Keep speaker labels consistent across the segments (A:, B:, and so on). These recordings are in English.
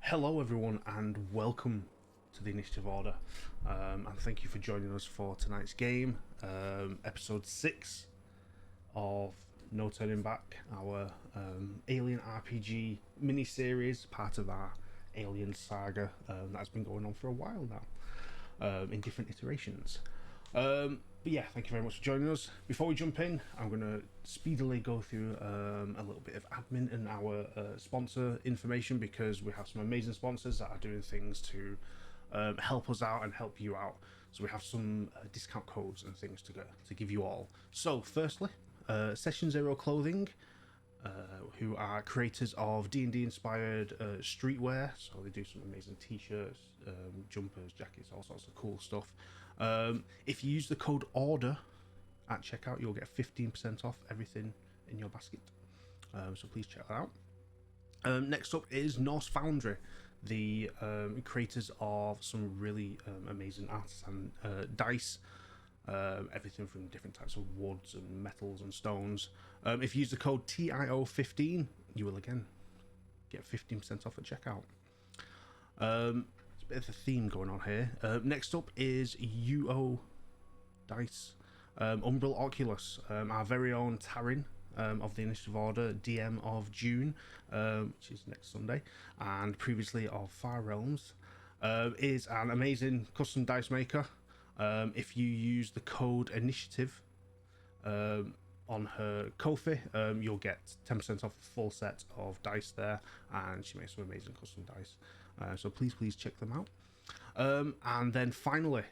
A: Hello everyone and welcome to the Initiative Order, and thank you for joining us for tonight's game, episode 6 of No Turning Back, our Alien RPG mini-series, part of our Alien saga that's been going on for a while now, in different iterations. But yeah, thank you very much for joining us. Before we jump in, I'm going to speedily go through a little bit of admin and our sponsor information, because we have some amazing sponsors that are doing things to help us out and help you out. So we have some discount codes and things to give you all. So firstly, Session Zero Clothing, who are creators of D&D inspired streetwear. So they do some amazing t-shirts, jumpers, jackets, all sorts of cool stuff. If you use the code ORDER at checkout, you'll get 15% off everything in your basket. So please check that out. Next up is Norse Foundry, the creators of some really amazing artisan dice. Everything from different types of woods and metals and stones. If you use the code TIO15, you will again get 15% off at checkout. There's a bit of a theme going on here. Next up is UO Dice, Umbral Oculus, our very own Taryn of the Initiative Order, DM of June, which is next Sunday, and previously of Far Realms, is an amazing custom dice maker. If you use the code initiative on her Ko-fi, you'll get 10% off the full set of dice there, and she makes some amazing custom dice. So please check them out. And then finally,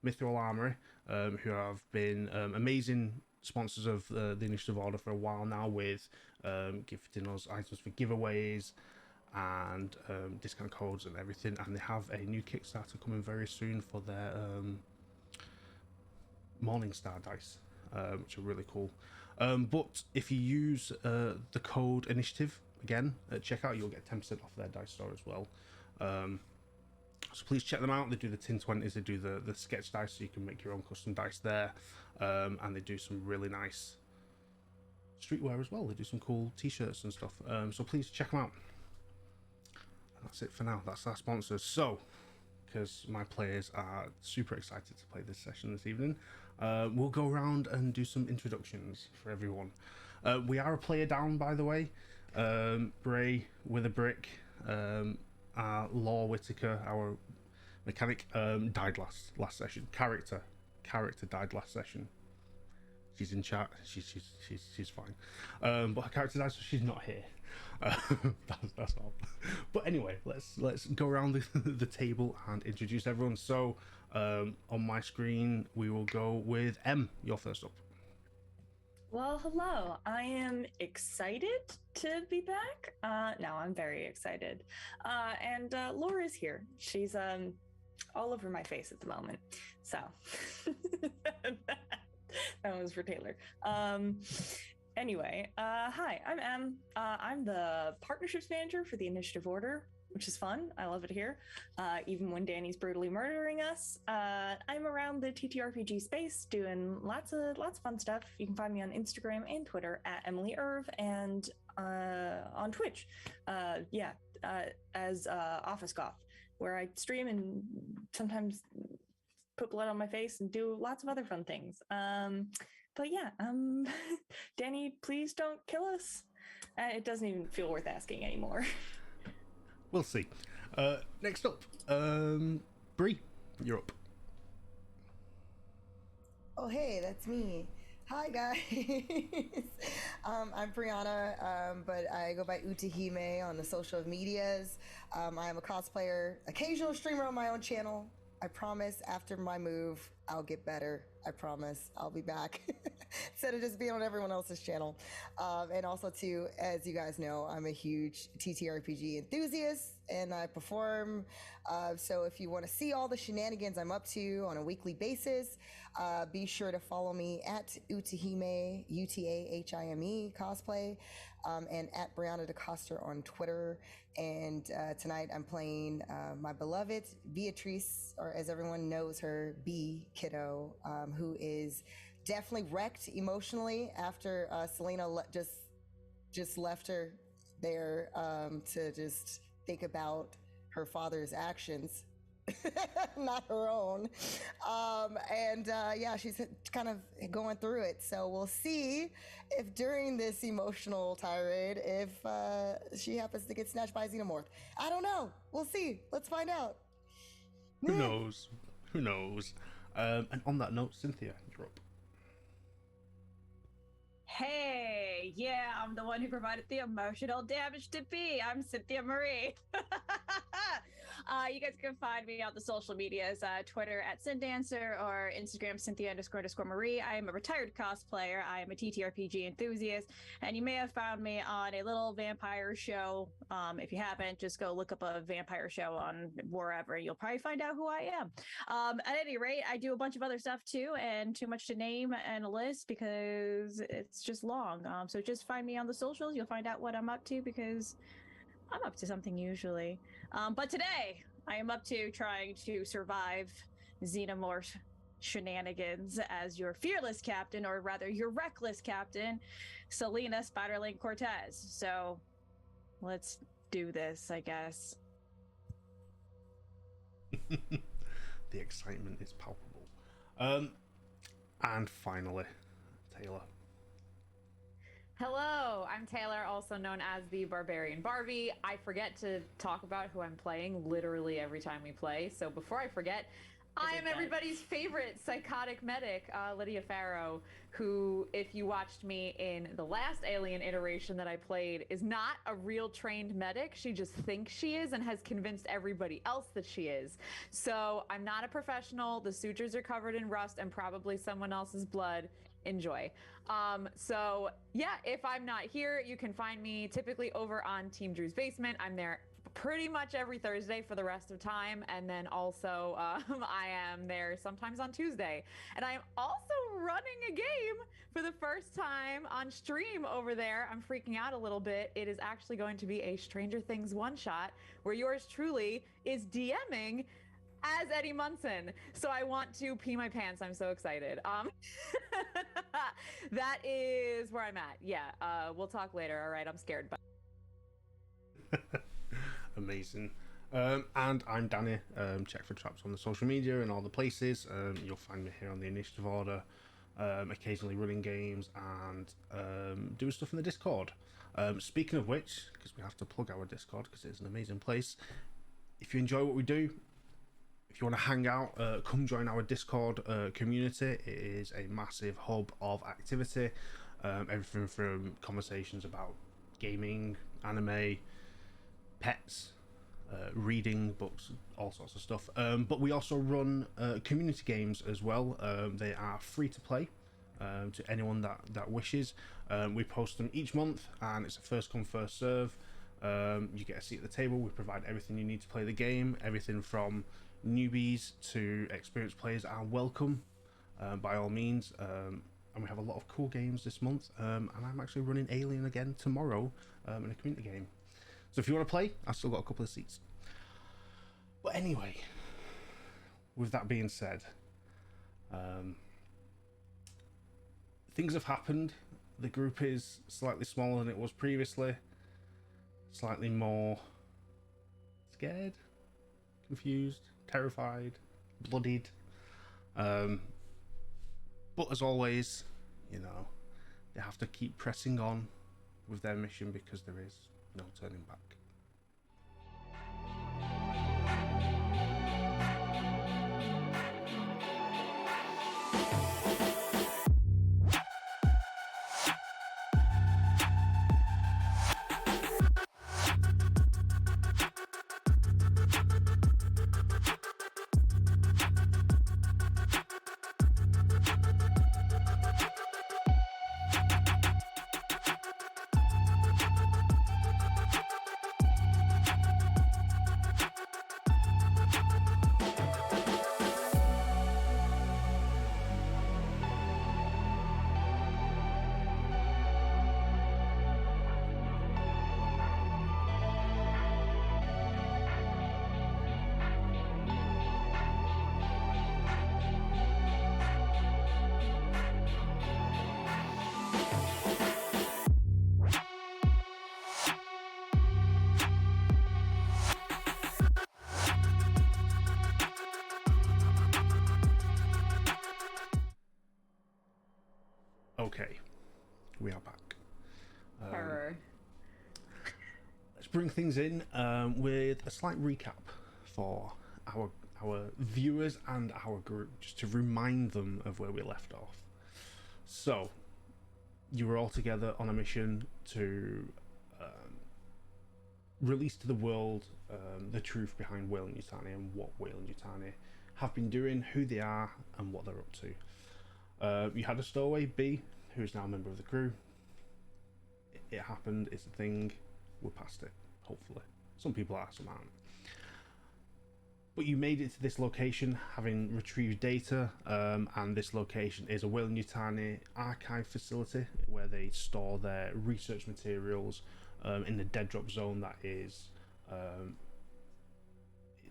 A: Mithril Armory, who have been amazing sponsors of the Initiative Order for a while now, with gifting us items for giveaways and discount codes and everything, and they have a new Kickstarter coming very soon for their Morningstar dice, which are really cool. But if you use the code initiative again at checkout, you'll get 10% off their dice store as well. So please check them out. They do the tin 20s, they do the sketch dice, so you can make your own custom dice there, and they do some really nice streetwear as well. They do some cool t-shirts and stuff, so please check them out. That's it for now. That's our sponsors. So, because my players are super excited to play this session this evening, we'll go around and do some introductions for everyone. We are a player down, by the way. Bray with a brick, our Law Whitaker, our mechanic, died last session. Character died last session. She's in chat. She's fine. But her character died, so she's not here. That's all. But anyway, let's go around the table and introduce everyone. So on my screen, we will go with M. You're first up.
B: Well, hello. I am excited to be back. No, I'm very excited. And Laura's here. She's all over my face at the moment. So that was for Taylor. Anyway, hi, I'm Em. I'm the partnerships manager for the Initiative Order, which is fun. I love it here. Even when Danny's brutally murdering us, I'm around the TTRPG space doing lots of fun stuff. You can find me on Instagram and Twitter at Emily Irv, and on Twitch, as Office Goth, where I stream and sometimes put blood on my face and do lots of other fun things. But yeah, Danny, please don't kill us. It doesn't even feel worth asking anymore.
A: We'll see. Next up, Bree, you're up.
C: Oh, hey, that's me. Hi, guys. I'm Brianna, but I go by Utahime on the social medias. I am a cosplayer, occasional streamer on my own channel. I promise after my move, I'll get better. I promise I'll be back instead of just being on everyone else's channel. And also, too, as you guys know, I'm a huge TTRPG enthusiast and I perform. So if you want to see all the shenanigans I'm up to on a weekly basis, be sure to follow me at Utahime, Utahime cosplay, and at Brianna DeCoster on Twitter. And tonight I'm playing my beloved Beatrice, or as everyone knows her, B, Kiddo, who is definitely wrecked emotionally after Selena just left her there to just think about her father's actions, not her own. Yeah, she's kind of going through it. So we'll see if during this emotional tirade, if she happens to get snatched by a xenomorph. I don't know. We'll see. Let's find out.
A: Who knows? Who knows? And on that note, Cynthia, you're up.
D: Hey, yeah, I'm the one who provided the emotional damage to B. I'm Cynthia Marie. You guys can find me on the social medias, Twitter at CynDancer or Instagram Cynthia__Marie. I am a retired cosplayer. I am a TTRPG enthusiast, and you may have found me on a little vampire show. If you haven't, just go look up a vampire show on wherever. You'll probably find out who I am. At any rate, I do a bunch of other stuff too, and too much to name and list because it's just long. So just find me on the socials. You'll find out what I'm up to because I'm up to something usually. But today I am up to trying to survive xenomorph shenanigans as your fearless captain, or rather your reckless captain, Selena Spiderling Cortez. So let's do this, I guess.
A: The excitement is palpable. And finally, Taylor.
E: Hello, I'm Taylor, also known as the Barbarian Barbie. I forget to talk about who I'm playing literally every time we play, so before I forget, I am everybody's favorite psychotic medic, Lydia Farrow, who, if you watched me in the last Alien iteration that I played, is not a real trained medic. She just thinks she is and has convinced everybody else that she is. So I'm not a professional. The sutures are covered in rust and probably someone else's blood. Enjoy. So yeah, if I'm not here, you can find me typically over on Team Drew's Basement. I'm there pretty much every Thursday for the rest of time, and then also I am there sometimes on Tuesday, and I am also running a game for the first time on stream over there. I'm freaking out a little bit. It is actually going to be a Stranger Things one-shot where yours truly is DMing as Eddie Munson. So I want to pee my pants. I'm so excited. That is where I'm at. Yeah, we'll talk later. All right, I'm scared. Bye.
A: Amazing. And I'm Danny. Check for traps on the social media and all the places. You'll find me here on the Initiative Order, occasionally running games and doing stuff in the Discord. Speaking of which, because we have to plug our Discord because it's an amazing place. If you enjoy what we do, if you want to hang out, come join our Discord community. It is a massive hub of activity. Everything from conversations about gaming, anime, pets, reading books, all sorts of stuff. But we also run community games as well. They are free to play to anyone that wishes. We post them each month, and it's a first come first serve. You get a seat at the table. We provide everything you need to play the game. Everything from newbies to experienced players are welcome, by all means. And we have a lot of cool games this month. And I'm actually running Alien again tomorrow in a community game. So if you want to play, I've still got a couple of seats. But anyway, with that being said, things have happened. The group is slightly smaller than it was previously. Slightly more scared, confused, terrified, bloodied. But as always, you know, they have to keep pressing on with their mission because there is no turning back. Okay, we are back.
E: Terror.
A: Let's bring things in with a slight recap for our viewers and our group, just to remind them of where we left off. So, you were all together on a mission to release to the world the truth behind Whale and Utahime and what Whale and Utahime have been doing, who they are, and what they're up to. You had a Stowaway, B, who is now a member of the crew. It happened, it's a thing, we're past it, hopefully. Some people are, some aren't. But you made it to this location, having retrieved data, and this location is a Whale and Utahime archive facility where they store their research materials in the dead drop zone that is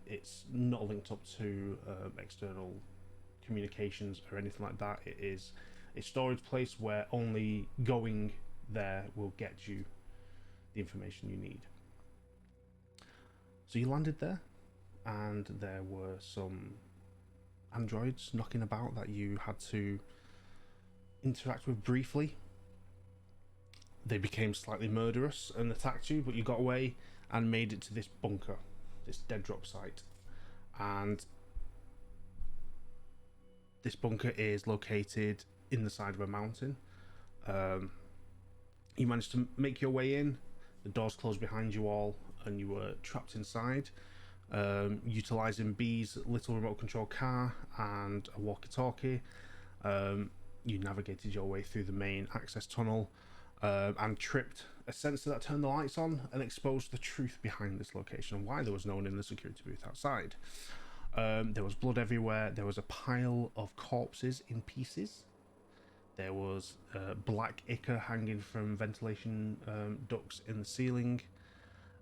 A: it's not linked up to external communications or anything like that. It is a storage place where only going there will get you the information you need. So you landed there, and there were some androids knocking about that you had to interact with briefly. They became slightly murderous and attacked you, but you got away and made it to this bunker, this dead drop site. And this bunker is located in the side of a mountain. You managed to make your way in, the doors closed behind you all, and you were trapped inside. Utilizing B's little remote control car and a walkie-talkie, you navigated your way through the main access tunnel and tripped a sensor that turned the lights on and exposed the truth behind this location and why there was no one in the security booth outside. There was blood everywhere. There was a pile of corpses in pieces. There was black ichor hanging from ventilation ducts in the ceiling,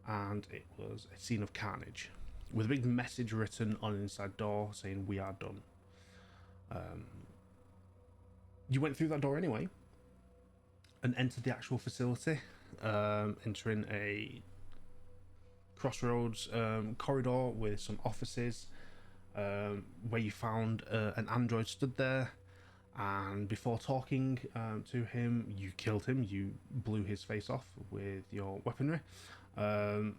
A: and it was a scene of carnage with a big message written on an inside door saying, "We are done." You went through that door anyway and entered the actual facility, entering a crossroads corridor with some offices, where you found an android stood there, and before talking to him, you killed him. You blew his face off with your weaponry, and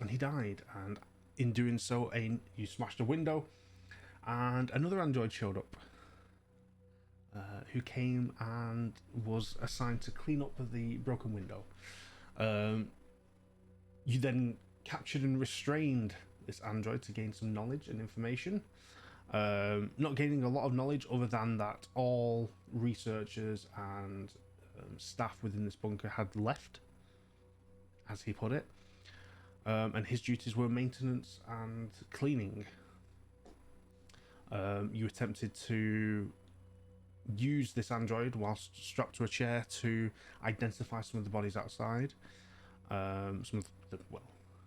A: he died. And in doing so, you smashed a window, and another android showed up, who came and was assigned to clean up the broken window. You then captured and restrained this android to gain some knowledge and information. Not gaining a lot of knowledge other than that all researchers and staff within this bunker had left, as he put it, and his duties were maintenance and cleaning. You attempted to use this android whilst strapped to a chair to identify some of the bodies outside, some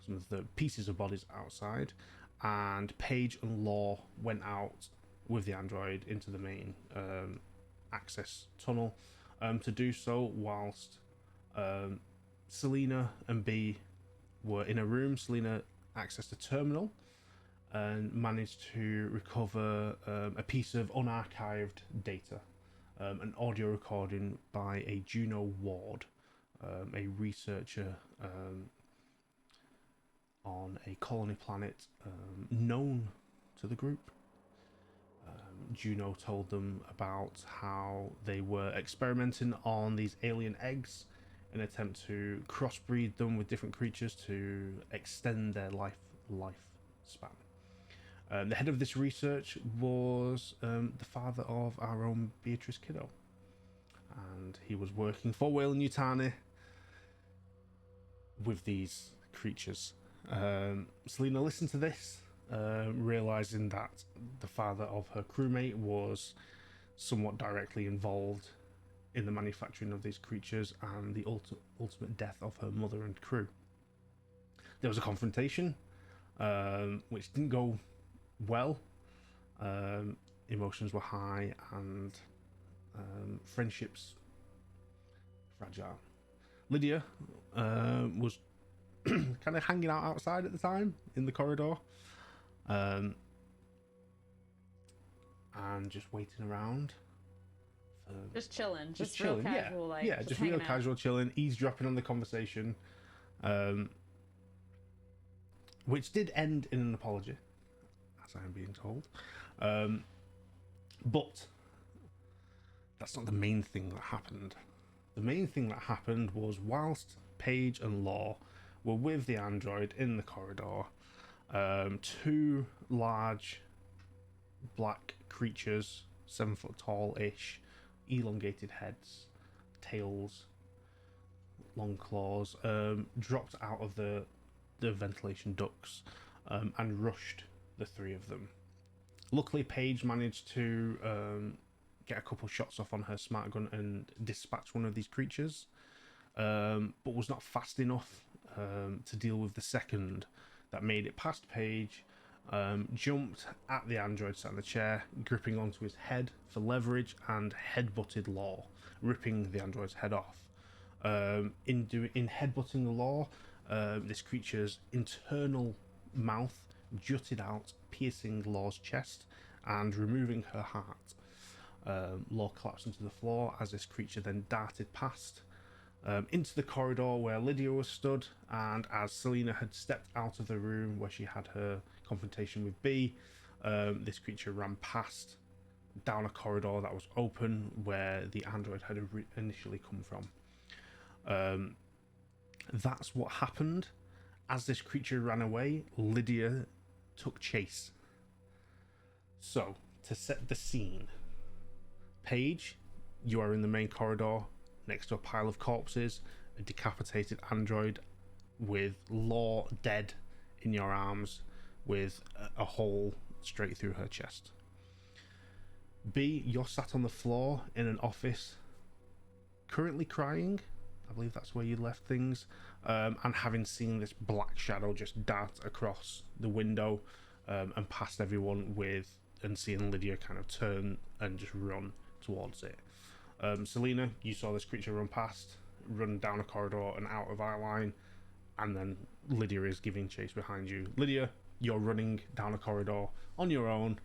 A: of the pieces of bodies outside, and Paige and Law went out with the android into the main access tunnel to do so, whilst Selena and B were in a room. Selena accessed a terminal and managed to recover a piece of unarchived data, an audio recording by a Juno Ward, a researcher on a colony planet known to the group. Juno told them about how they were experimenting on these alien eggs in an attempt to crossbreed them with different creatures to extend their lifespan. The head of this research was the father of our own Beatrice Kiddo, and he was working for Whale and Utahime with these creatures. Selena listened to this, realizing that the father of her crewmate was somewhat directly involved in the manufacturing of these creatures and the ultimate death of her mother and crew. There was a confrontation, which didn't go well. Emotions were high and friendships fragile. Lydia was kind of hanging out outside at the time in the corridor, and just waiting around
E: Just chilling.
A: Just
E: Just real
A: chilling,
E: casual, like.
A: yeah, just real
E: hanging out.
A: casual chilling, eavesdropping on the conversation, which did end in an apology, as I am being told. But that's not the main thing that happened. The main thing that happened was whilst Paige and Law were with the android in the corridor, two large black creatures, 7 foot tall-ish, elongated heads, tails, long claws, dropped out of the ventilation ducts and rushed the three of them. Luckily, Paige managed to get a couple shots off on her smart gun and dispatch one of these creatures, but was not fast enough to deal with the second that made it past Paige, jumped at the android sat in the chair, gripping onto his head for leverage, and headbutted Law, ripping the android's head off. In headbutting the Law, this creature's internal mouth jutted out, piercing Law's chest and removing her heart. Law collapsed into the floor as this creature then darted past into the corridor where Lydia was stood, and as Selena had stepped out of the room where she had her confrontation with B, this creature ran past down a corridor that was open where the android had initially come from. That's what happened. As this creature ran away, Lydia took chase. So, to set the scene, Paige, you are in the main corridor next to a pile of corpses, a decapitated android with Law dead in your arms with a hole straight through her chest. B, you're sat on the floor in an office, currently crying. I believe that's where you left things, and having seen this black shadow just dart across the window and past everyone and seeing Lydia kind of turn and just run towards it. Selena, you saw this creature run down a corridor and out of eye line, and then Lydia is giving chase behind you. Lydia, you're running down a corridor on your own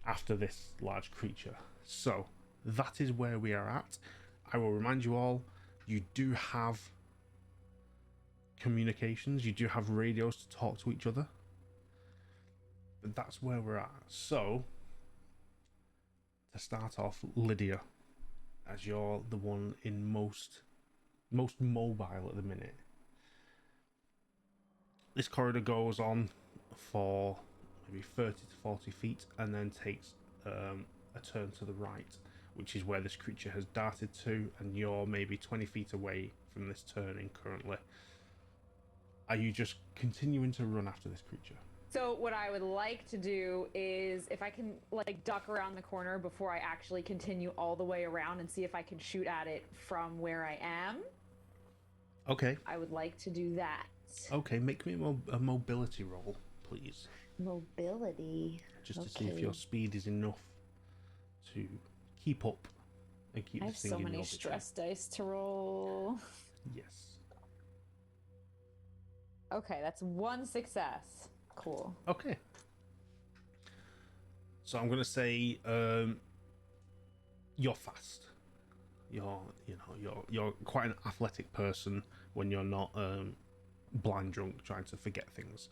A: after this large creature. So that is where we are at. I will remind you all, you do have communications, you do have radios to talk to each other, but that's where we're at. So to start off, Lydia, as you're the one in most mobile at the minute, this corridor goes on for maybe 30 to 40 feet and then takes a turn to the right, which is where this creature has darted to, and you're maybe 20 feet away from this turning currently. Are you just continuing to run after this creature?
E: So what I would like to do is, if I can like duck around the corner before I actually continue all the way around and see if I can shoot at it from where I am.
A: Okay.
E: I would like to do that.
A: Okay, make me a mobility roll, please.
E: Mobility.
A: Just to see if your speed is enough to keep up and keep
E: I
A: this
E: have
A: thing
E: so
A: in
E: many
A: your vision.
E: stress dice to roll.
A: Yes.
E: Okay, that's one success. Cool.
A: Okay. So I'm gonna say you're fast. You're quite an athletic person when you're not blind drunk trying to forget things.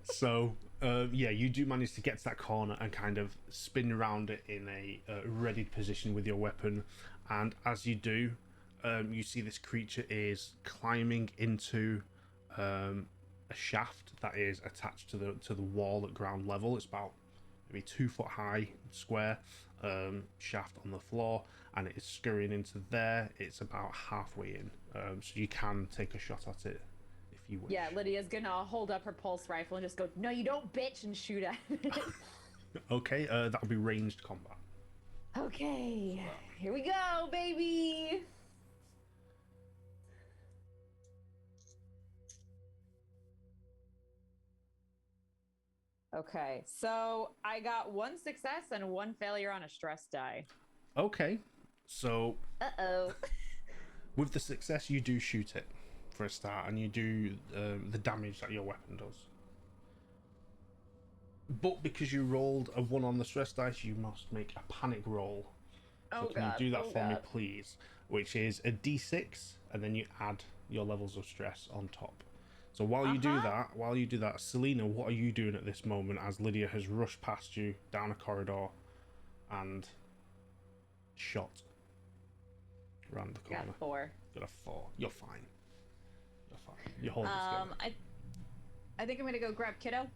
A: So yeah, you do manage to get to that corner and kind of spin around it in a readied position with your weapon, and as you do, you see this creature is climbing into a shaft that is attached to the wall at ground level. It's about maybe 2 foot high square shaft on the floor, and it is scurrying into there. It's about halfway in, so you can take a shot at it if you wish.
E: Yeah, Lydia's gonna hold up her pulse rifle and just go, "No, you don't, bitch," and shoot at it.
A: Okay, that'll be ranged combat.
E: Okay, here we go, baby. Okay, so I got one success and one failure on a stress die.
A: Okay, so
E: Uh-oh.
A: with the success, you do shoot it for a start, and you do the damage that your weapon does. but because you rolled a 1 on the stress dice, you must make a panic roll. So can you do that for me, please? Which is a d6, and then you add your levels of stress on top. So while you do that, Selena, what are you doing at this moment as Lydia has rushed past you down a corridor and shot around the corner?
E: Got 4.
A: Got a 4. You're fine. You're fine. You're holding together.
D: I think I'm gonna go grab Kiddo,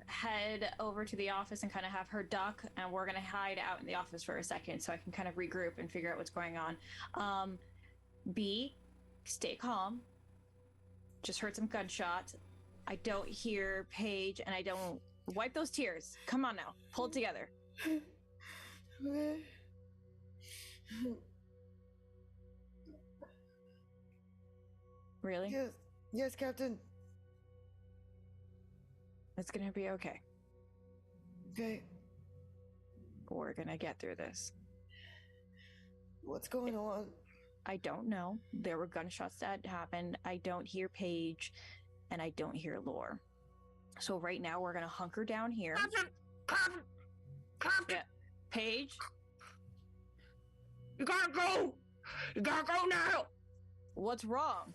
D: head over to the office and kind of have her duck, and we're gonna hide out in the office for a second so I can kind of regroup and figure out what's going on. B, stay calm. Just heard some gunshots. I don't hear Paige, and I don't wipe those tears. Come on now, pull it together. Really?
C: Yes, Captain.
D: It's gonna be okay.
C: Okay.
D: We're gonna get through this.
C: What's going on?
D: I don't know. There were gunshots that happened. I don't hear Paige, and I don't hear Lore. So right now we're gonna hunker down here.
F: Captain!
D: Yeah. Paige?
F: You gotta go! You gotta go now!
D: What's wrong?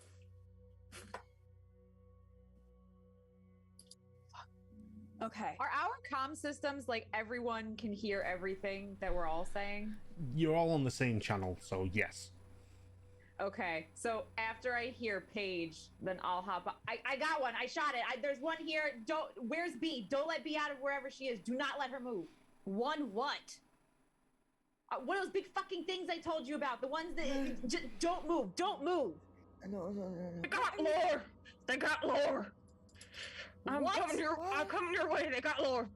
D: Okay.
E: Are our comm systems like everyone can hear everything that we're all saying?
A: You're all on the same channel, so yes.
E: Okay, so after I hear Paige, then I'll hop up. I got one. I shot it. There's one here. Where's B? Don't let B out of wherever she is. Do not let her move.
D: One what?
E: One of those big fucking things I told you about. The ones that just don't move. Don't move.
C: No.
F: They got Lore! They got Lore! I'm
E: What?
F: coming your way. They got Lore.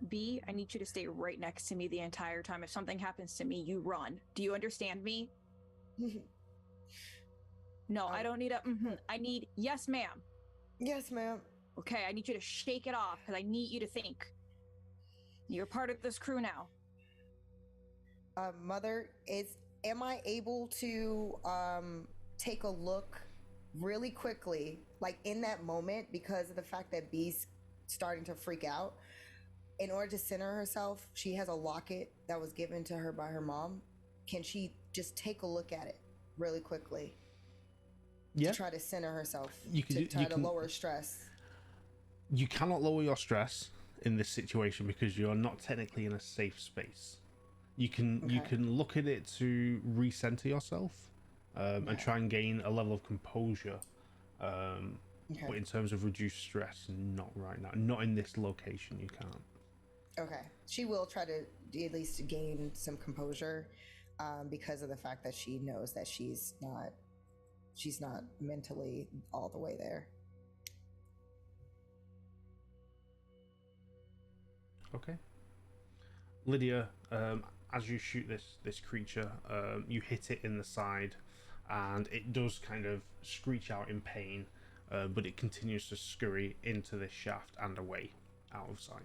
D: B, I need you to stay right next to me the entire time. If something happens to me, you run. Do you understand me? No, I don't need a I need yes, ma'am.
C: Yes, ma'am.
D: Okay, I need you to shake it off because I need you to think. You're part of this crew now.
C: Mother, am I able to take a look really quickly, like in that moment, because of the fact that B's starting to freak out? In order to center herself, she has a locket that was given to her by her mom. Can she just take a look at it really quickly?
A: Yeah.
C: To try to center herself.
A: You can
C: try to lower stress.
A: You cannot lower your stress in this situation because you're not technically in a safe space. You can look at it to recenter yourself and try and gain a level of composure. But in terms of reduced stress, not right now. Not in this location, you can't.
C: Okay. She will try to at least gain some composure because of the fact that she knows that she's not mentally all the way there.
A: Okay. Lydia, as you shoot this creature, you hit it in the side, and it does kind of screech out in pain, but it continues to scurry into this shaft and away, out of sight.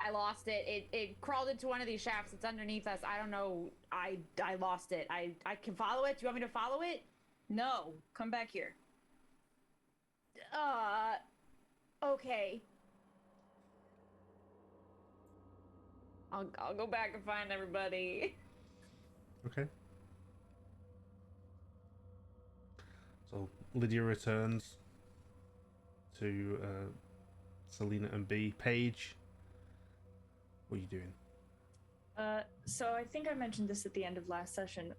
E: I lost it. It crawled into one of these shafts. It's underneath us. I don't know. I lost it. I can follow it. Do you want me to follow it?
D: No, come back here.
E: Okay. I'll go back and find everybody.
A: Okay. So Lydia returns to Selena and B. Paige, what are you doing?
B: So I think I mentioned this at the end of last session,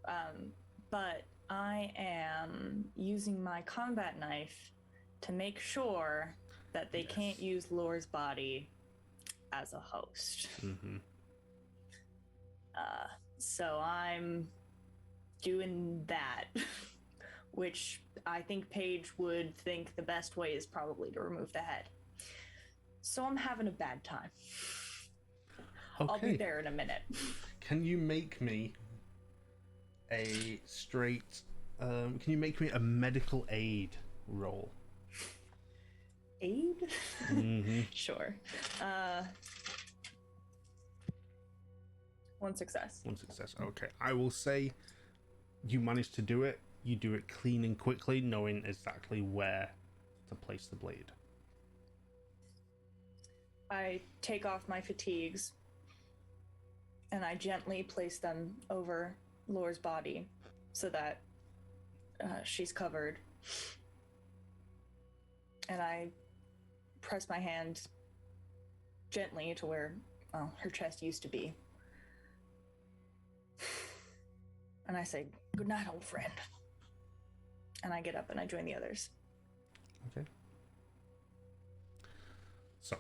B: but I am using my combat knife to make sure that they can't use Lore's body as a host.
A: Mm-hmm.
B: So I'm doing that, which I think Paige would think the best way is probably to remove the head. So I'm having a bad time.
A: Okay.
B: I'll be there in a minute.
A: Can you make me a straight... can you make me a medical aid roll?
B: Aid?
A: Mm-hmm.
B: Sure. One success.
A: One success. Okay. I will say you managed to do it. you do it clean and quickly, knowing exactly where to place the blade.
B: I take off my fatigues and I gently place them over Lore's body so that she's covered. And I press my hand gently to where her chest used to be. And I say, "Good night, old friend." And I get up and I join the others.
A: Okay. So,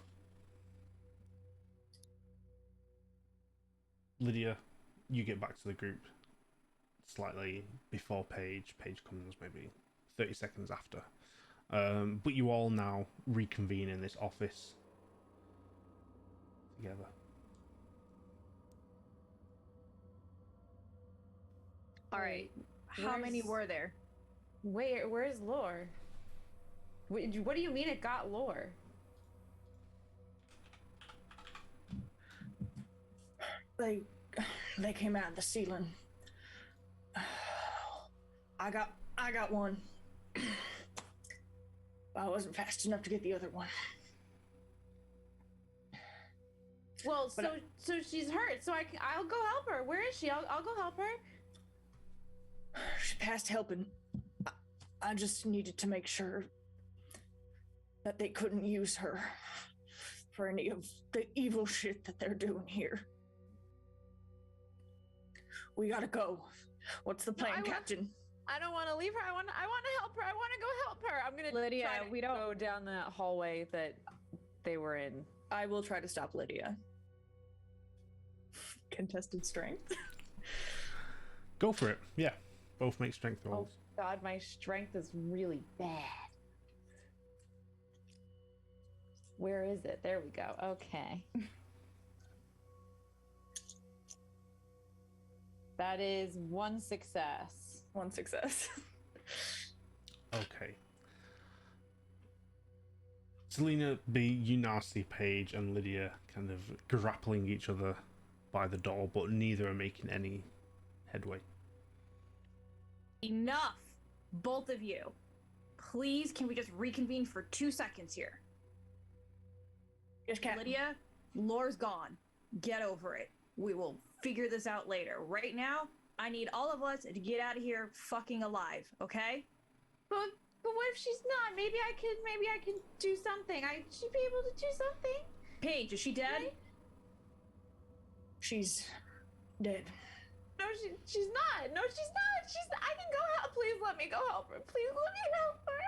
A: Lydia, you get back to the group slightly before Paige. Paige comes maybe 30 seconds after. But you all now reconvene in this office together.
D: All right. How many were there?
E: Wait, where's Lore? What do you mean it got Lore?
B: They came out of the ceiling. I got one. I wasn't fast enough to get the other one.
E: Well, so she's hurt. So I'll go help her. Where is she? I'll go help her.
B: She passed helping. I just needed to make sure that they couldn't use her for any of the evil shit that they're doing here. We gotta go. What's the plan, Captain?
E: I don't want to leave her. I want to help her. I want to go help her. I'm gonna
D: Lydia,
E: try to
D: we don't
E: go down the hallway that they were in.
B: I will try to stop Lydia. Contested strength.
A: Go for it. Yeah. Both make strength rolls.
E: Oh God, my strength is really bad. Where is it? There we go. Okay. That is 1 success.
B: 1 success.
A: Okay. Selena, you now see Paige and Lydia kind of grappling each other by the door, but neither are making any headway.
D: Enough, both of you. Please, can we just reconvene for 2 seconds here?
B: Yes, Captain.
D: Lydia, Lore's gone. Get over it. We will figure this out later. Right now, I need all of us to get out of here fucking alive, okay?
E: But what if she's not? Maybe I can do something. I should be able to do something.
D: Paige, is she dead?
E: Right?
B: She's dead.
E: No, she's not. No, she's not. I can go help. Please let me go help her. Please let me help her.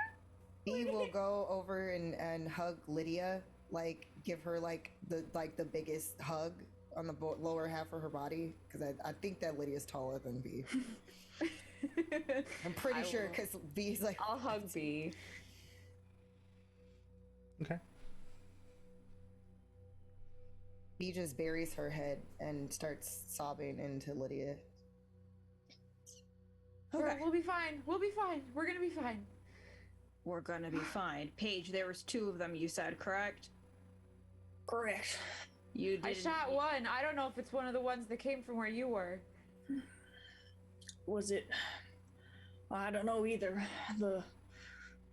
C: He will go over and hug Lydia, like give her like the biggest hug on the lower half of her body, because I think that Lydia's taller than B. I'm pretty sure, because B's like...
E: I'll hug B.
A: Okay.
C: B just buries her head and starts sobbing into Lydia.
E: Okay, we'll be fine. We'll be fine. We're gonna be fine.
D: We're gonna be fine. Paige, there was 2 of them, you said, correct?
B: Correct.
D: You did.
E: I shot one. I don't know if it's one of the ones that came from where you were.
B: Was it? I don't know either. The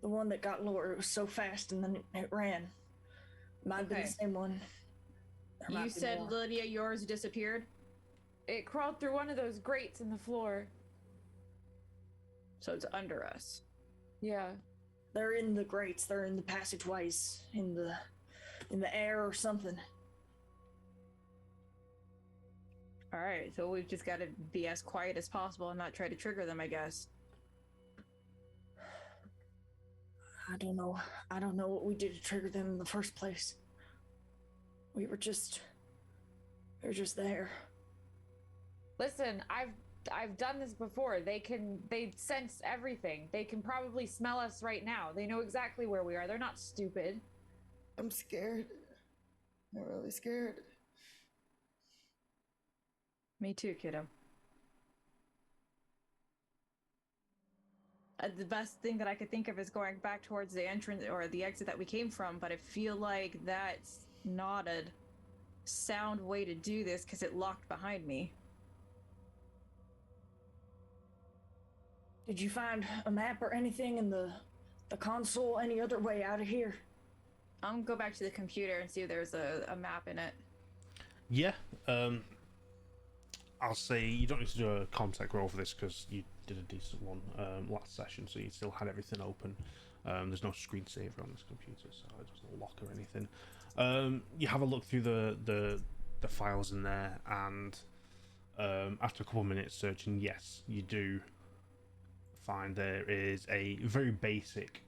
B: one that got lower, it was so fast and then it ran. Might have been the same one.
D: You said, Lydia, yours disappeared?
E: It crawled through one of those grates in the floor.
D: So it's under us.
E: Yeah.
B: They're in the grates. They're in the passageways, in the air or something.
D: All right, so we've just got to be as quiet as possible and not try to trigger them, I guess.
B: I don't know. I don't know what we did to trigger them in the first place. We were just there.
E: Listen, I've done this before. They sense everything. They can probably smell us right now. They know exactly where we are. They're not stupid.
C: I'm scared. I'm really scared.
D: Me too, kiddo. The best thing that I could think of is going back towards the entrance or the exit that we came from, but I feel like that's not a sound way to do this because it locked behind me.
F: Did you find a map or anything in the console? Any other way out of here?
D: I'm gonna go back to the computer and see if there's a map in it.
A: Yeah. I'll say you don't need to do a contact roll for this because you did a decent one last session, so you still had everything open. There's no screensaver on this computer, so it doesn't lock or anything. You have a look through the files in there, and after a couple of minutes searching, yes, you do find there is a very basic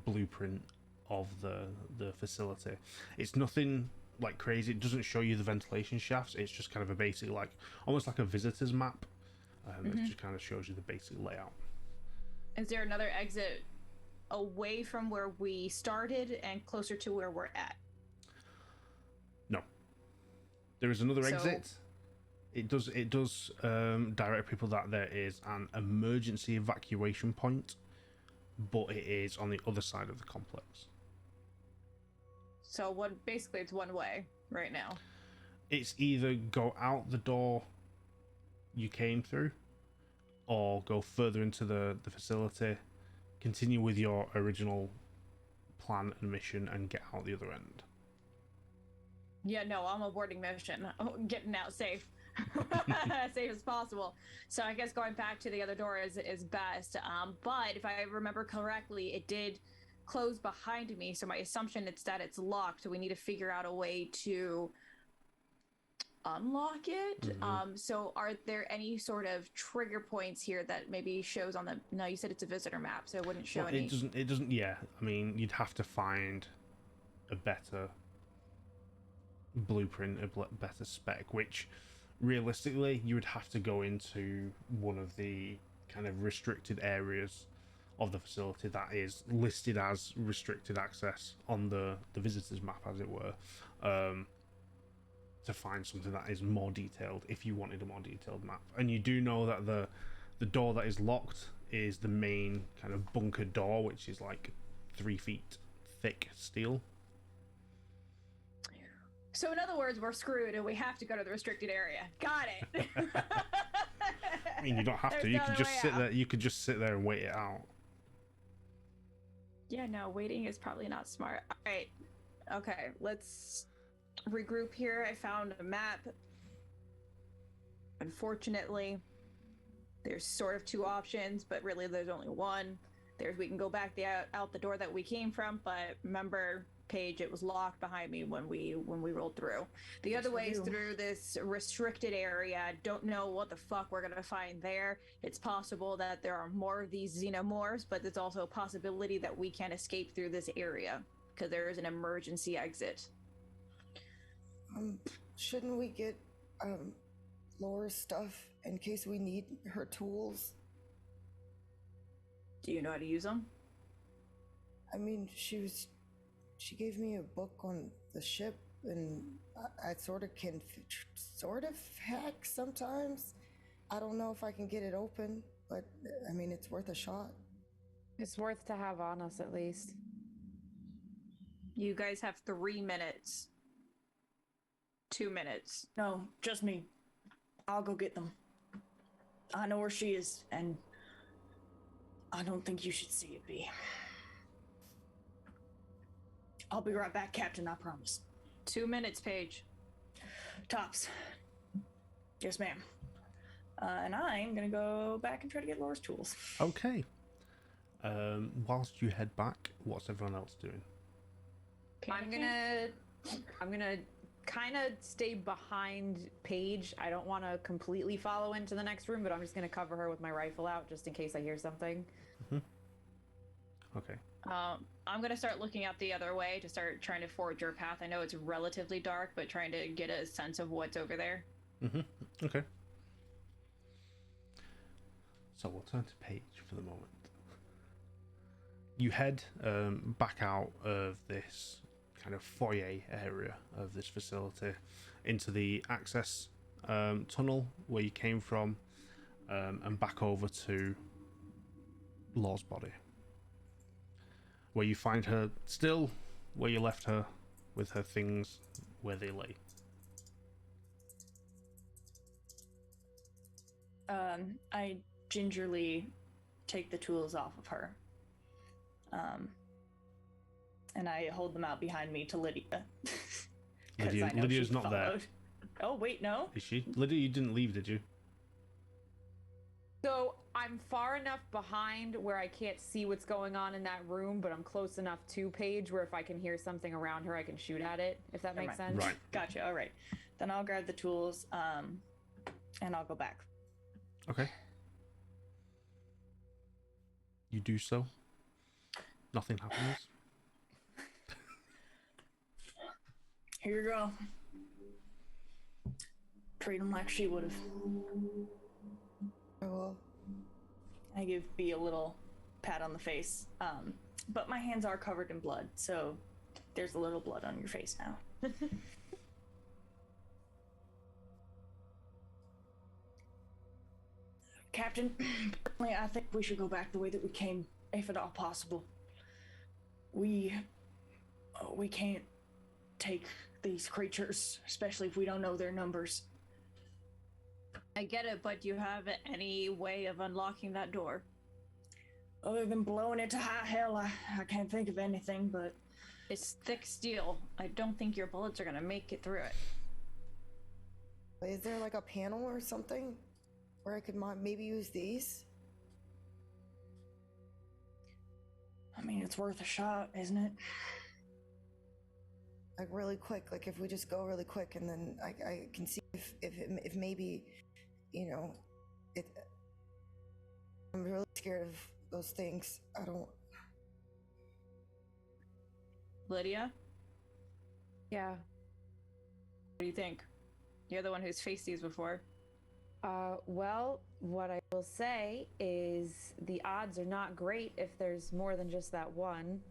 A: blueprint of the facility. It's nothing like crazy. It doesn't show you the ventilation shafts. It's just kind of a basic, like almost like a visitor's map. It just kind of shows you the basic layout.
D: Is there another exit away from where we started and closer to where we're at?
A: No. There is another exit. It does direct people that there is an emergency evacuation point, but it is on the other side of the complex.
D: So basically it's one way right now.
A: It's either go out the door you came through, or go further into the facility, continue with your original plan and mission, and get out the other end.
D: Yeah, no, I'm aborting mission. Getting out safe. As safe as possible. So I guess going back to the other door is best. But if I remember correctly, it did close behind me. So my assumption is that it's locked. So we need to figure out a way to unlock it. So are there any sort of trigger points here that maybe shows on the... No, you said it's a visitor map, so it wouldn't show any...
A: It doesn't, yeah. I mean, you'd have to find a better blueprint, a better spec, which realistically you would have to go into one of the kind of restricted areas of the facility that is listed as restricted access on the visitors map, as it were, to find something that is more detailed if you wanted a more detailed map. And you do know that the door that is locked is the main kind of bunker door, which is like 3 feet thick steel.
D: So in other words, we're screwed and we have to go to the restricted area. Got it.
A: I mean, you don't have to. You could just sit there. You could just sit there and wait it out.
D: Yeah, no, waiting is probably not smart. All right. Okay, let's regroup here. I found a map. Unfortunately, there's sort of 2 options, but really there's only one. We can go back out the door that we came from, but remember, Paige, it was locked behind me when we rolled through. The other way is through this restricted area. Don't know what the fuck we're gonna find there. It's possible that there are more of these xenomorphs, but there's also a possibility that we can't escape through this area because there is an emergency exit.
C: Shouldn't we get Laura's stuff in case we need her tools?
D: Do you know how to use them?
C: I mean, she gave me a book on the ship, and I sort of can sort of hack sometimes. I don't know if I can get it open, but I mean, it's worth a shot.
E: It's worth to have on us at least.
D: You guys have 3 minutes. 2 minutes.
F: No, just me. I'll go get them. I know where she is, and I don't think you should see it be. I'll be right back, Captain, I promise.
D: 2 minutes, Paige.
F: Tops. Yes, ma'am. And I'm gonna go back and try to get Laura's tools.
A: Okay. Whilst you head back, what's everyone else doing?
E: I'm gonna kind of stay behind Paige. I don't want to completely follow into the next room, but I'm just gonna cover her with my rifle out just in case I hear something.
A: Okay.
D: I'm gonna start looking out the other way to start trying to forge your path. I know it's relatively dark, but trying to get a sense of what's over there.
A: Okay. So we'll turn to Paige for the moment. You head back out of this kind of foyer area of this facility into the access tunnel where you came from, and back over to Laura's body, where you find her still where you left her, with her things where they lay.
F: I gingerly
B: take the tools off of her. And I hold them out behind me to Lydia.
A: Lydia's not there.
B: Oh, wait, no?
A: Is she? Lydia, you didn't leave, did you?
E: So I'm far enough behind where I can't see what's going on in that room, but I'm close enough to Paige where if I can hear something around her, I can shoot at it, if that makes sense.
A: Right.
B: Gotcha, all right. Then I'll grab the tools, and I'll go back.
A: Okay. You do so. Nothing happens.
B: Here you go. Treat him like she would have.
C: I will.
B: I give B a little pat on the face. But my hands are covered in blood, so there's a little blood on your face now. Captain, I think we should go back the way that we came, if at all possible. We can't take these creatures, especially if we don't know their numbers.
D: I get it, but do you have any way of unlocking that door?
B: Other than blowing it to high hell, I can't think of anything, but...
D: It's thick steel. I don't think your bullets are gonna make it through it.
C: Is there like a panel or something where I could maybe use these?
B: I mean, it's worth a shot, isn't it?
C: Like really quick, like if we just go really quick, and then I can see if maybe, you know, I'm really scared of those things. I don't.
D: Lydia,
E: Yeah.
D: what do you think? You're the one who's faced these before.
E: Well, what I will say is the odds are not great if there's more than just that one.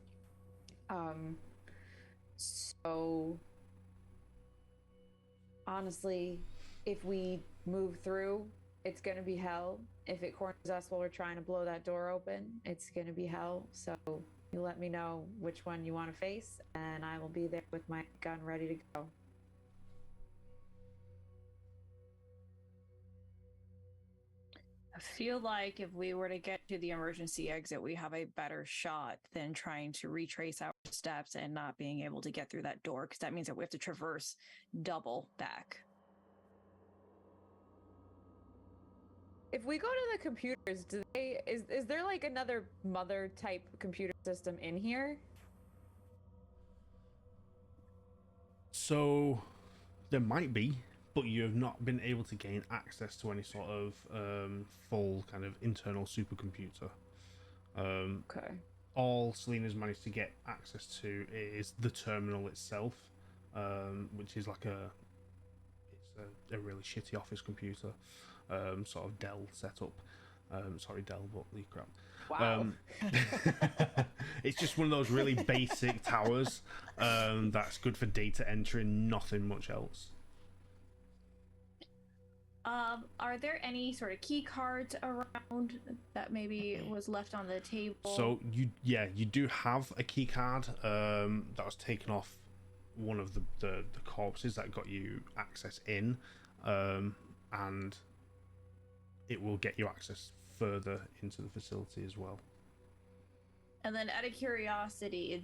E: So honestly, if we move through, it's gonna be hell. If it corners us while we're trying to blow that door open, it's gonna be hell. So you let me know which one you want to face, and I will be there with my gun ready to go.
D: I feel like if we were to get to the emergency exit, we have a better shot than trying to retrace our steps and not being able to get through that door, because that means that we have to traverse double back.
E: If we go to the computers, is there like another mother type computer system in here?
A: So there might be, but you have not been able to gain access to any sort of full kind of internal supercomputer.
E: Okay.
A: All Selena's managed to get access to is the terminal itself, which is like it's a really shitty office computer, sort of Dell setup. Sorry, Dell, but the crap.
E: Wow.
A: It's just one of those really basic towers that's good for data entry, nothing much else.
D: Are there any sort of key cards around that maybe was left on the table?
A: So you do have a key card that was taken off one of the corpses that got you access in, and it will get you access further into the facility as well.
D: And then out of curiosity,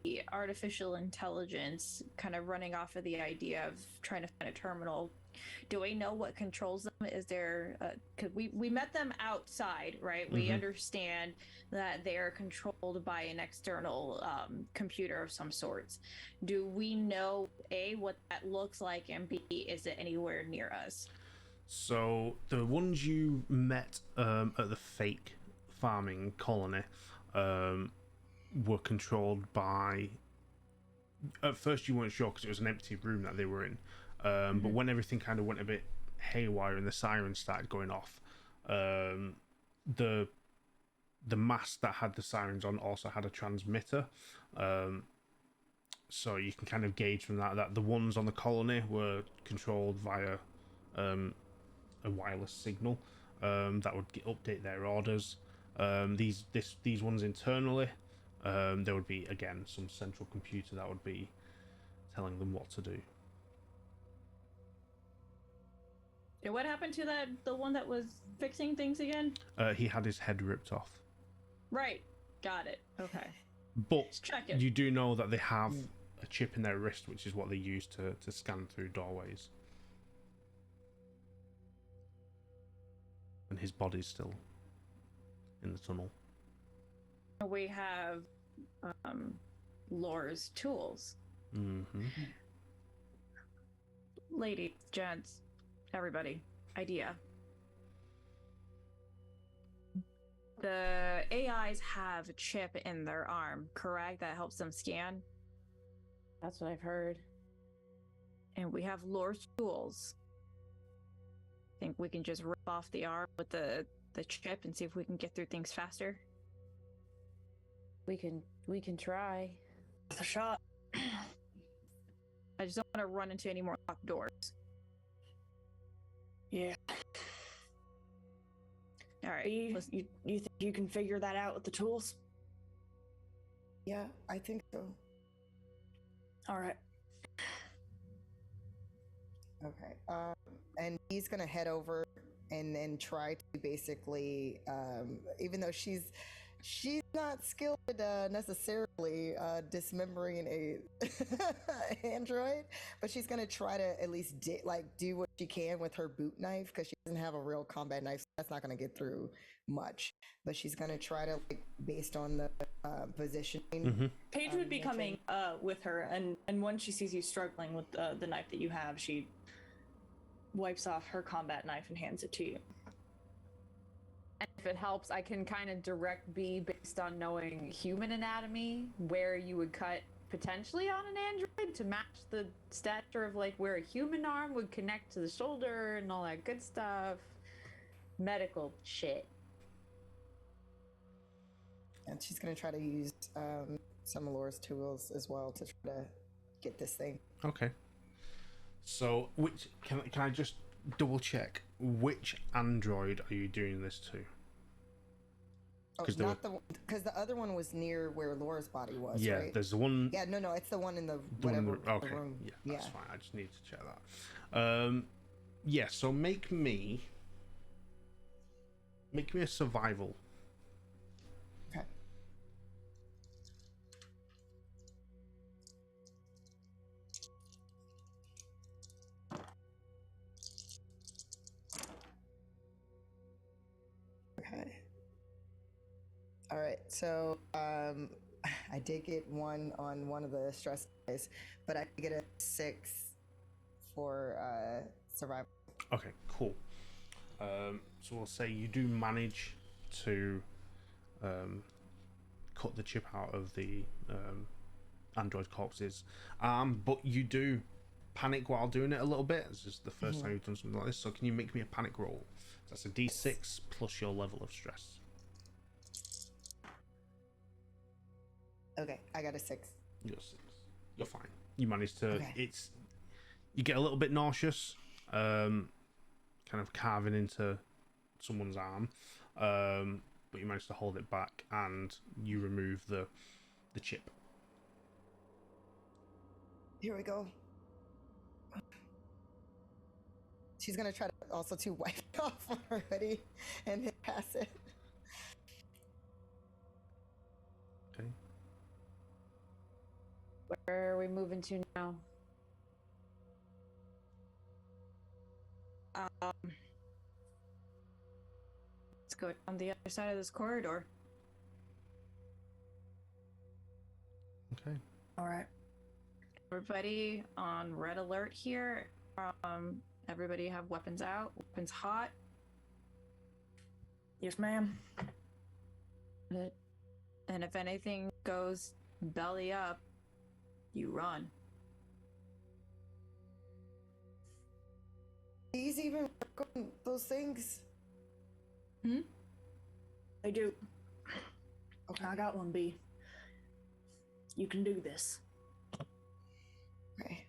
D: the artificial intelligence kind of running off of the idea of trying to find a terminal, do I know what controls them? Is there, because we met them outside, right? We understand that they are controlled by an external computer of some sorts. Do we know, A, what that looks like, and B, is it anywhere near us?
A: So the ones you met at the fake farming colony were controlled by... At first you weren't sure because it was an empty room that they were in. But when everything kind of went a bit haywire and the sirens started going off, the mast that had the sirens on also had a transmitter. So you can kind of gauge from that the ones on the colony were controlled via a wireless signal that would update their orders. These ones internally, there would be again some central computer that would be telling them what to do.
D: Yeah, what happened to the one that was fixing things again?
A: He had his head ripped off.
D: Right. Got it. Okay.
A: But
D: Just check it.
A: you do know that they have a chip in their wrist, which is what they use to scan through doorways. And his body's still in the tunnel.
D: We have Laura's tools.
A: Mm-hmm.
D: Ladies, gents, everybody, idea. The AIs have a chip in their arm, correct? That helps them scan.
E: That's what I've heard.
D: And we have Laura's tools. Think we can just rip off the arm with the chip and see if we can get through things faster?
E: We can try.
F: It's a shot.
D: I just don't want to run into any more locked doors.
F: Yeah.
D: All right.
F: You think you can figure that out with the tools?
C: Yeah, I think so.
F: All right.
C: Okay. And he's gonna head over and then try to basically, even though she's not skilled at necessarily dismembering a android, but she's gonna try to at least do what she can with her boot knife, because she doesn't have a real combat knife, so that's not gonna get through much. But she's gonna try to, based on the positioning.
A: Mm-hmm.
B: Paige would be coming with her, and once she sees you struggling with the knife that you have, she wipes off her combat knife and hands it to you.
E: And if it helps, I can kind of direct B based on knowing human anatomy, where you would cut potentially on an android to match the stature of where a human arm would connect to the shoulder and all that good stuff. Medical shit.
C: And she's gonna try to use some of Laura's tools as well to try to get this thing.
A: Okay. So, which can I just double check which android are you doing this to?
C: Oh, because the other one was near where Laura's body was.
A: Yeah,
C: right?
A: there's the one.
C: Yeah, no, it's the one in the
A: Okay,
C: room.
A: yeah, that's fine. I just need to check that. Yeah. So make me a survival.
C: Okay. Okay. All right. So I did get 1 on one of the stress dice, but I get a 6 for survival.
A: Okay, cool. So we'll say you do manage to cut the chip out of the android corpses, but you do panic while doing it a little bit. This is the first time you've done something like this, so can you make me a panic roll? That's a d6 plus your level of stress.
C: Okay, I got a 6.
A: You're 6. You're fine. You manage to.
C: Okay.
A: You get a little bit nauseous, kind of carving into someone's arm, but you manage to hold it back and you remove the chip.
C: Here we go. She's gonna try to also wipe it off already and then pass it.
A: Okay.
E: Where are we moving to now?
D: Let's go down the other side of this corridor.
A: Okay.
B: All right.
D: Everybody on red alert here. Everybody have weapons out, weapons hot.
B: Yes, ma'am.
D: And if anything goes belly up, you run.
C: These even work on those things?
B: They do.
C: Okay.
B: I got one, B. You can do this.
C: Okay.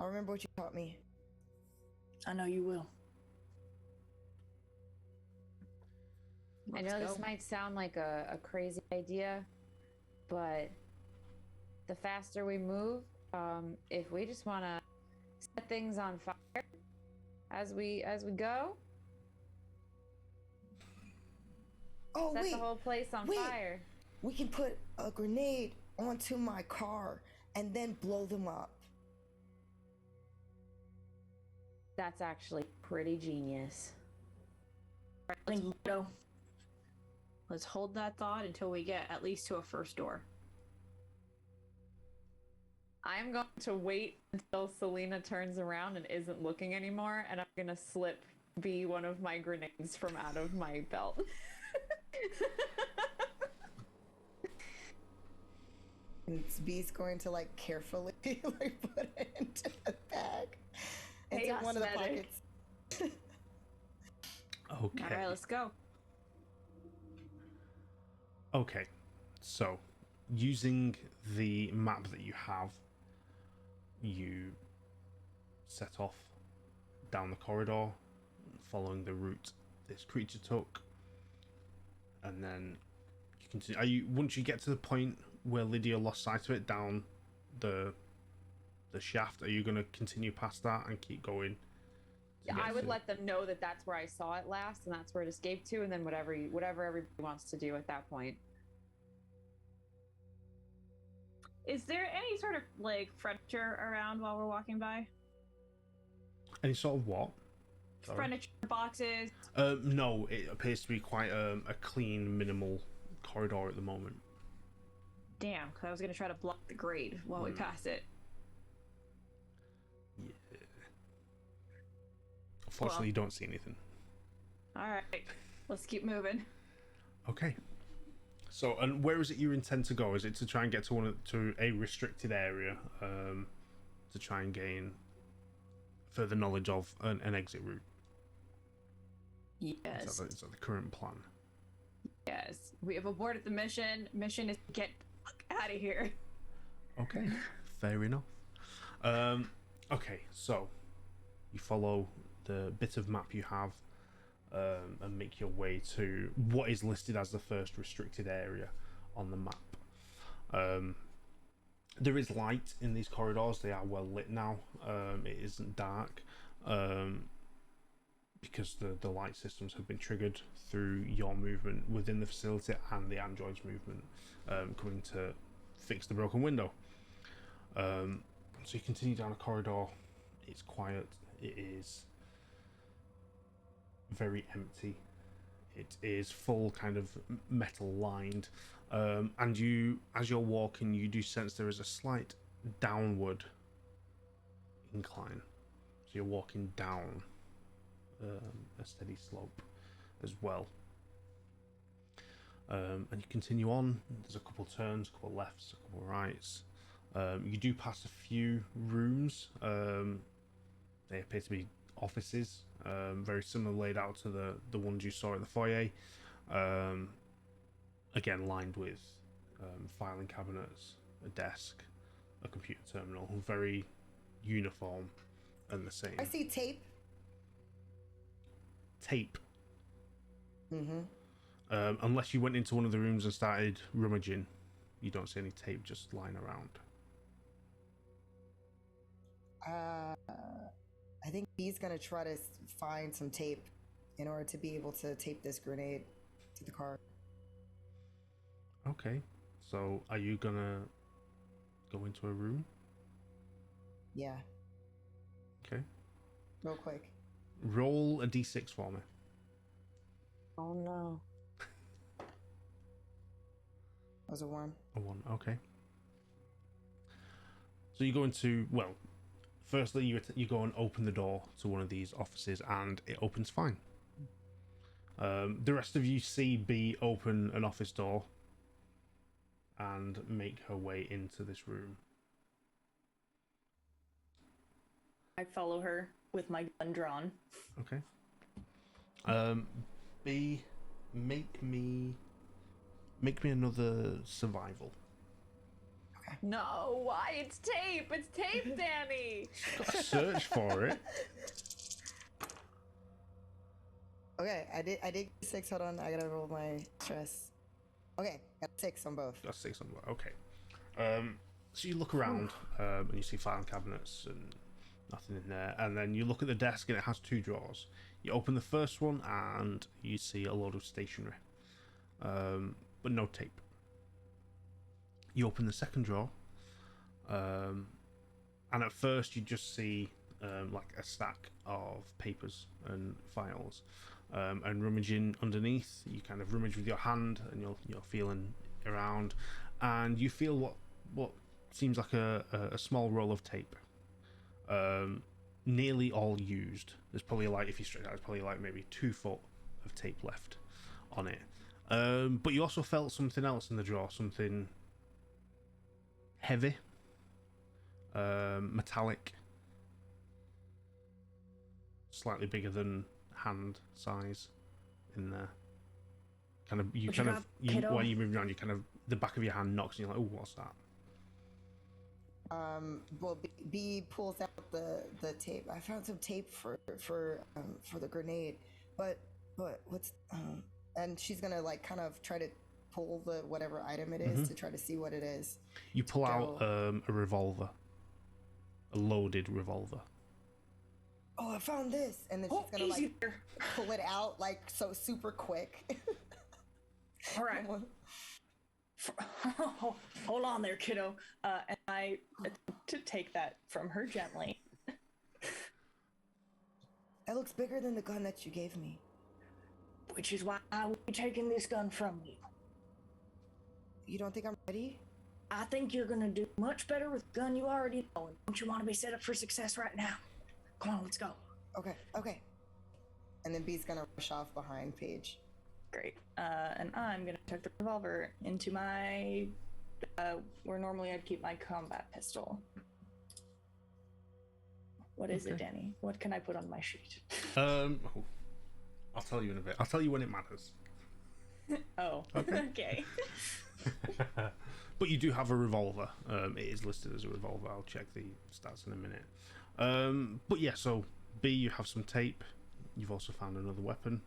C: I'll remember what you taught me.
B: I know you will.
E: I know this might sound like a crazy idea, but the faster we move, if we just want to set things on fire, as we go.
C: Oh,
E: Set
C: wait.
E: the whole place on
C: wait.
E: fire.
C: We can put a grenade onto my car and then blow them up.
E: That's actually pretty genius.
D: Let's hold that thought until we get at least to a first door.
E: I'm going to wait until Selena turns around and isn't looking anymore, and I'm gonna slip B one of my grenades from out of my belt.
C: And B's going to like carefully like put it into a bag. Into
D: Chaos
C: one of the
D: medic.
C: pockets.
A: Okay.
D: All right, let's go.
A: Okay. So, using the map that you have, you set off down the corridor, following the route this creature took, and then you continue. Once you get to the point where Lydia lost sight of it down the shaft, are you going to continue past that and keep going?
E: Yeah, I would let them know that that's where I saw it last, and that's where it escaped to, and then whatever everybody wants to do at that point.
D: Is there any sort of like furniture around while we're walking by?
A: Any sort of what? Sorry.
D: Furniture, boxes.
A: No, it appears to be quite a clean, minimal corridor at the moment.
D: Damn, because I was gonna try to block the grade while we pass it.
A: Yeah. Unfortunately, you don't see anything.
D: All right, let's keep moving.
A: Okay. So, and where is it you intend to go? Is it to try and get to a restricted area, to try and gain further knowledge of an exit route?
D: Yes.
A: Is that the current plan?
D: Yes. We have aborted the mission. Mission is to get the fuck out of here.
A: Okay, fair enough. Okay, so you follow the bit of map you have, and make your way to what is listed as the first restricted area on the map. There is light in these corridors. They are well lit now. It isn't dark, because the light systems have been triggered through your movement within the facility and the android's movement, coming to fix the broken window. So you continue down a corridor. It's quiet. It is very empty. It is full kind of metal lined, and you, as you're walking, you do sense there is a slight downward incline. So you're walking down a steady slope as well, and you continue on. There's a couple turns, a couple lefts, a couple rights. You do pass a few rooms. They appear to be offices, very similar laid out to the ones you saw in the foyer. Again, lined with filing cabinets, a desk, a computer terminal, very uniform and the same.
C: I see tape.
A: Tape.
C: Mm-hmm.
A: Unless you went into one of the rooms and started rummaging, you don't see any tape just lying around.
C: I think he's gonna try to find some tape in order to be able to tape this grenade to the car.
A: Okay, so are you gonna go into a room?
C: Yeah.
A: Okay.
C: Real quick.
A: Roll a d6 for me.
E: Oh no.
C: That was a 1.
A: A 1, okay. So you go into, well, firstly you go and open the door to one of these offices and it opens fine. The rest of you see B open an office door and make her way into this room.
B: I follow her with my gun drawn.
A: Okay. B, make me another survival.
E: No, why? It's tape. It's tape, Danny.
A: Gotta search for it.
C: Okay, I did 6. Hold on, I gotta roll my stress. Okay, got 6 on both.
A: Got 6 on the okay. So you look around, and you see filing cabinets and Nothing in there. And then you look at the desk and it has 2 drawers. You open the first one and you see a load of stationery, but no tape. You open the second drawer, and at first you just see like a stack of papers and files, and rummaging underneath. You kind of rummage with your hand and you're feeling around, and you feel what seems like a small roll of tape, nearly all used. There's probably, like, if you stretch out, there's probably like maybe 2 foot of tape left on it. But you also felt something else in the drawer, something heavy, metallic, slightly bigger than hand size in there. When you move around, you kind of, the back of your hand knocks and you're like, oh, what's that?
C: Well, B pulls out the tape. I found some tape for the grenade, but what's and she's gonna like kind of try to pull the whatever item it is to try to see what it is.
A: You pull out a revolver, a loaded revolver.
C: Oh, I found this, and then she's gonna like pull it out like so super quick.
F: All right. Hold on there, kiddo. And I attempt to take that from her gently.
C: That looks bigger than the gun that you gave me.
F: Which is why I will be taking this gun from you.
C: You don't think I'm ready?
F: I think you're gonna do much better with the gun you already know. Don't you want to be set up for success right now? Come on, let's go.
C: Okay. And then B's gonna rush off behind Paige.
B: Great. And I'm gonna tuck the revolver into my where normally I'd keep my combat pistol. What is it, Danny? What can I put on my sheet?
A: I'll tell you in a bit. I'll tell you when it matters.
B: Oh, okay.
A: But you do have a revolver. It is listed as a revolver. I'll check the stats in a minute. But yeah, so B, you have some tape. You've also found another weapon.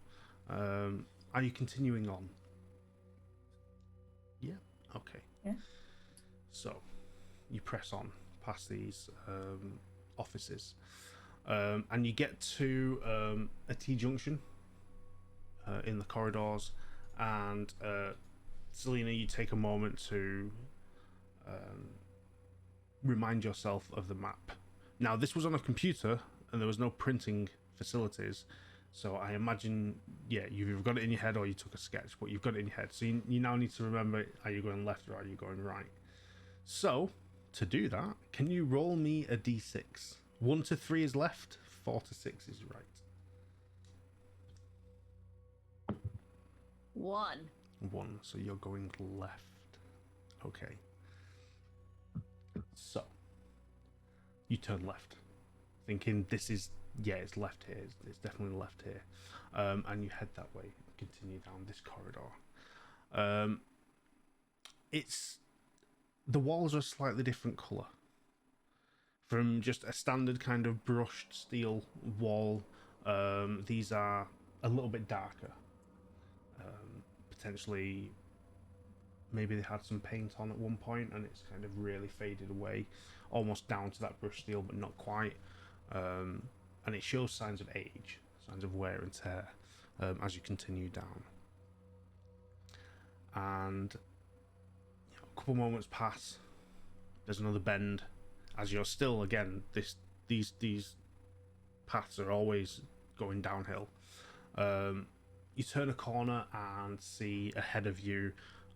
A: Are you continuing on? Yeah. Okay.
B: Yeah.
A: So you press on past these offices, and you get to a T-junction in the corridors, and Selena, you take a moment to remind yourself of the map. Now, this was on a computer, and there was no printing facilities, so I imagine, yeah, you've either got it in your head or you took a sketch, but you've got it in your head. So you now need to remember, are you going left or are you going right? So, to do that, can you roll me a d6? 1 to 3 is left, 4 to 6 is right.
D: 1.
A: 1, so you're going left. Okay. So, you turn left, thinking this is, yeah, it's left here. It's definitely left here. And you head that way, continue down this corridor. The walls are a slightly different colour. From just a standard kind of brushed steel wall, these are a little bit darker. Potentially, maybe they had some paint on at one point and it's kind of really faded away, almost down to that brushed steel, but not quite. And it shows signs of age, signs of wear and tear, as you continue down. And a couple moments pass. There's another bend, as you're still, again, these paths are always going downhill. You turn a corner and see ahead of you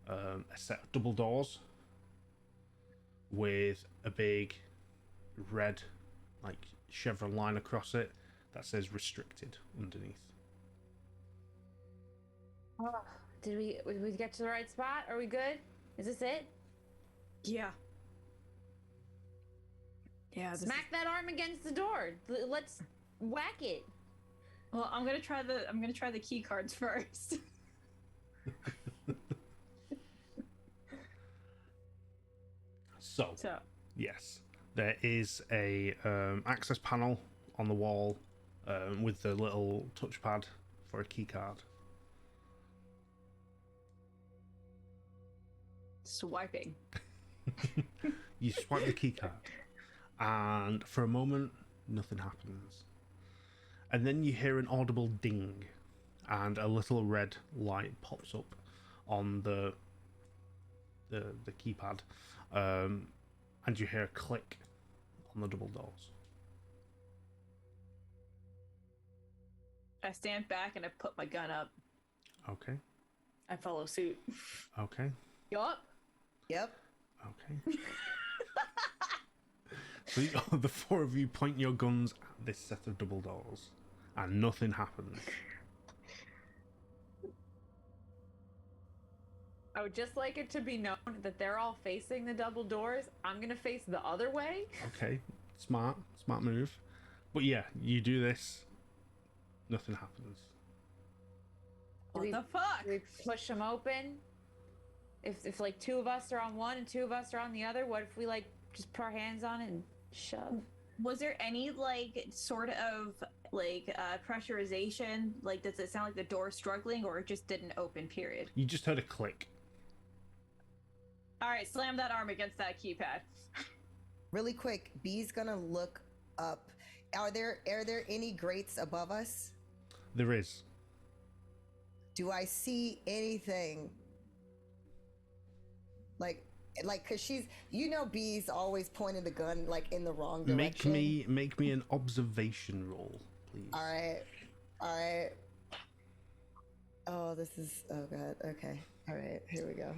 A: a set of double doors with a big red, like, chevron line across it that says restricted underneath.
E: Oh, did we get to the right spot? Are we good? Is this it?
F: Yeah. Yeah.
E: Smack that arm against the door. Let's whack it.
D: Well, I'm gonna try the key cards first.
A: So yes, there is a access panel on the wall with the little touchpad for a key card.
D: Swiping.
A: You swipe the key card, and for a moment Nothing happens. And then you hear an audible ding, and a little red light pops up on the keypad, and you hear a click on the double doors.
D: I stand back and I put my gun up.
A: Okay.
B: I follow suit.
A: Okay.
D: Yup.
C: Yep.
A: Okay. So the four of you point your guns at this set of double doors, and nothing happens.
E: I would just like it to be known that they're all facing the double doors. I'm gonna face the other way.
A: Okay. Smart move. But yeah, you do this. Nothing happens.
D: What the fuck?
E: We push them open. If like two of us are on one and two of us are on the other, what if we like just put our hands on it and shove?
D: Was there any like sort of like pressurization? Like, does it sound like the door's struggling, or it just didn't open? Period.
A: You just heard a click.
D: All right, slam that arm against that keypad.
C: Really quick, B's gonna look up. Are there any grates above us?
A: There is.
C: Do I see anything? Like, cause she's, B's always pointing the gun like in the wrong direction.
A: Make me an observation roll, please.
C: All right. Oh, this is, oh god. Okay. All right. Here we go.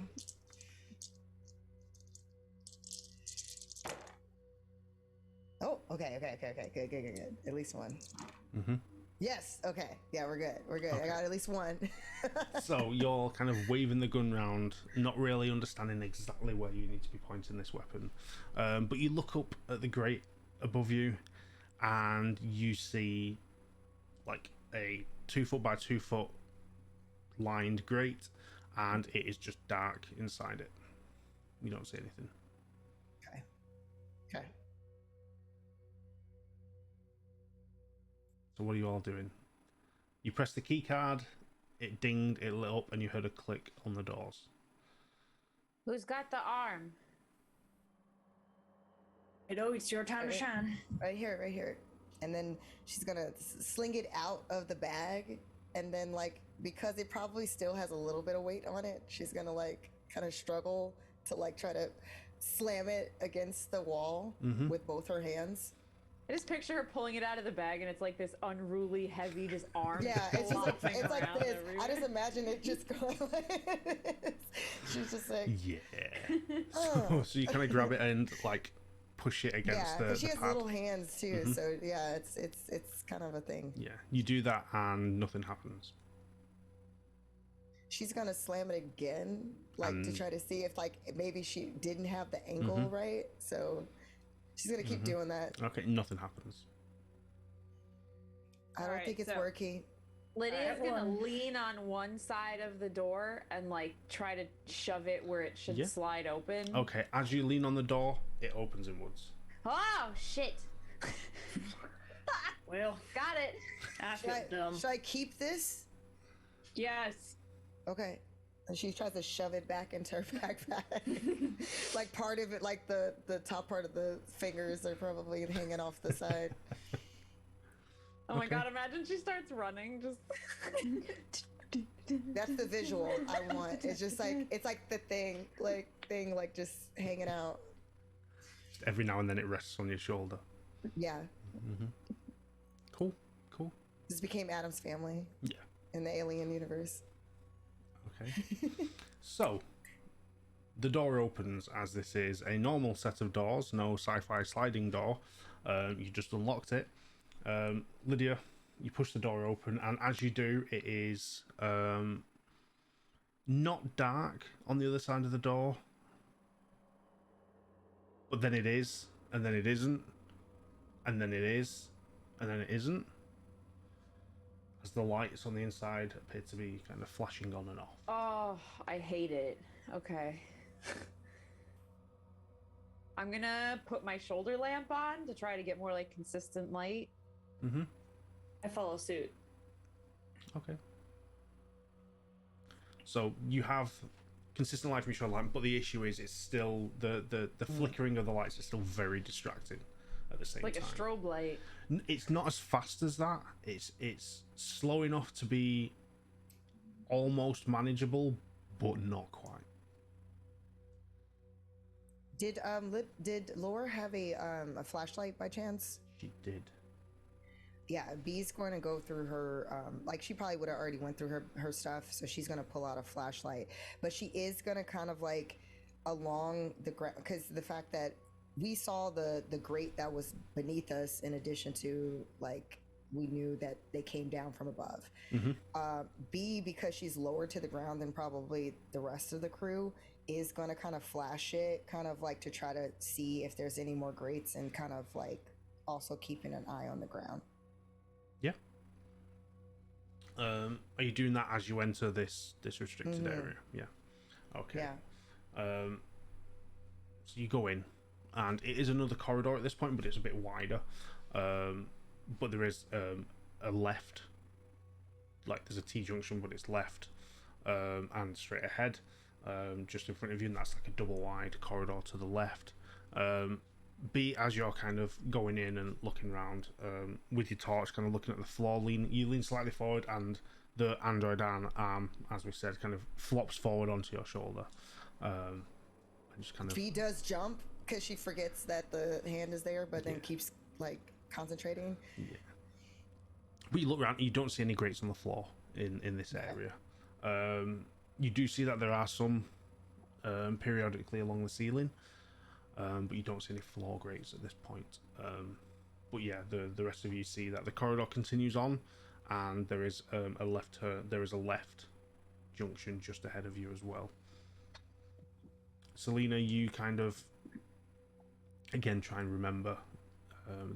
C: Oh, okay. Good. At least one.
A: Mm-hmm.
C: Yes. Okay. Yeah, we're good.
A: Okay.
C: I got at least one.
A: So you're kind of waving the gun round, not really understanding exactly where you need to be pointing this weapon. But you look up at the grate above you, and you see like a 2 foot by 2 foot lined grate, and it is just dark inside it. You don't see anything.
C: Okay.
A: So what are you all doing? You press the key card, it dinged, it lit up, and you heard a click on the doors.
E: Who's got the arm?
B: Kiddo, it's your time to shine.
C: Right here. And then she's gonna sling it out of the bag, and then like, because it probably still has a little bit of weight on it, she's gonna like kind of struggle to like try to slam it against the wall with both her hands.
E: I just picture her pulling it out of the bag, and it's like this unruly, heavy, just arm.
C: Yeah, it's just like,
E: flopping
C: it's like
E: around
C: this.
E: everywhere.
C: I just imagine it just going like this. She's just like,
A: Yeah. So you kind of grab it and like push it against the
C: she has
A: pad.
C: little hands too, so yeah, it's kind of a thing.
A: Yeah, you do that and nothing happens.
C: She's gonna slam it again, like to try to see if like maybe she didn't have the angle right. So she's gonna keep doing that.
A: Okay, nothing happens.
C: I don't
D: Alright,
C: think it's
D: so-
C: working.
E: Lydia's gonna
B: Everyone.
E: lean on one side of the door and like try to shove it where it should
A: Yeah.
E: slide open.
A: Okay, as you lean on the door, it opens inwards.
E: Oh shit!
B: Well,
E: Got it.
B: I
C: Should
B: feel
C: I,
B: dumb.
C: should I keep this?
D: Yes.
C: Okay. And she tries to shove it back into her backpack. Like part of it, like the top part of the fingers are probably hanging off the side.
E: Oh my
A: Okay.
E: god! Imagine she starts running. Just.
C: That's the visual I want. It's just like, it's like the thing like just hanging out.
A: Every now and then it rests on your shoulder.
C: Yeah.
A: Cool.
C: This became Adam's family
A: Yeah.
C: in the alien universe.
A: Okay. So, the door opens as this is a normal set of doors, no sci-fi sliding door. You just unlocked it. Lydia, you push the door open, and as you do, it is not dark on the other side of the door, but then it is, and then it isn't, and then it is, and then it isn't, as the lights on the inside appear to be kind of flashing on and off.
E: Oh, I hate it. Okay. I'm gonna put my shoulder lamp on to try to get more like consistent light.
B: I follow suit.
A: Okay. So you have consistent light from your shoulder lamp, but the issue is it's still the flickering of the lights is still very distracting. at the same
E: Like
A: time.
E: a strobe light.
A: It's not as fast as that. It's slow enough to be almost manageable, but not quite.
C: Did Laura have a flashlight by chance?
A: She did.
C: Yeah, B's going to go through her, like she probably would have already went through her stuff, so she's going to pull out a flashlight. But she is going to kind of like along the ground, because the fact that we saw the grate that was beneath us, in addition to like we knew that they came down from above. B, because she's lower to the ground than probably the rest of the crew, is going to kind of flash it, kind of like to try to see if there's any more grates, and kind of like also keeping an eye on the ground.
A: Yeah. Are you doing that as you enter this restricted area? Yeah. Okay.
C: Yeah.
A: So you go in, and it is another corridor at this point, but it's a bit wider. But there is a left, like there's a T-junction, but it's left, and straight ahead, just in front of you, and that's like a double wide corridor to the left. B, as you're kind of going in and looking around with your torch, kind of looking at the floor, you lean slightly forward, and the android arm, as we said, kind of flops forward onto your shoulder. And just kind of...
C: B does jump because she forgets that the hand is there, but then keeps like concentrating.
A: Yeah. But you look around, you don't see any grates on the floor in this area. You do see that there are some periodically along the ceiling. But you don't see any floor grates at this point. But yeah, the rest of you see that the corridor continues on, and there is a left junction just ahead of you as well. Selena, you kind of again try and remember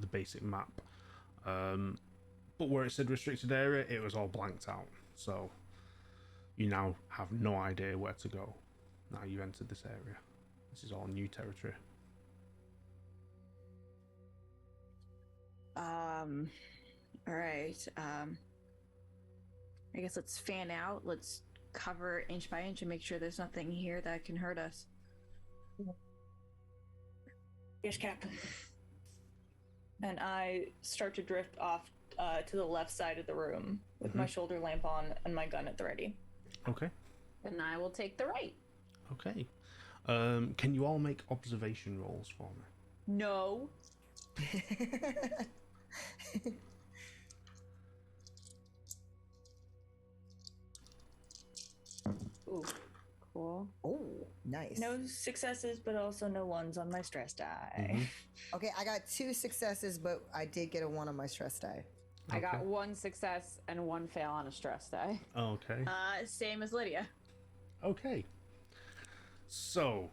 A: the basic map, but where it said restricted area, it was all blanked out. So you now have no idea where to go. Now you entered this area. This is all new territory.
F: All right. I guess let's fan out. Let's cover inch by inch and make sure there's nothing here that can hurt us.
B: Yes, Captain. And I start to drift off to the left side of the room with my shoulder lamp on and my gun at the ready.
A: Okay.
E: And I will take the right.
A: Okay. Can you all make observation rolls for me?
E: No. Ooh, cool.
C: Oh, nice.
B: No successes, but also no ones on my stress die.
C: Okay, I got 2 successes, but I did get a 1 on my stress die.
E: I got 1 success and 1 fail on a stress die.
A: Okay.
D: Same as Lydia.
A: Okay. So,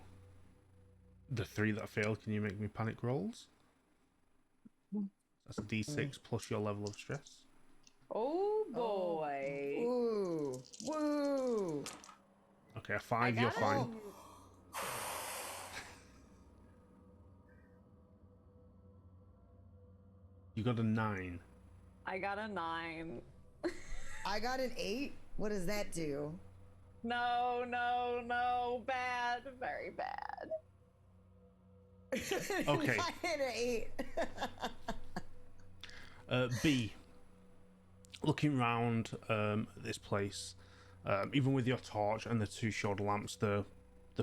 A: the 3 that failed, can you make me panic rolls? That's a D6 plus your level of stress.
E: Oh boy.
C: Ooh. Woo.
A: Okay, a 5, you're fine. You got a 9.
E: I got a 9.
C: I got an 8. What does that do?
E: No, no, no. Bad. Very bad.
A: Okay.
C: 9 and an 8.
A: B, looking around this place, even with your torch and the 2 shoulder lamps, the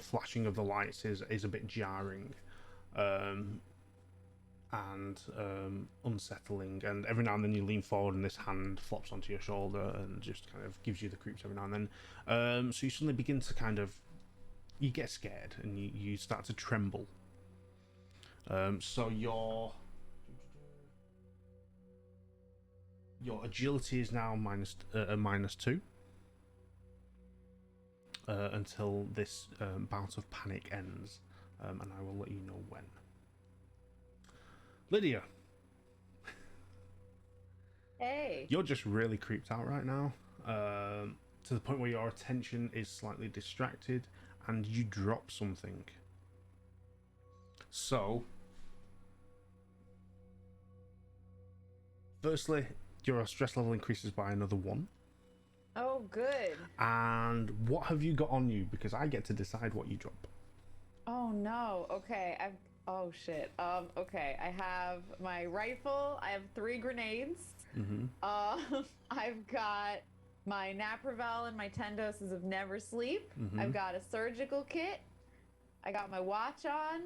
A: flashing of the lights is a bit jarring and unsettling, and every now and then you lean forward and this hand flops onto your shoulder and just kind of gives you the creeps every now and then. So you suddenly begin to you get scared and you start to tremble. So your agility is now -2 until this bout of panic ends, and I will let you know when. Lydia,
E: Hey.
A: you're just really creeped out right now, to the point where your attention is slightly distracted and you drop something. So, firstly, your stress level increases by another 1.
E: Oh, good.
A: And what have you got on you? Because I get to decide what you drop.
E: Oh no. Okay. Oh shit. Okay. I have my rifle. I have 3 grenades. I've got my Naproval and my 10 doses of Never Sleep. I've got a surgical kit. I got my watch on.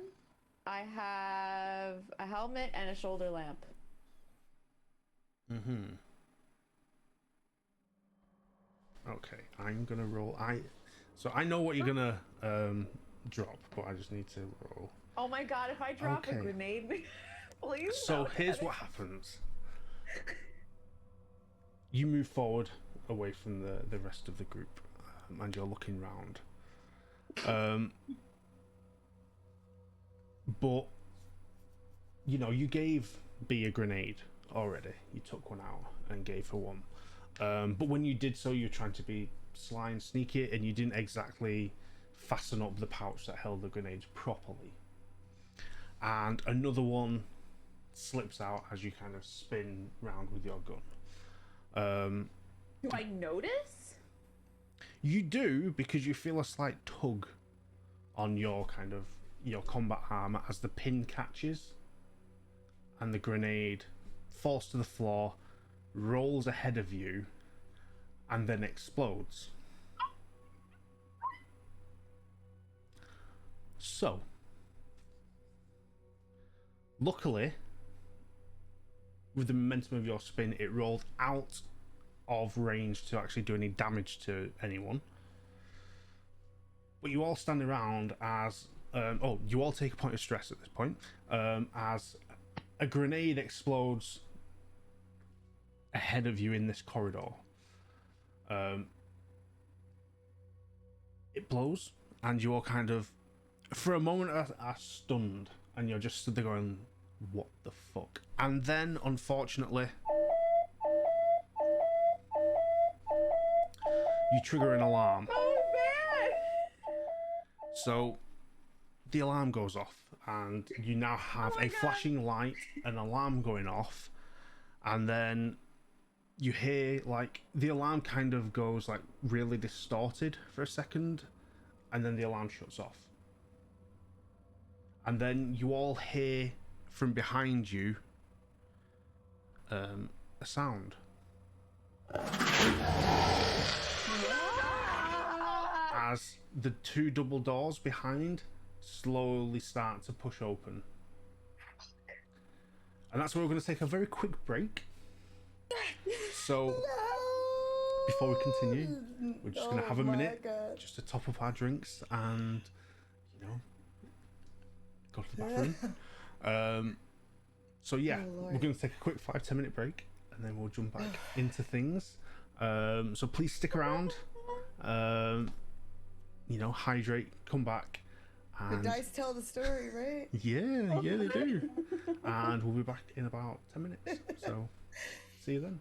E: I have a helmet and a shoulder lamp.
A: Okay, I'm gonna roll. So I know what you're gonna drop, but I just need to roll.
E: Oh my god, if I drop a grenade, please.
A: So here's what happens. You move forward away from the rest of the group, and you're looking round. But you know, you gave B a grenade already. You took one out and gave her one. But when you did so, you're trying to be sly and sneaky, and you didn't exactly fasten up the pouch that held the grenades properly. And another one slips out as you kind of spin round with your gun.
E: Do I notice?
A: You do, because you feel a slight tug on your combat armor as the pin catches, and the grenade falls to the floor, rolls ahead of you, and then explodes. So, luckily, with the momentum of your spin, it rolled out of range to actually do any damage to anyone. But you all stand around as you all take a point of stress at this point, as a grenade explodes ahead of you in this corridor. It blows, and you all kind of, for a moment, are stunned, and you're just stood there going, what the fuck? And then, unfortunately, you trigger an alarm.
E: Oh man!
A: So the alarm goes off, and you now have a flashing light, an alarm going off, and then you hear like the alarm kind of goes like really distorted for a second, and then the alarm shuts off. And then you all hear from behind you a sound. As the 2 double doors behind slowly start to push open. And that's where we're going to take a very quick break. So, before we continue, we're just going to have a minute just to top up our drinks and, you know, go to the bathroom. So yeah, we're going to take a quick 5-10 minute break, and then we'll jump back into things. So please stick around. You know, hydrate, come back. And
C: the dice tell the story, right?
A: Yeah, they do. And we'll be back in about 10 minutes. So, see you then.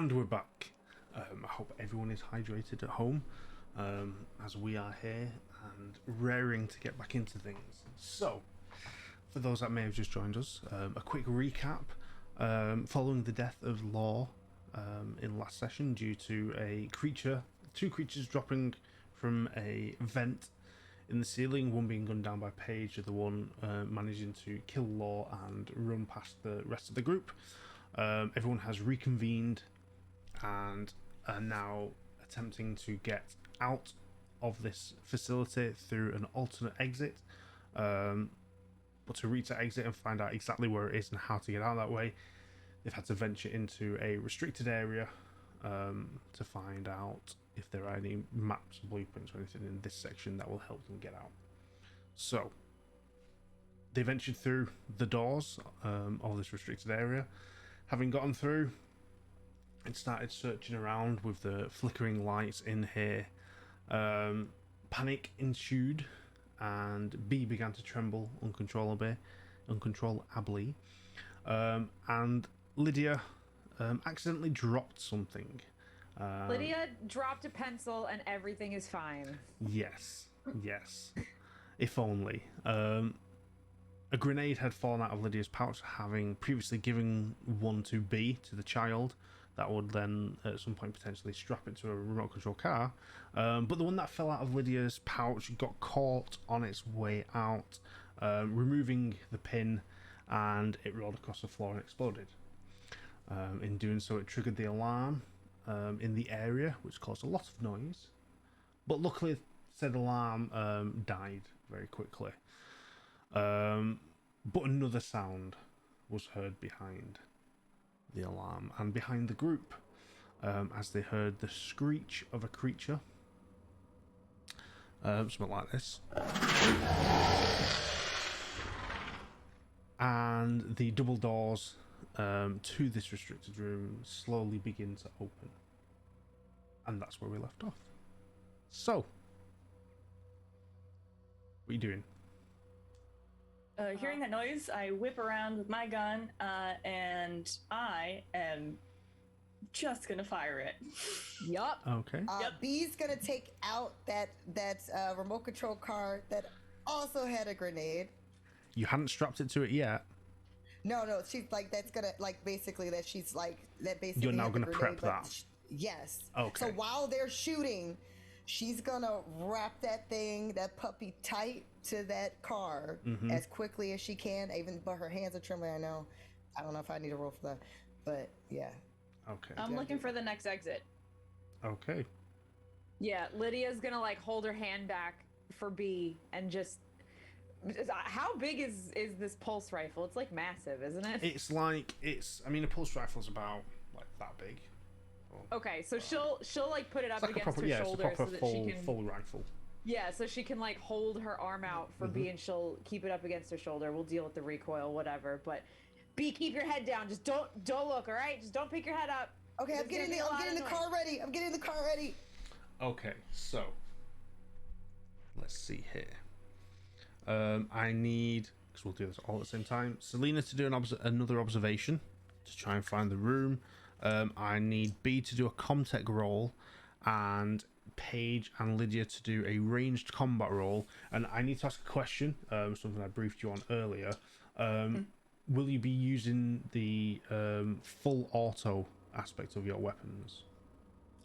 A: And we're back. I hope everyone is hydrated at home, as we are here and raring to get back into things. So, for those that may have just joined us, a quick recap. Following the death of Law in last session due to two creatures dropping from a vent in the ceiling, one being gunned down by Paige, the other one managing to kill Law and run past the rest of the group. Everyone has reconvened and are now attempting to get out of this facility through an alternate exit. But to reach that exit and find out exactly where it is and how to get out that way, they've had to venture into a restricted area to find out if there are any maps, blueprints, or anything in this section that will help them get out. So, they ventured through the doors of this restricted area. Having gotten through, and started searching around with the flickering lights in here. Panic ensued, and B began to tremble uncontrollably. And Lydia accidentally dropped something.
E: Lydia dropped a pencil and everything is fine.
A: Yes. If only. A grenade had fallen out of Lydia's pouch, having previously given one to B, to the child, that would then at some point potentially strap it to a remote control car. But the one that fell out of Lydia's pouch got caught on its way out, removing the pin, and it rolled across the floor and exploded. In doing so, it triggered the alarm in the area, which caused a lot of noise. But luckily, said alarm died very quickly. But another sound was heard behind the alarm and behind the group, as they heard the screech of a creature. Something like this. And the double doors to this restricted room slowly begin to open. And that's where we left off. So, what are you doing?
B: Hearing that noise, I whip around with my gun, and I am just gonna fire it.
E: Yup.
A: Okay.
C: B's gonna take out that remote control car that also had a grenade.
A: You hadn't strapped it to it yet.
C: No, she's like, that's gonna, like, basically that she's like, that basically
A: You're now
C: had the
A: gonna
C: grenade,
A: prep
C: but
A: that.
C: Yes.
A: Okay.
C: So while they're shooting, she's gonna wrap that puppy tight to that car as quickly as she can, but her hands are trembling, I know. I don't know if I need to roll for that, but yeah.
A: Okay.
D: I'm looking for the next exit.
A: Okay.
E: Yeah, Lydia's gonna like hold her hand back for B and just. How big is this pulse rifle? It's like massive, isn't it?
A: I mean, a pulse rifle's about like that big.
E: Okay, so she'll like put it up
A: It's like
E: against her shoulder
A: it's a proper
E: so that she can.
A: full rifle.
E: Yeah, so she can like hold her arm out for B and she'll keep it up against her shoulder. We'll deal with the recoil, whatever. But B, keep your head down. Just don't look, all right? Just don't pick your head up.
C: Okay, I'm getting the car ready. I'm getting the car ready.
A: Okay, so let's see here. I need, because we'll do this all at the same time, Selena to do another observation to try and find the room. I need B to do a comtech roll, and Paige and Lydia to do a ranged combat roll. And I need to ask a question, something I briefed you on earlier. Will you be using the full auto aspect of your weapons?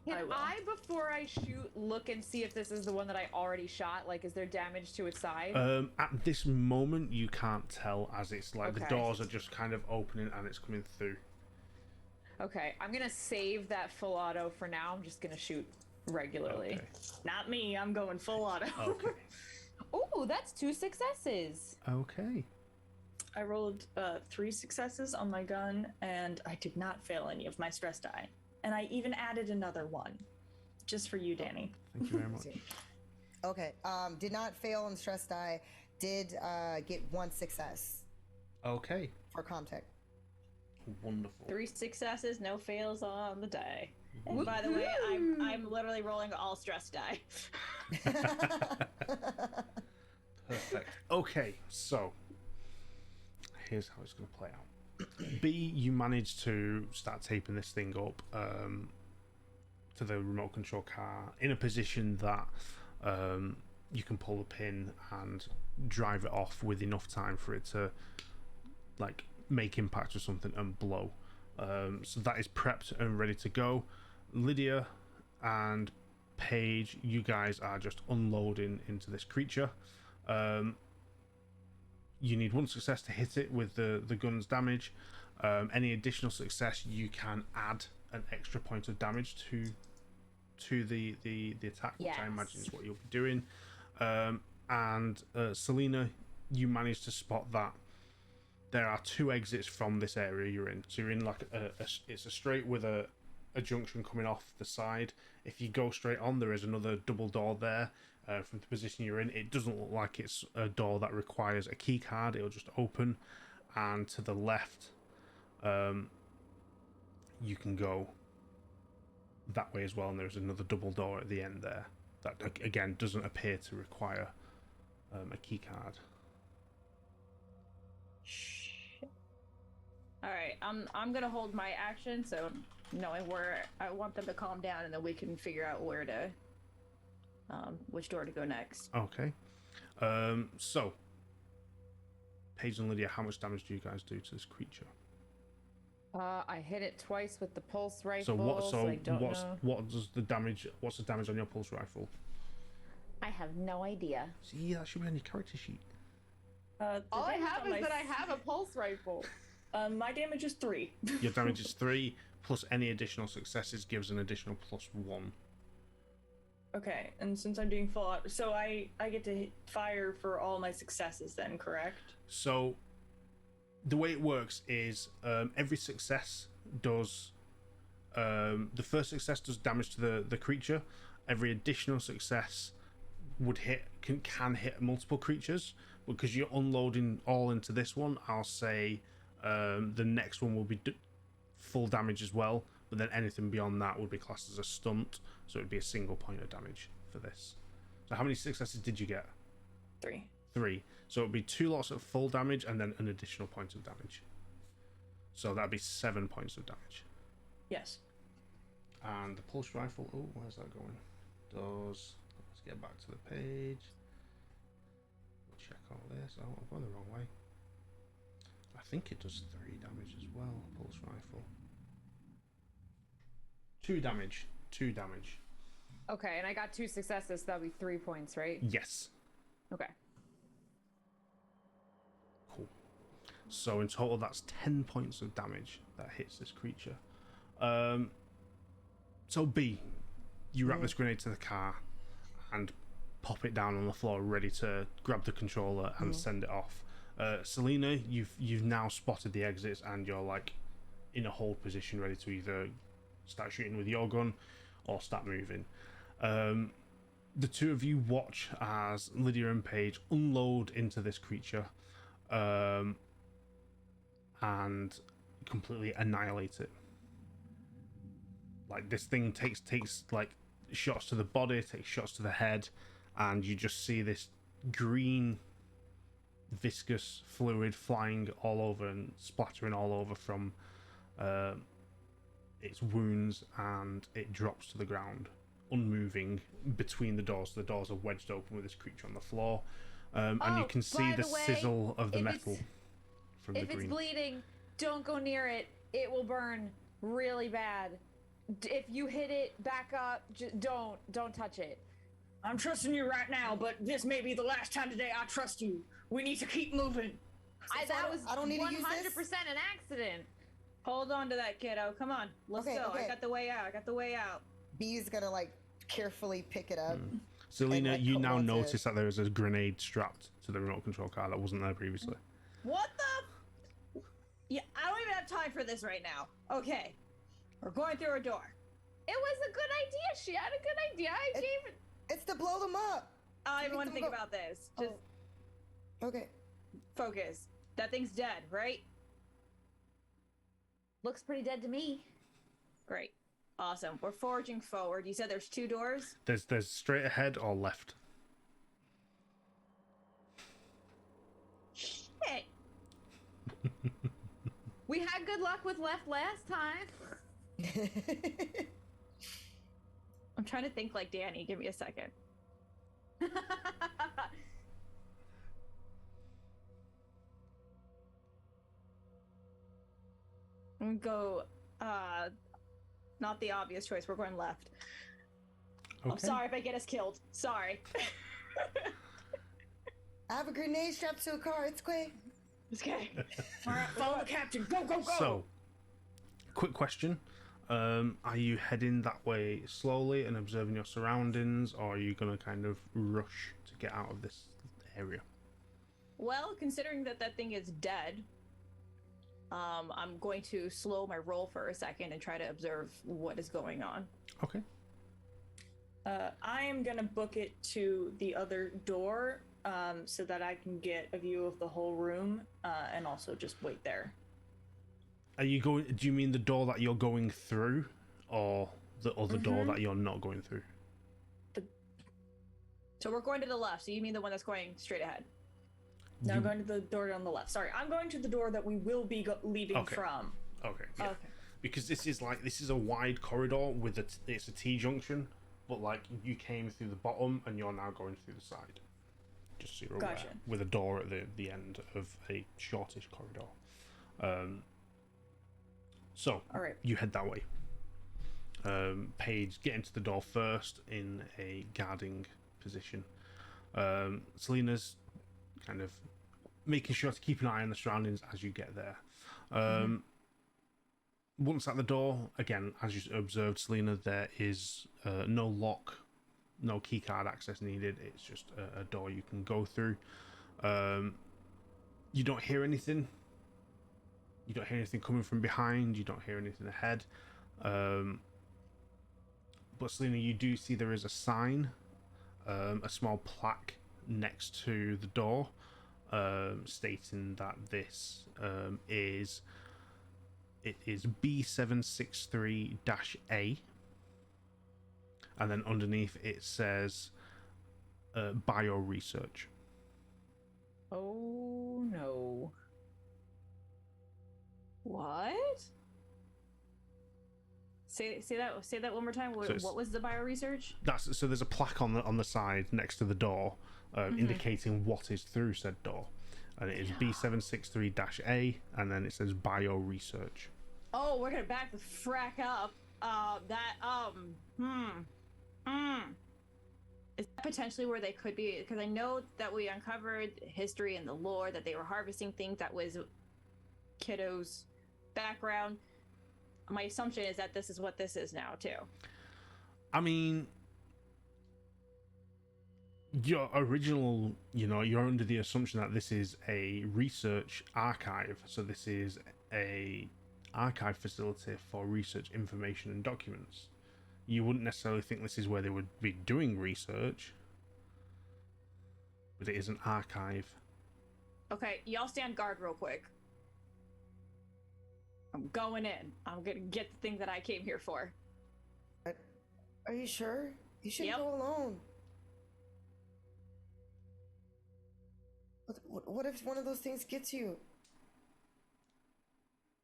E: Can I, before I shoot, look and see if this is the one that I already shot? Like, is there damage to its side?
A: At this moment, you can't tell, as it's like the doors are just kind of opening and it's coming through.
E: Okay, I'm gonna save that full auto for now. I'm just gonna shoot regularly.
A: Okay.
B: Not me, I'm going full auto.
A: Okay.
E: Ooh, that's 2 successes.
A: Okay.
B: I rolled 3 successes on my gun, and I did not fail any of my stress die. And I even added another one, just for you, Danny.
A: Thank you very much.
C: Okay, did not fail on stress die, did get 1 success
A: Okay.
C: for comtech.
A: Wonderful.
D: 3 successes, no fails on the die. And by the way, I'm literally rolling all stress die.
A: Perfect. Okay, so here's how it's going to play out. B, you manage to start taping this thing up to the remote control car in a position that you can pull the pin and drive it off with enough time for it to like make impact or something and blow. So that is prepped and ready to go. Lydia and Paige, you guys are just unloading into this creature. You need one success to hit it with the gun's damage. Any additional success, you can add an extra point of damage to the attack, which I imagine is what you'll be doing. And Selena, you managed to spot that there are 2 exits from this area you're in. So you're in like it's a straight with a junction coming off the side. If you go straight on, there is another double door there. From the position you're in, it doesn't look like it's a door that requires a key card. It'll just open. And to the left, you can go that way as well, and there's another double door at the end there that again doesn't appear to require a key card.
D: All right, I'm gonna hold my action, so knowing where I want them to calm down, and then we can figure out where to which door to go next.
A: Okay. So Paige and Lydia, how much damage do you guys do to this creature?
E: I hit it twice with the pulse rifle.
A: So what's the damage on your pulse rifle?
E: I have no idea.
A: See, that should be on your character sheet.
E: All I have is that I have a pulse rifle.
B: My damage is 3.
A: Your damage is 3 plus any additional successes gives an additional +1.
B: Okay, and since I'm doing full out, so I get to fire for all my successes then, correct?
A: So the way it works is every success does the first success does damage to the creature. Every additional success would can hit multiple creatures. Because you're unloading all into this one, I'll say the next one will be full damage as well, but then anything beyond that would be classed as a stunt, so it would be a single point of damage for this. So how many successes did you get?
B: 3.
A: 3. So it would be 2 lots of full damage and then an additional point of damage. So that'd be 7 points of damage.
B: Yes.
A: And the pulse rifle, oh, where's that going? Let's get back to the page. Check all this. Oh, I'm going the wrong way. I think it does 3 damage as well. Pulse rifle. 2 damage. 2 damage.
E: Okay, and I got 2 successes, so that'll be 3 points, right?
A: Yes.
E: Okay.
A: Cool. So in total, that's 10 points of damage that hits this creature. So B, you wrap this grenade to the car and pop it down on the floor, ready to grab the controller and send it off. Selena, you've now spotted the exits and you're like in a hold position, ready to either start shooting with your gun or start moving. The two of you watch as Lydia and Paige unload into this creature and completely annihilate it. Like, this thing takes like shots to the body, takes shots to the head, and you just see this green viscous fluid flying all over and splattering all over from its wounds, and it drops to the ground, unmoving between the doors. The doors are wedged open with this creature on the floor, and you can see the sizzle of the metal from the green.
E: If it's bleeding, don't go near it. It will burn really bad. If you hit it, back up. Just don't touch it.
F: I'm trusting you right now, but this may be the last time today I trust you. We need to keep moving.
E: That was
C: I don't need
E: 100%
C: to use this?
E: an accident.
D: Hold on to that, kiddo. Come on, let's go.
C: Okay.
D: I got the way out.
C: B's gonna like carefully pick it up.
A: Selena,
C: like,
A: you now
C: hold on to it.
A: notice that there is a grenade strapped to the remote control car that wasn't there previously.
D: What the? Yeah, I don't even have time for this right now. Okay, we're going through a door.
E: It was a good idea. She had a good idea. I gave it.
C: It's to blow them up.
D: I don't even
C: Make
D: want to
C: them
D: think
C: go-
D: about this. Just
C: Okay.
D: focus. That thing's dead, right?
E: Looks pretty dead to me.
D: Great. Awesome. We're forging forward. You said there's 2 doors?
A: There's straight ahead or left.
D: Shit.
E: We had good luck with left last time.
D: I'm trying to think like Danny. Give me a second. I'm gonna go, not the obvious choice. We're going left.
A: Okay.
D: I'm sorry if I get us killed. Sorry.
C: I have a grenade strapped to a car. It's quick.
D: It's okay.
F: All right, follow the captain. Go, go, go.
A: So, quick question. Are you heading that way slowly and observing your surroundings, or are you going to kind of rush to get out of this area?
D: Well, considering that that thing is dead, I'm going to slow my roll for a second and try to observe what is going on.
A: Okay.
B: I am gonna book it to the other door, so that I can get a view of the whole room, and also just wait there.
A: Are you going? Do you mean the door that you're going through, or the other door that you're not going through?
D: So we're going to the left. So you mean the one that's going straight ahead?
B: No, I'm going to the door on the left. Sorry, I'm going to the door that we will be leaving from.
A: Okay. Yeah.
B: Okay.
A: Because this is a wide corridor with it's a T junction, but like you came through the bottom and you're now going through the side. Just so you're aware,
B: Gotcha.
A: with a door at the end of a shortish corridor. So
B: All right.
A: you head that way. Paige getting to the door first in a guarding position. Selena's kind of making sure to keep an eye on the surroundings as you get there. Once at the door, again, as you observed, Selena, there is no lock, no keycard access needed. It's just a door you can go through. You don't hear anything. You don't hear anything coming from behind. You don't hear anything ahead. But Selena, you do see there is a sign, a small plaque next to the door, stating that this is B763-A, and then underneath it says bio research.
E: Oh no.
D: What? Say that one more time. What was the bio research?
A: So there's a plaque on the side next to the door, indicating what is through said door, and it is B763-A, and then it says bio research.
D: Oh, we're gonna back the frack up. Is that potentially where they could be? Because I know that we uncovered history and the lore that they were harvesting things that was Kiddo's background. My assumption is that this is what this is now too.
A: I mean, your original, you're under the assumption that this is a research archive, so this is a archive facility for research information and documents. You wouldn't necessarily think this is where they would be doing research, but it is an archive.
D: Okay, y'all stand guard real quick. I'm going in. I'm gonna get the thing that I came here for.
C: Are you sure? You shouldn't
D: Yep.
C: go alone. What if one of those things gets you?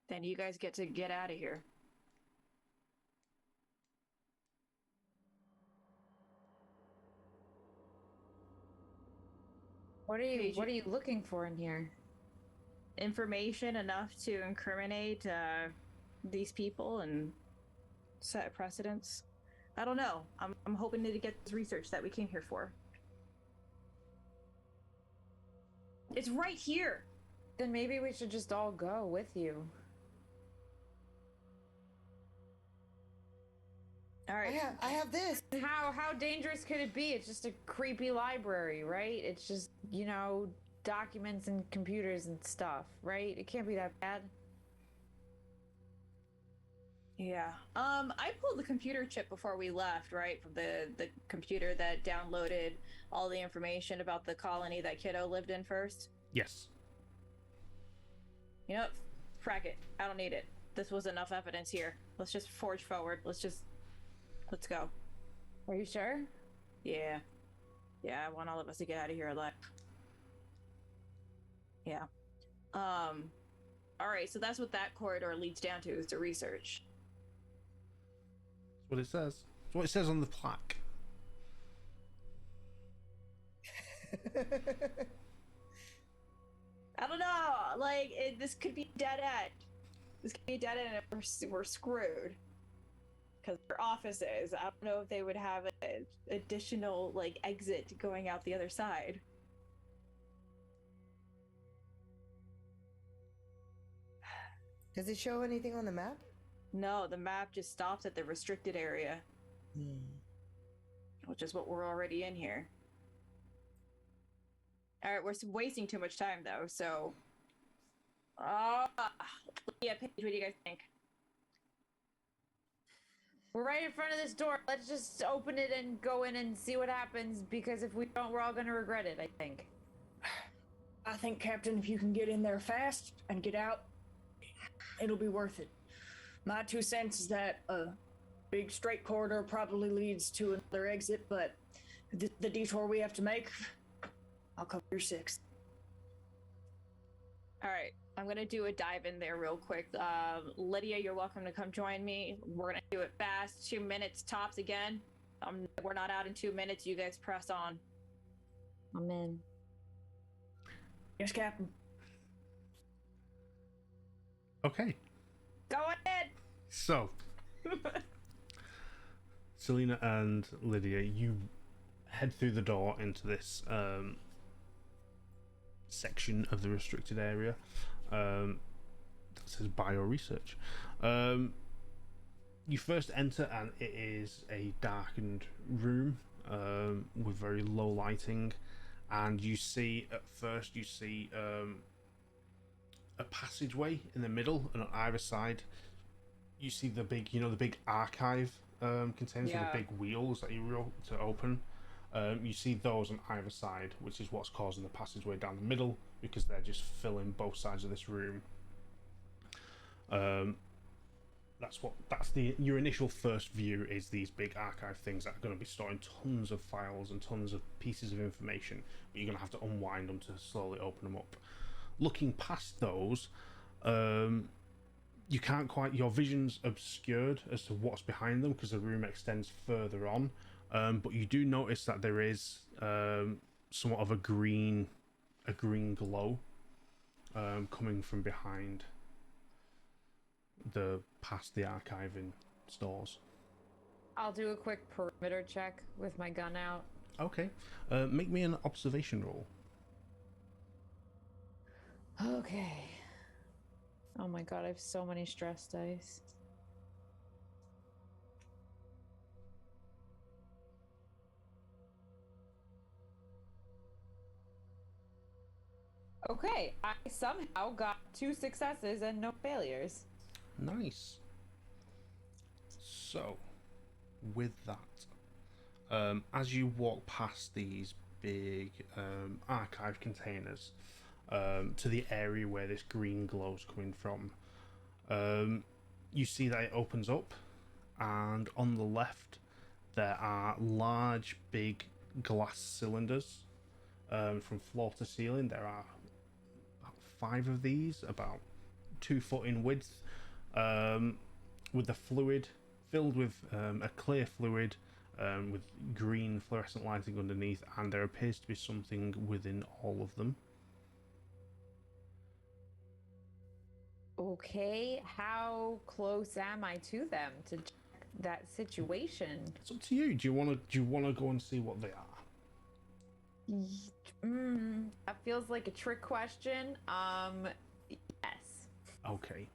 D: Then you guys get to get out of here.
E: What are you looking for in here?
D: Information enough to incriminate these people and set precedents. I don't know. I'm hoping to get this research that we came here for. It's right here.
E: Then maybe we should just all go with you.
D: All right.
C: I have this.
E: How dangerous could it be? It's just a creepy library, right? It's just, documents and computers and stuff, right? It can't be that bad.
D: Yeah. I pulled the computer chip before we left, right? From the computer that downloaded all the information about the colony that Kiddo lived in first.
A: Yes.
D: You know what? Frack it. I don't need it. This was enough evidence here. Let's just forge forward. Let's go.
E: Are you sure?
D: Yeah. Yeah, I want all of us to get out of here alive. Yeah. All All right, so that's what that corridor leads down to, is to research.
A: That's what it says. That's what it says on the plaque.
D: I don't know. Like, this could be dead end. This could be a dead end, and we're screwed. Because their offices, I don't know if they would have an additional like exit going out the other side.
C: Does it show anything on the map?
D: No, the map just stops at the restricted area, which is what we're already in here. All right, we're wasting too much time though. So, yeah, Paige, what do you guys think?
E: We're right in front of this door. Let's just open it and go in and see what happens, because if we don't, we're all gonna regret it, I think.
F: I think, Captain, if you can get in there fast and get out, it'll be worth it. My 2 cents is that a big straight corridor probably leads to another exit, but the detour we have to make, I'll cover your 6.
D: All right, I'm gonna do a dive in there real quick. Lydia, you're welcome to come join me. We're gonna do it fast, 2 minutes tops again. We're not out in 2 minutes. You guys press on.
E: I'm in.
F: Yes, Captain.
A: Okay.
D: Go ahead.
A: So, Selena and Lydia, you head through the door into this section of the restricted area that says bioresearch. You first enter and it is a darkened room with very low lighting, and you see at first a passageway in the middle, and on either side you see the big, the big archive containers with the big wheels that you roll to open. You see those on either side, which is what's causing the passageway down the middle, because they're just filling both sides of this room. Your initial first view is these big archive things that are going to be storing tons of files and tons of pieces of information, but you're going to have to unwind them to slowly open them up. Looking past those, you can't quite, your vision's obscured as to what's behind them because the room extends further on. But you do notice that there is somewhat of a green glow coming from behind past the archiving stores.
E: I'll do a quick perimeter check with my gun out.
A: Okay. Make me an observation roll.
E: Okay. Oh my god, I have so many stress dice. Okay, I somehow got 2 successes and no failures.
A: Nice. So, with that, as you walk past these big archive containers to the area where this green glow's coming from, you see that it opens up, and on the left there are large, big glass cylinders from floor to ceiling. There are about 5 of these, about 2 foot in width, with the fluid filled with a clear fluid with green fluorescent lighting underneath, and there appears to be something within all of them.
E: Okay, how close am I to them to check that situation?
A: It's up to you. Do you want to go and see what they are?
E: That feels like a trick question. Yes.
A: Okay.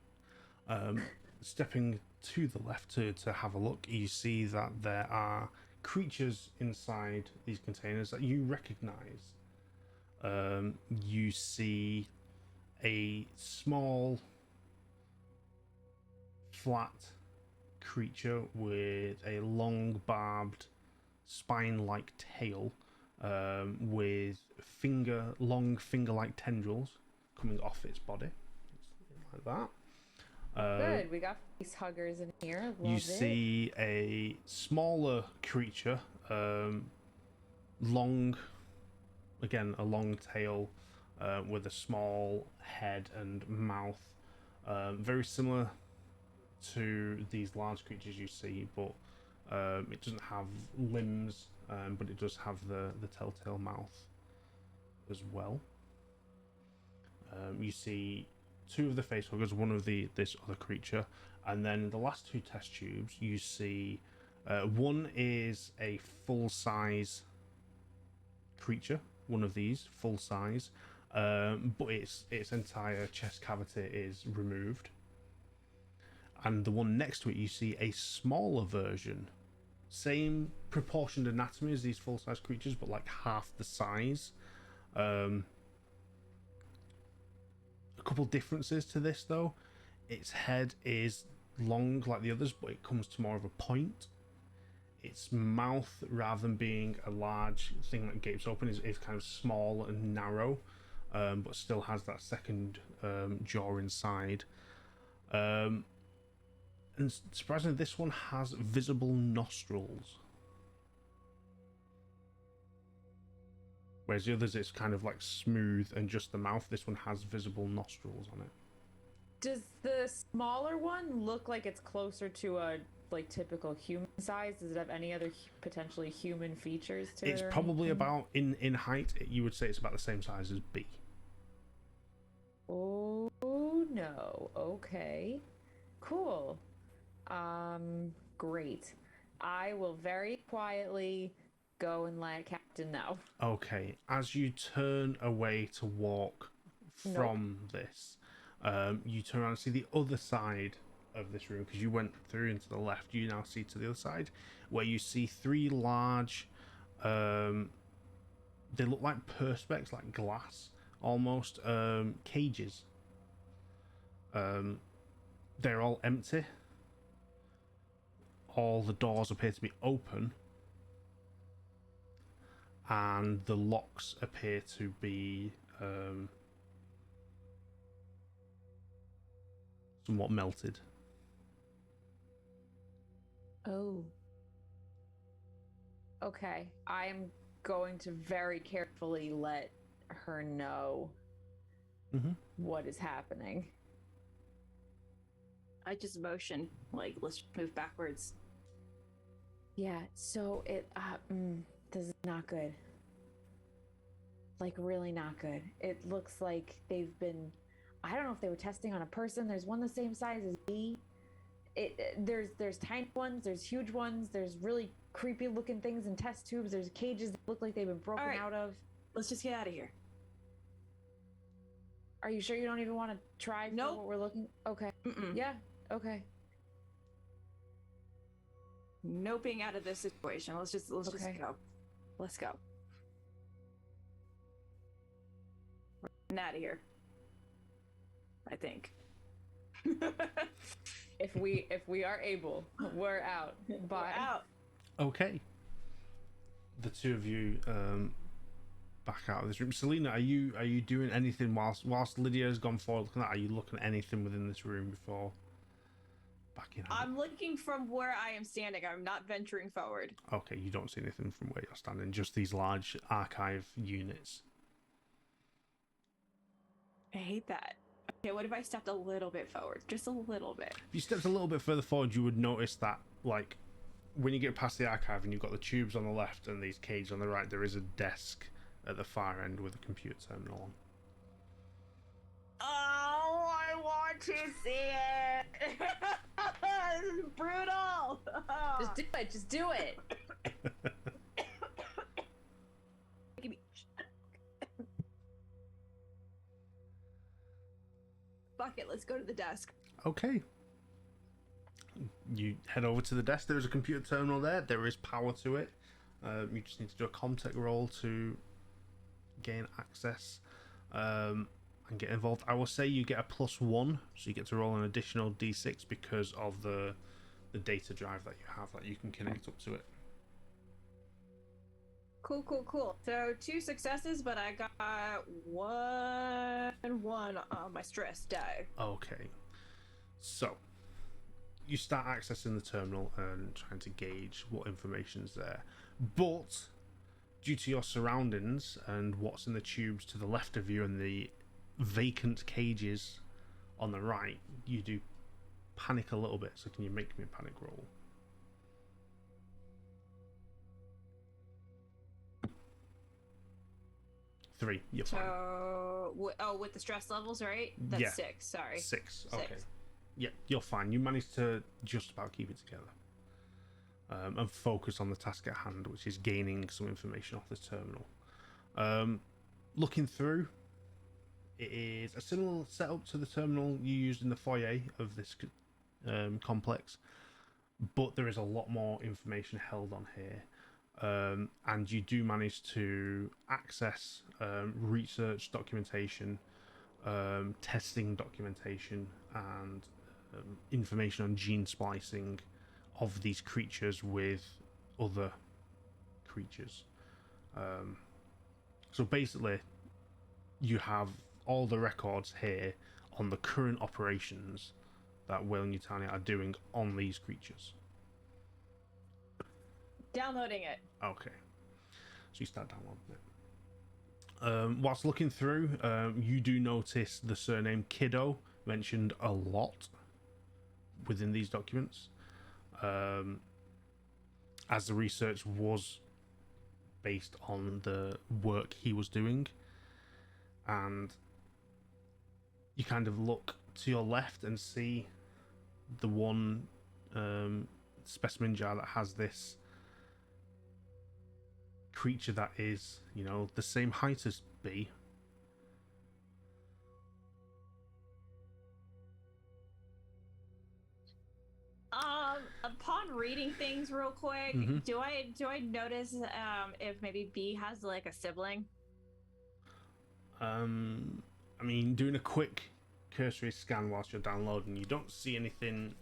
A: Stepping to the left to have a look, you see that there are creatures inside these containers that you recognize. You see a small, flat creature with a long, barbed, spine-like tail, with long finger-like tendrils coming off its body, like that.
E: Good, we got face huggers in here. Love
A: you see a smaller creature, a long tail, with a small head and mouth, Very similar to these large creatures you see, but it doesn't have limbs, but it does have the telltale mouth as well. You see two of the face huggers, one of this other creature, and then the last two test tubes you see, one is a full-size creature, one of these full size, but its entire chest cavity is removed, and the one next to it you see a smaller version, same proportioned anatomy as these full-size creatures, but like half the size. A couple differences to this though: its head is long like the others, but it comes to more of a point. Its mouth, rather than being a large thing that gapes open, is kind of small and narrow, but still has that second jaw inside. And surprisingly, this one has visible nostrils, whereas the others it's kind of like smooth and just the mouth. This one has visible nostrils on it.
E: Does the smaller one look like it's closer to a like typical human size? Does it have any other potentially human features to it?
A: It's probably about in height. You would say it's about the same size as B.
E: Oh no. Okay. Cool. Great. I will very quietly go and let Captain know.
A: Okay. As you turn away to walk from this, you turn around and see the other side of this room, because you went through into the left. You now see to the other side, where you see three large, they look like perspex, like glass almost, cages. They're all empty. All the doors appear to be open, and the locks appear to be somewhat melted.
E: Oh. Okay. I'm going to very carefully let her know what is happening.
D: I just motion, like, let's move backwards.
E: Yeah, so this is not good. Like, really not good. It looks like they've been, I don't know if they were testing on a person. There's one the same size as me. There's tiny ones, there's huge ones, there's really creepy looking things in test tubes, there's cages that look like they've been broken out of.
D: Let's just get out of here.
E: Are you sure you don't even want to try for what we're looking? Okay. Yeah, okay.
D: Noping out of this situation. Let's just go. Let's go. We're getting out of here, I think.
E: If we are able, we're out. Bye.
D: We're out.
A: Okay. The two of you back out of this room. Selena, are you doing anything whilst Lydia has gone forward looking at? Are you looking at anything within this room before backing out?
D: I'm looking from where I am standing. I'm not venturing forward.
A: Okay, you don't see anything from where you're standing. Just these large archive units.
D: I hate that. Okay, what if I stepped a little bit forward? Just a little bit.
A: If you stepped a little bit further forward, you would notice that, like, when you get past the archive and you've got the tubes on the left and these cages on the right, there is a desk at the far end with a computer terminal on.
D: Oh, I want to see it. This is brutal.
E: Just do it. Just do it.
D: Give me. Fuck it. Let's go to the desk.
A: Okay. You head over to the desk. There is a computer terminal there. There is power to it. You just need to do a Comtech roll to gain access and get involved. I will say you get a +1, so you get to roll an additional d6 because of the data drive that you have that you can connect up to it.
D: Cool. So 2 successes, but I got one on my stress die.
A: Okay. So you start accessing the terminal and trying to gauge what information's there. But due to your surroundings and what's in the tubes to the left of you and the vacant cages on the right, you do panic a little bit. So can you make me a panic roll? Three. You're fine.
D: So, with the stress levels, right? That's
A: Yeah.
D: 6. Sorry.
A: 6. Okay.
D: 6.
A: Yeah, you're fine. You managed to just about keep it together. And focus on the task at hand, which is gaining some information off the terminal. Looking through, it is a similar setup to the terminal you used in the foyer of this complex, but there is a lot more information held on here. And you do manage to access research documentation, testing documentation, and information on gene splicing of these creatures with other creatures. So basically, you have all the records here on the current operations that Whale and Utahime are doing on these creatures.
D: Downloading it.
A: Okay. So you start downloading it. Whilst looking through, you do notice the surname Kiddo mentioned a lot within these documents. As the research was based on the work he was doing. And you kind of look to your left and see the one specimen jar that has this creature that is, you know, the same height as B.
D: Upon reading things real quick,
A: Mm-hmm.
D: do I notice if maybe B has like a sibling?
A: I mean, doing a quick cursory scan whilst you're downloading, you don't see anything.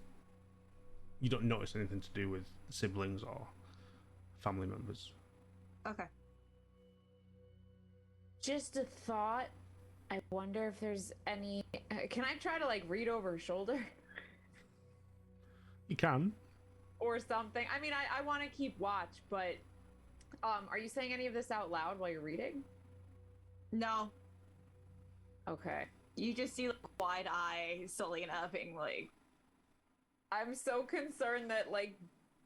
A: You don't notice anything to do with siblings or family members.
D: Okay.
E: Just a thought. I wonder if there's any. Can I try to like read over her shoulder
A: You can.
E: or something? I mean, I want to keep watch, but are you saying any of this out loud while you're reading?
D: No,
E: Okay.
D: you just see like wide eye Selena being like,
E: I'm so concerned that like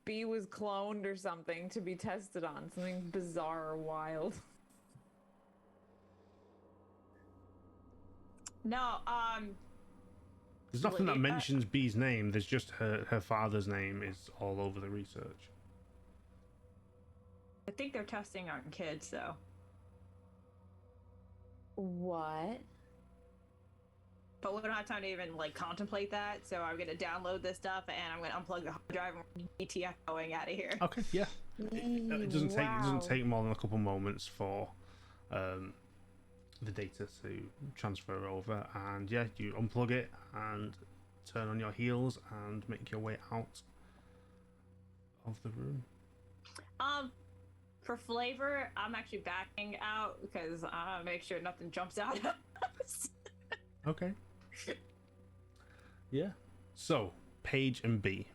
E: B was cloned or something to be tested on something bizarre or wild.
D: no,
A: There's nothing that
D: Lydia-
A: mentions B's name. There's just her father's name is all over the research.
D: I think they're testing on kids though.
E: What?
D: But we don't have time to even like contemplate that, so I'm gonna download this stuff and I'm gonna unplug the hard drive and ETF going out of here.
A: Okay, yeah. It doesn't take more than a couple moments for the data to transfer over, and yeah, you unplug it and turn on your heels and make your way out of the room.
D: For flavor, I'm actually backing out because I want to make sure nothing jumps out at us.
A: Okay. Yeah. So, Paige and B,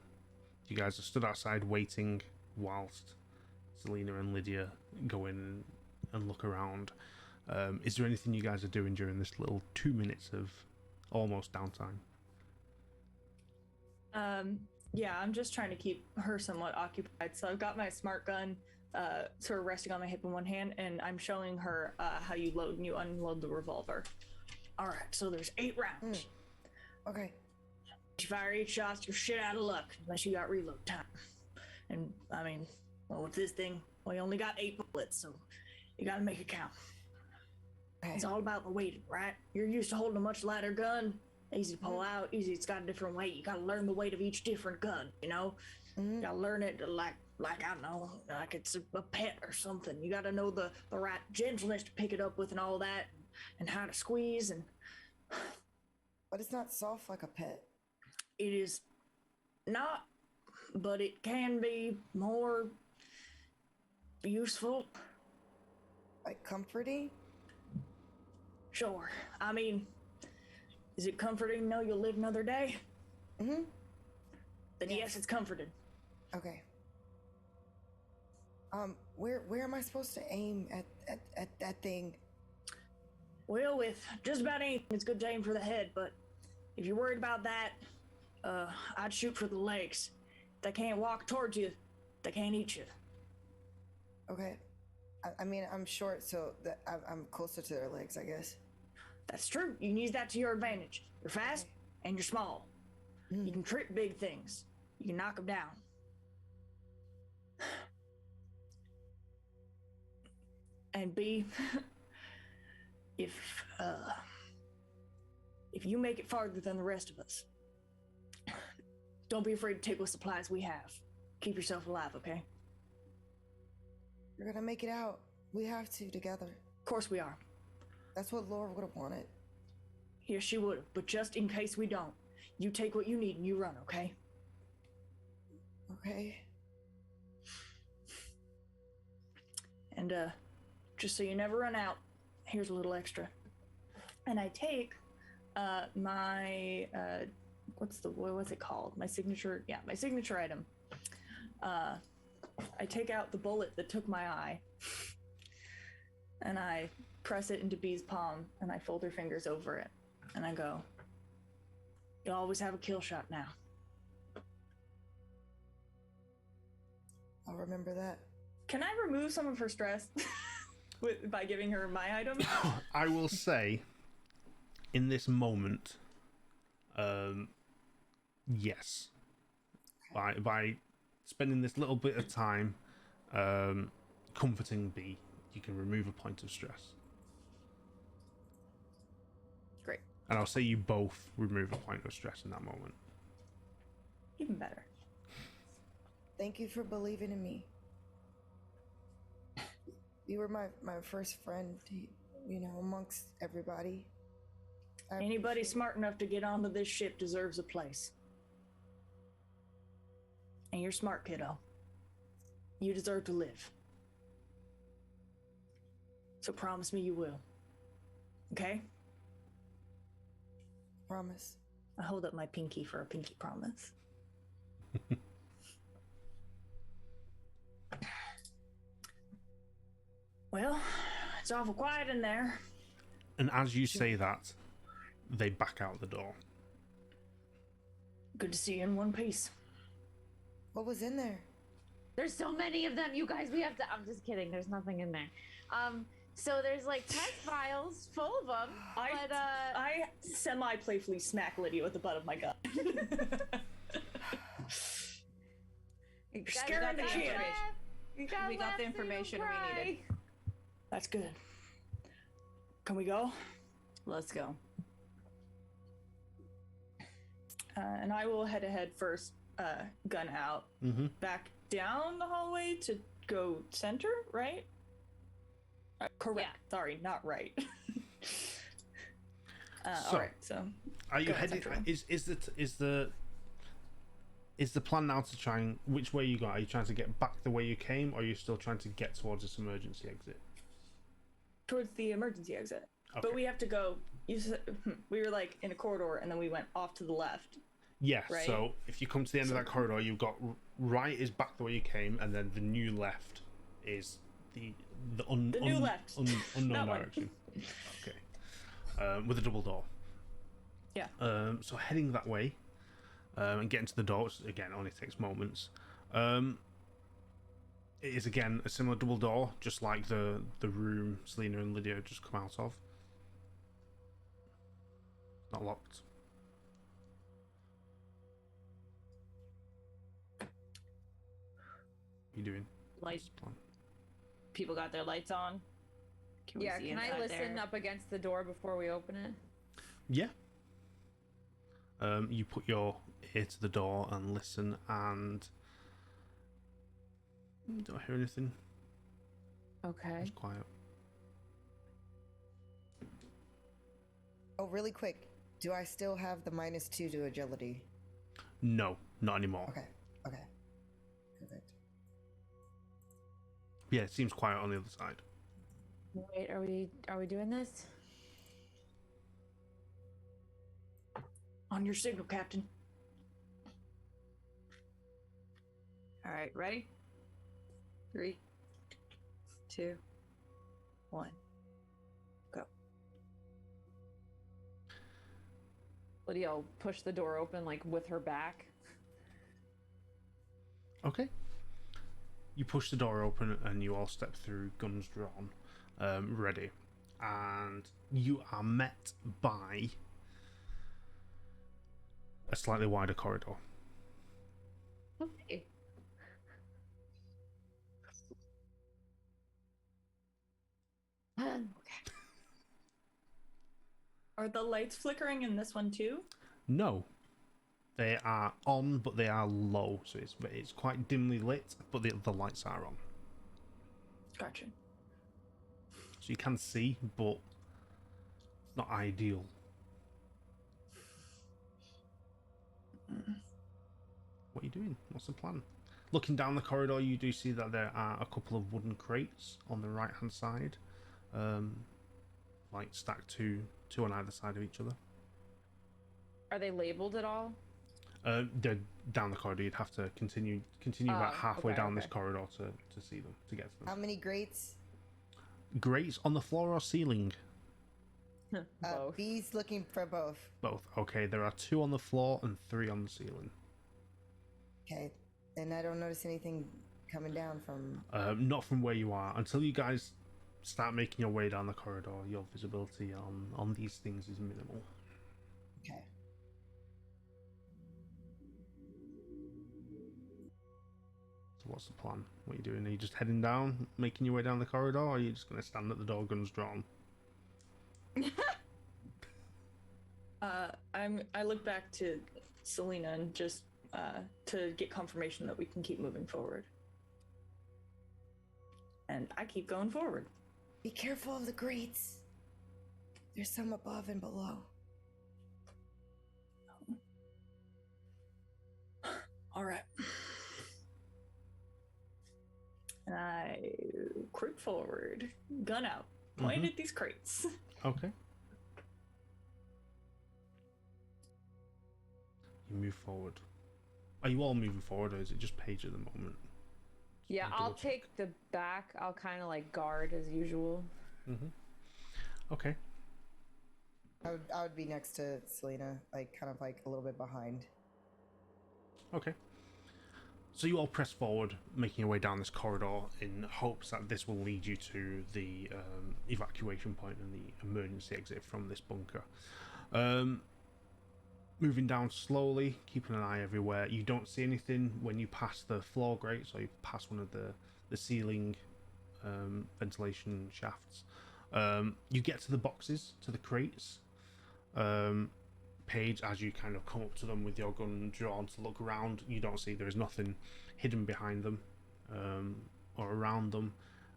A: you guys are stood outside waiting whilst Selena and Lydia go in and look around. Is there anything you guys are doing during this little 2 minutes of almost downtime?
B: Yeah, I'm just trying to keep her somewhat occupied. So I've got my smart gun sort of resting on my hip in one hand, and I'm showing her how you load and you unload the revolver.
F: All right, so there's 8 rounds.
C: Okay.
F: If you fire 8 shots, you're shit out of luck unless you got reload time. And I mean, well, with this thing, we only got 8 bullets, so you gotta make it count.
C: Okay.
F: It's all about the weight, right? You're used to holding a much lighter gun, easy to pull out, easy. It's got a different weight. You gotta learn the weight of each different gun. You know, you gotta learn it like I don't know, like it's a pet or something. You gotta know the right gentleness to pick it up with and all that, and how to squeeze. And
C: But it's not soft like a pet.
F: it is not, but it can be more useful.
C: Like comforting?
F: Sure. I mean, is it comforting to know you'll live another day?
C: Mm-hmm.
F: Then yes, it's comforting.
C: Okay. Where am I supposed to aim at that thing?
F: Well, with just about anything, it's good to aim for the head, but If you're worried about that, I'd shoot for the legs. If they can't walk towards you, they can't eat you.
C: Okay. I mean, I'm short, so that I'm closer to their legs, I guess.
F: That's true. You can use that to your advantage. You're fast and you're small. You can trip big things. You can knock them down. And B, if you make it farther than the rest of us, don't be afraid to take what supplies we have. Keep yourself alive, okay?
C: We're gonna make it out. We have to together.
F: Of course we are.
C: That's what Laura would have wanted.
F: Yes, she would have. But just in case we don't, you take what you need and you run, okay?
C: Okay.
F: And just so you never run out, here's a little extra. And I take my what's it called? My signature item. I take out the bullet that took my eye, and I press it into Bee's palm, and I fold her fingers over it, and I go, "You'll always have a kill shot now."
C: I'll remember that.
B: Can I remove some of her stress by giving her my item?
A: I will say, in this moment, yes. By spending this little bit of time comforting Bee, you can remove a point of stress.
B: Great.
A: And I'll say you both remove a point of stress in that moment.
B: Even better.
C: Thank you for believing in me. You were my first friend, you know, amongst everybody.
F: Anybody smart enough to get onto this ship deserves a place. And you're smart, kiddo. You deserve to live. So promise me you will. Okay?
C: Promise.
B: I hold up my pinky for a pinky promise.
F: Well, it's awful quiet in there.
A: And as you say that, they back out the door.
F: Good to see you in one piece.
C: What was in there?
E: There's so many of them, you guys. We have to. I'm just kidding. There's nothing in there. So there's like test vials full of them.
B: I semi-playfully smack Lydia with the butt of my gun.
F: You're scaring the kid.
D: We got the information we needed.
F: That's good. Can we go?
D: Let's go.
B: And I will head ahead first, gun out, back down the hallway to go center, right? Correct.
E: Yeah.
B: Sorry, not right.
A: So,
B: all right. So,
A: are you
B: go ahead,
A: heading?
B: Central.
A: Is the plan now to try and which way you go? Are you trying to get back the way you came, or are you still trying to get towards this emergency exit?
B: Towards the emergency exit.
A: Okay.
B: But we have to go. We were like in a corridor, and then we went off to the left.
A: Yeah.
B: Right?
A: So if you come to the end of that corridor, you've got right is back the way you came, and then the new left is the
B: new left.
A: unknown direction. Okay. With a double door.
B: Yeah.
A: So heading that way, and getting to the door, which again only takes moments. It is again a similar double door, just like the room Selena and Lydia just come out of. Not locked. What are you doing?
D: Lights.
A: What's the plan?
D: People got their lights on. Can we see
E: Can I
D: inside
E: listen
D: there?
E: up against the door before we open it?
A: Yeah. You put your ear to the door and listen, and don't hear anything.
E: Okay.
A: It's quiet.
C: Oh, really quick. Do I still have the -2 to agility?
A: No, not anymore.
C: Okay. Okay. Perfect.
A: Yeah, it seems quiet on the other side.
E: Wait, are we doing this?
F: On your signal, Captain.
D: All right, ready? 3, 2, 1, go.
E: Lydia will push the door open, like, with her back.
A: Okay. You push the door open and you all step through, guns drawn, ready. And you are met by a slightly wider corridor.
E: Okay. Okay.
B: Are the lights flickering in this one too?
A: No. They are on, but they are low, so it's quite dimly lit, but the lights are on.
B: Gotcha.
A: So you can see, but it's not ideal. What are you doing? What's the plan? Looking down the corridor, you do see that there are a couple of wooden crates on the right-hand side, like stacked two on either side of each other.
E: Are they labeled at all?
A: They're down the corridor. You'd have to continue about halfway
E: okay,
A: down this
E: okay.
A: corridor to see them, to get to
C: How
A: them.
C: many grates?
A: Grates on the floor or ceiling?
E: Both.
C: B's looking for both.
A: Both. Okay, there are 2 on the floor and 3 on the ceiling.
C: Okay. And I don't notice anything coming down from...
A: Not from where you are. Until you guys start making your way down the corridor, your visibility on these things is minimal.
C: Okay.
A: So what's the plan? What are you doing? Are you just heading down, making your way down the corridor, or are you just going to stand at the door, guns drawn?
B: I look back to Selena and just to get confirmation that we can keep moving forward. And I keep going forward.
C: Be careful of the grates. There's some above and below.
B: All right. And I creep forward, gun out, point at these crates.
A: Okay. You move forward. Are you all moving forward, or is it just Paige at the moment?
E: Yeah,
A: Double
E: I'll
A: check.
E: take the back. I'll kind of like guard as usual.
A: Okay.
C: I would be next to Selena, like kind of like a little bit behind.
A: Okay. So you all press forward, making your way down this corridor in hopes that this will lead you to the evacuation point and the emergency exit from this bunker. Moving down slowly, keeping an eye everywhere. You don't see anything when you pass the floor grates or you pass one of the ceiling ventilation shafts. You get to the boxes, to the crates. Paige, as you kind of come up to them with your gun drawn to look around, you don't see there is nothing hidden behind them or around them.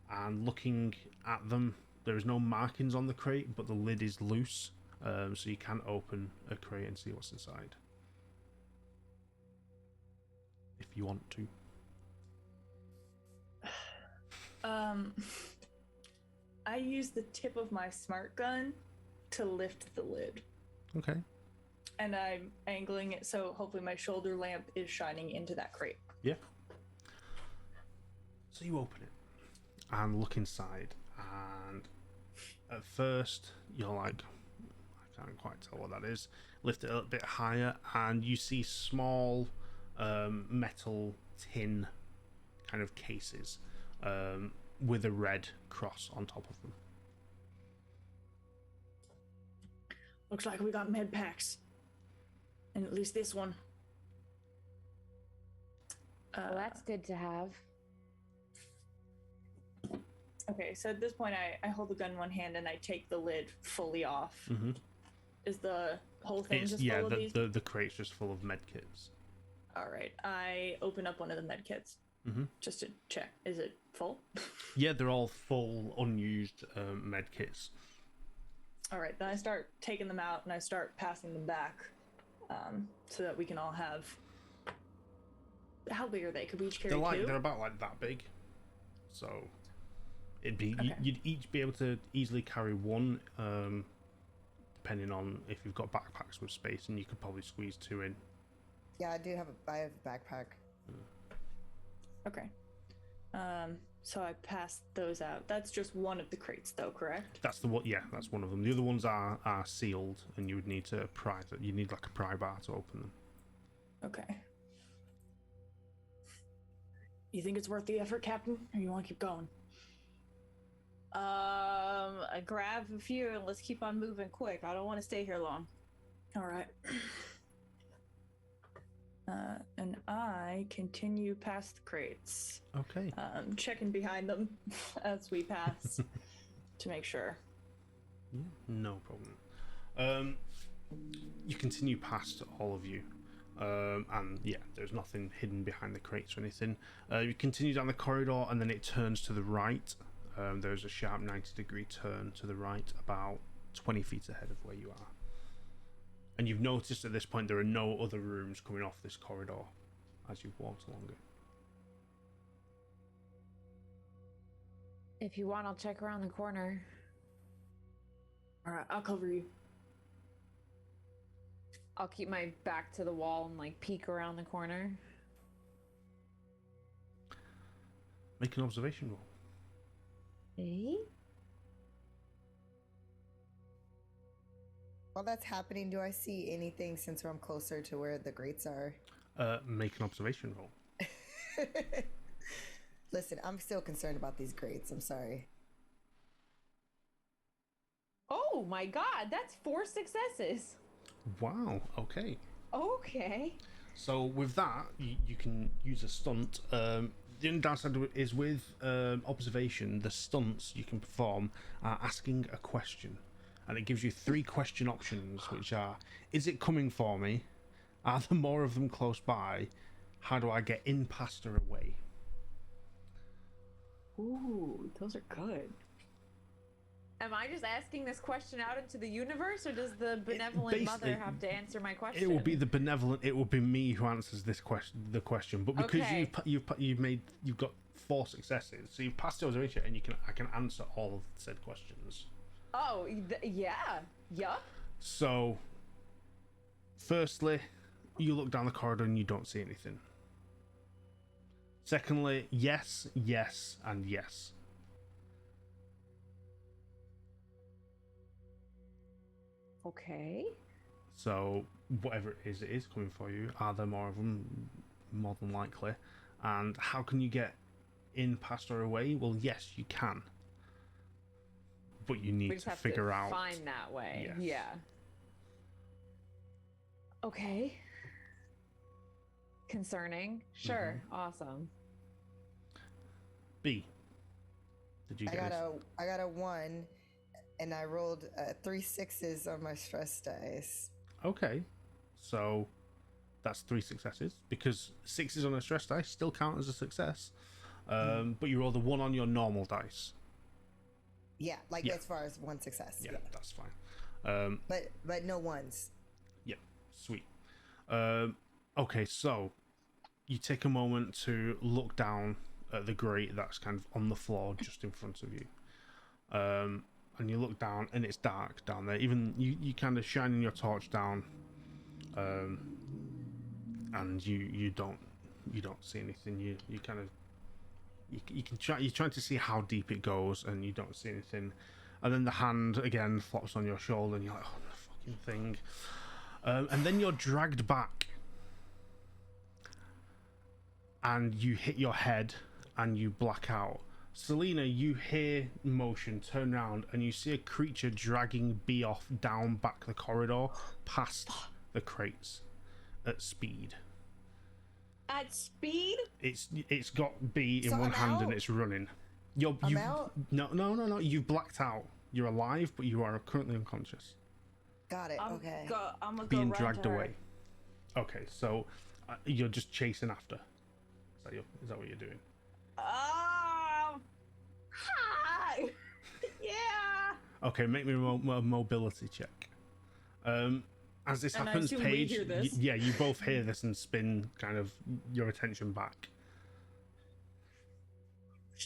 A: And looking at them, there is no markings on the crate, but the lid is loose, so you can open a crate and see what's inside if you want to.
B: I use the tip of my smart gun to lift the lid.
A: Okay.
B: And I'm angling it so hopefully my shoulder lamp is shining into that crate.
A: Yeah. So you open it and look inside, and at first you're like, I can't quite tell what that is. Lift it a little bit higher, and you see small metal tin kind of cases with a red cross on top of them.
F: Looks like we got med packs. And at least this one.
E: Well, that's good to have.
B: Okay, so at this point I hold the gun in one hand and I take the lid fully off.
A: Mm-hmm.
B: Is the whole thing
A: It's,
B: just
A: yeah,
B: full of these?
A: the crate's just full of med kits.
B: All right, I open up one of the med kits just to check. Is it full?
A: Yeah, they're all full, unused med kits.
B: All right, then I start taking them out and I start passing them back so that we can all have... How big are they? Could we each carry two?
A: They're about like that big. So it'd be
B: Okay.
A: you'd each be able to easily carry one, depending on if you've got backpacks with space, and you could probably squeeze 2 in.
C: Yeah, I have a backpack.
B: Okay. So I passed those out. That's just one of the crates, though, correct?
A: That's the one. Yeah, that's one of them. The other ones are sealed, and you would need to pry. You need like a pry bar to open them.
B: Okay. You think it's worth the effort, Captain, or you want to keep going?
D: I grab a few and let's keep on moving quick. I don't want to stay here long.
B: All right. And I continue past the crates.
A: Okay.
B: Checking behind them as we pass to make sure.
A: Yeah, no problem. You continue past all of you. And yeah, there's nothing hidden behind the crates or anything. You continue down the corridor and then it turns to the right. There's a sharp 90-degree turn to the right, about 20 feet ahead of where you are. And you've noticed at this point there are no other rooms coming off this corridor as you've walked along it.
E: If you want, I'll check around the corner.
B: All right, I'll cover you.
E: I'll keep my back to the wall and like peek around the corner.
A: Make an observation roll.
E: Hey?
C: While that's happening, do I see anything since I'm closer to where the grates are?
A: Make an observation roll.
C: Listen, I'm still concerned about these grates. I'm sorry.
E: Oh my god, that's 4 successes.
A: Wow, okay.
E: Okay.
A: So with that, you can use a stunt. The only downside is with observation, the stunts you can perform are asking a question. And it gives you 3 question options, which are, is it coming for me? Are there more of them close by? How do I get in, past, or away?
B: Ooh, those are good.
E: Am I just asking this question out into the universe, or does the benevolent mother have to answer my question?
A: It will be the benevolent. It will be me who answers this question. The question, but because
E: Okay.
A: you've got 4 successes, so you've passed the observation, and I can answer all of said questions.
E: Oh, yeah. Yup.
A: So, firstly, you look down the corridor and you don't see anything. Secondly, yes, yes, and yes.
E: Okay.
A: So, whatever it is coming for you. Are there more of them? More than likely. And how can you get in, past, or away? Well, yes, you can. But you
E: We
A: need
E: just
A: to
E: have
A: figure
E: to
A: out.
E: find that way.
A: Yes.
E: Yeah. Okay. Concerning. Sure. Awesome.
A: B. Did you guys?
C: I got a 1, and I rolled 3 6s on my stress dice.
A: Okay. So, that's 3 successes because 6s on a stress dice still count as a success. But you rolled a 1 on your normal dice.
C: Yeah, like
A: Yeah.
C: as far as 1 success.
A: Yeah, that's fine.
C: But no ones.
A: Yep, sweet. Okay, so you take a moment to look down at the grate that's kind of on the floor just in front of you. And you look down and it's dark down there. Even you kind of shining your torch down, and you don't see anything. You kind of you can try. You're trying to see how deep it goes, and you don't see anything. And then the hand again flops on your shoulder, and you're like, "Oh, the fucking thing!" And then you're dragged back, and you hit your head, and you black out. Selena, you hear motion, turn around, and you see a creature dragging B off down back the corridor, past the crates, at speed.
D: At speed?
A: It's got B in
C: So
A: one
C: I'm
A: hand and
C: out?
A: it's running.
C: I'm out?
A: No. You've blacked out. You're alive, but you are currently unconscious,
C: Got it.
D: I'm
C: Okay.
D: I'm gonna
A: being
D: go run
A: dragged
D: to her.
A: away. Okay, so you're just chasing after. Is that what you're doing?
D: Oh, hi. Yeah.
A: Okay, make me a mobility check. As this
B: And I
A: happens,
B: assume we
A: Paige,
B: hear this.
A: yeah, you both hear this and spin kind of your attention back.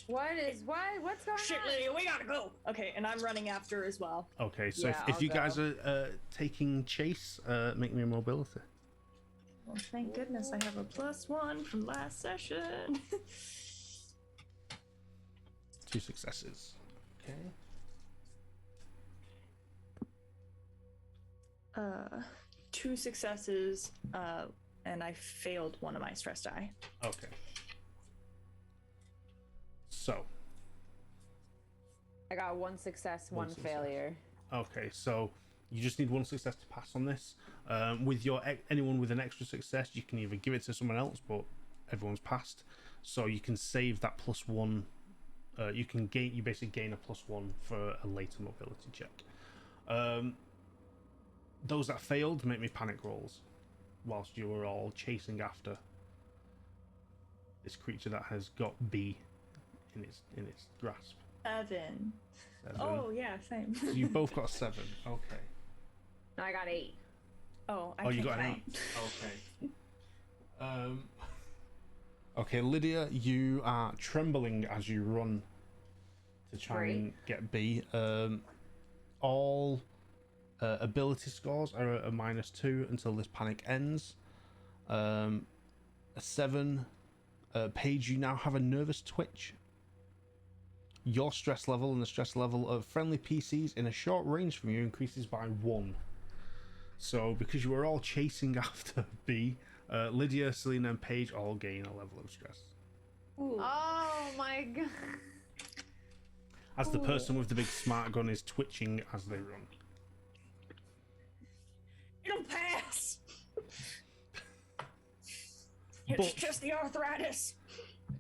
E: What's going
B: Shit,
E: on?
B: Lydia, we gotta go. Okay, and I'm running after as well.
A: Okay, so
E: Yeah,
A: if
E: I'll
A: you guys
E: go.
A: are taking chase, make me a mobility.
B: Well, thank goodness I have a +1 from last session.
A: 2 successes. Okay.
B: 2 successes, and I failed one of my stress die.
A: Okay. So.
E: I got 1 success,
A: One
E: 1
A: success.
E: failure.
A: Okay, so you just need 1 success to pass on this. With anyone with an extra success, you can either give it to someone else, but everyone's passed. So you can save that +1. You basically gain a +1 for a later mobility check. Those that failed, make me panic rolls whilst you were all chasing after this creature that has got B in its grasp.
B: 7.
A: 7.
B: Oh, yeah, same.
A: So you both got a 7. Okay.
E: No, I got 8.
B: Oh, I
A: Oh, you
B: can't
A: got an
B: count.
A: 8. Okay. Okay, Lydia, you are trembling as you run to try and get B. All ability scores are at a -2 until this panic ends. A 7. Paige, you now have a nervous twitch. Your stress level and the stress level of friendly PCs in a short range from you increases by 1. So, because you were all chasing after B, Lydia, Selena, and Paige all gain a level of stress.
B: Ooh.
E: Oh my god.
A: As the person with the big smart gun is twitching as they run.
F: It'll pass.
A: But
F: It's just the arthritis.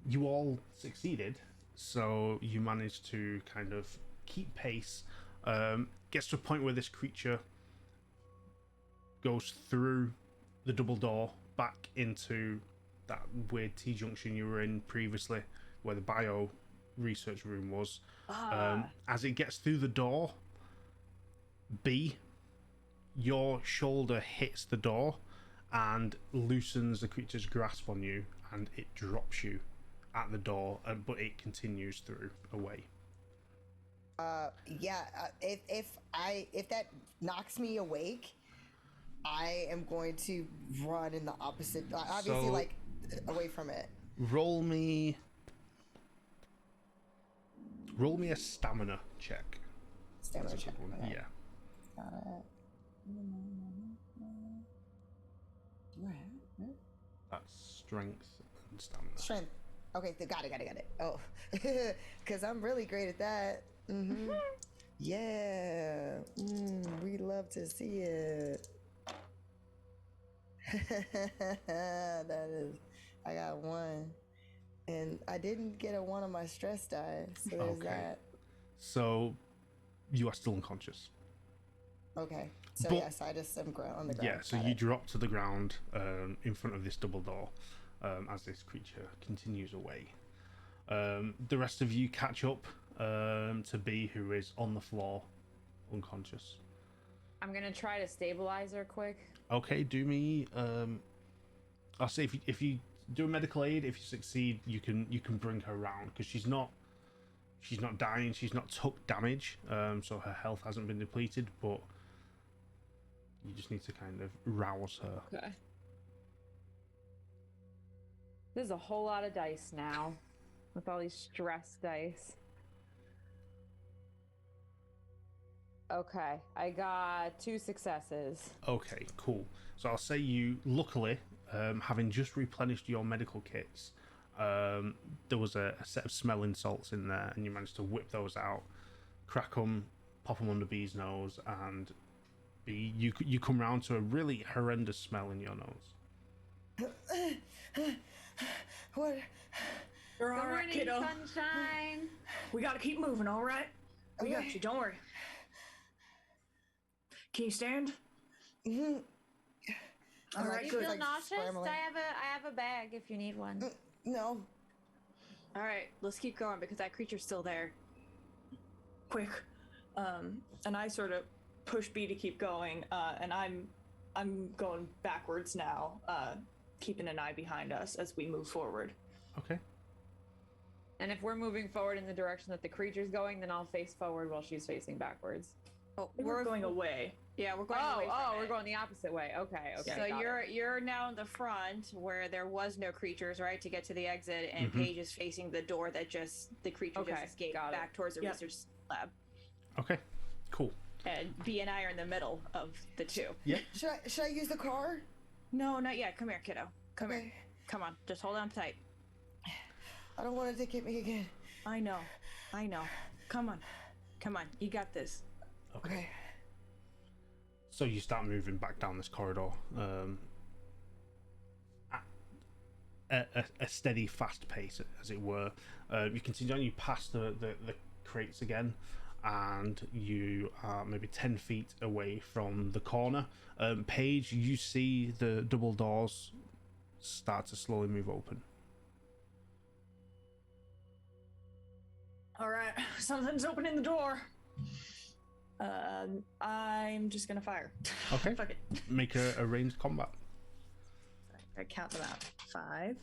A: you all succeeded, so you managed to kind of keep pace. Gets to a point where this creature goes through the double door back into that weird T-junction you were in previously, where the bio research room was. As it gets through the door, B, your shoulder hits the door and loosens the creature's grasp on you, and it drops you at the door, but it continues through away.
C: If that knocks me awake, I am going to run in the opposite, obviously,
A: So-
C: like away from it.
A: Roll me a stamina check.
C: Stamina
A: That's a
C: check.
A: good one.
C: Okay.
A: Yeah.
C: Do I have it?
A: That's strength and stamina.
C: Strength. Okay, got it. Oh, because I'm really great at that. Yeah. We love to see it. That is, I got 1, and I didn't get a 1 on my stress die, so there's
A: Okay.
C: that.
A: So you are still unconscious.
C: Okay, so
A: But-
C: yes, I just am on the ground.
A: Yeah, so
C: Got
A: you
C: it.
A: drop to the ground in front of this double door as this creature continues away. The rest of you catch up to B, who is on the floor, unconscious.
E: I'm gonna try to stabilize her quick.
A: Okay, do me. I'll say if you do a medical aid, if you succeed, you can bring her around, because she's not dying, she's not took damage, so her health hasn't been depleted, but you just need to kind of rouse her.
E: Okay. There's a whole lot of dice now, with all these stress dice. Okay, I got 2 successes.
A: Okay, cool. So I'll say you, luckily, having just replenished your medical kits, there was a set of smelling salts in there, and you managed to whip those out, crack them, pop them under B's nose, and B, you come round to a really horrendous smell in your nose.
C: What?
F: You're all
E: Good
F: right,
E: morning,
F: kiddo.
E: sunshine.
F: We gotta keep moving, all right? We got
C: Okay.
F: you. Don't worry. Can you stand?
C: Mhm.
F: All right,
E: You
F: good.
E: feel
C: like
E: nauseous?
C: scrambling.
E: I have a bag if you need one.
C: No.
D: All right, let's keep going because that creature's still there.
F: Quick.
B: And I sort of push B to keep going, and I'm going backwards now, keeping an eye behind us as we move forward.
A: Okay.
E: And if we're moving forward in the direction that the creature's going, then I'll face forward while she's facing backwards.
D: Oh,
F: We're going away.
D: Yeah, we're going away from
E: we're
D: it.
E: going the opposite way. Okay.
D: So
E: got
D: you're now in the front where there was no creatures, right, to get to the exit, and Paige is facing the door that the creature just escaped back towards the research lab.
A: Okay, cool.
D: And B and I are in the middle of the two.
A: Yeah.
C: Should I use the car?
D: No, not yet. Come here, kiddo. Come here.
C: Okay.
D: Come on. Just hold on tight.
C: I don't want it to hit me again.
D: I know. Come on. You got this.
C: Okay.
A: So you start moving back down this corridor at a steady, fast pace, as it were. You continue on. You pass the crates again, and you are maybe 10 feet away from the corner. Paige, you see the double doors start to slowly move open.
F: All right, something's opening the door.
B: I'm just gonna fire.
A: Okay.
B: Fuck it.
A: Make a ranged combat.
B: I count them out. 5,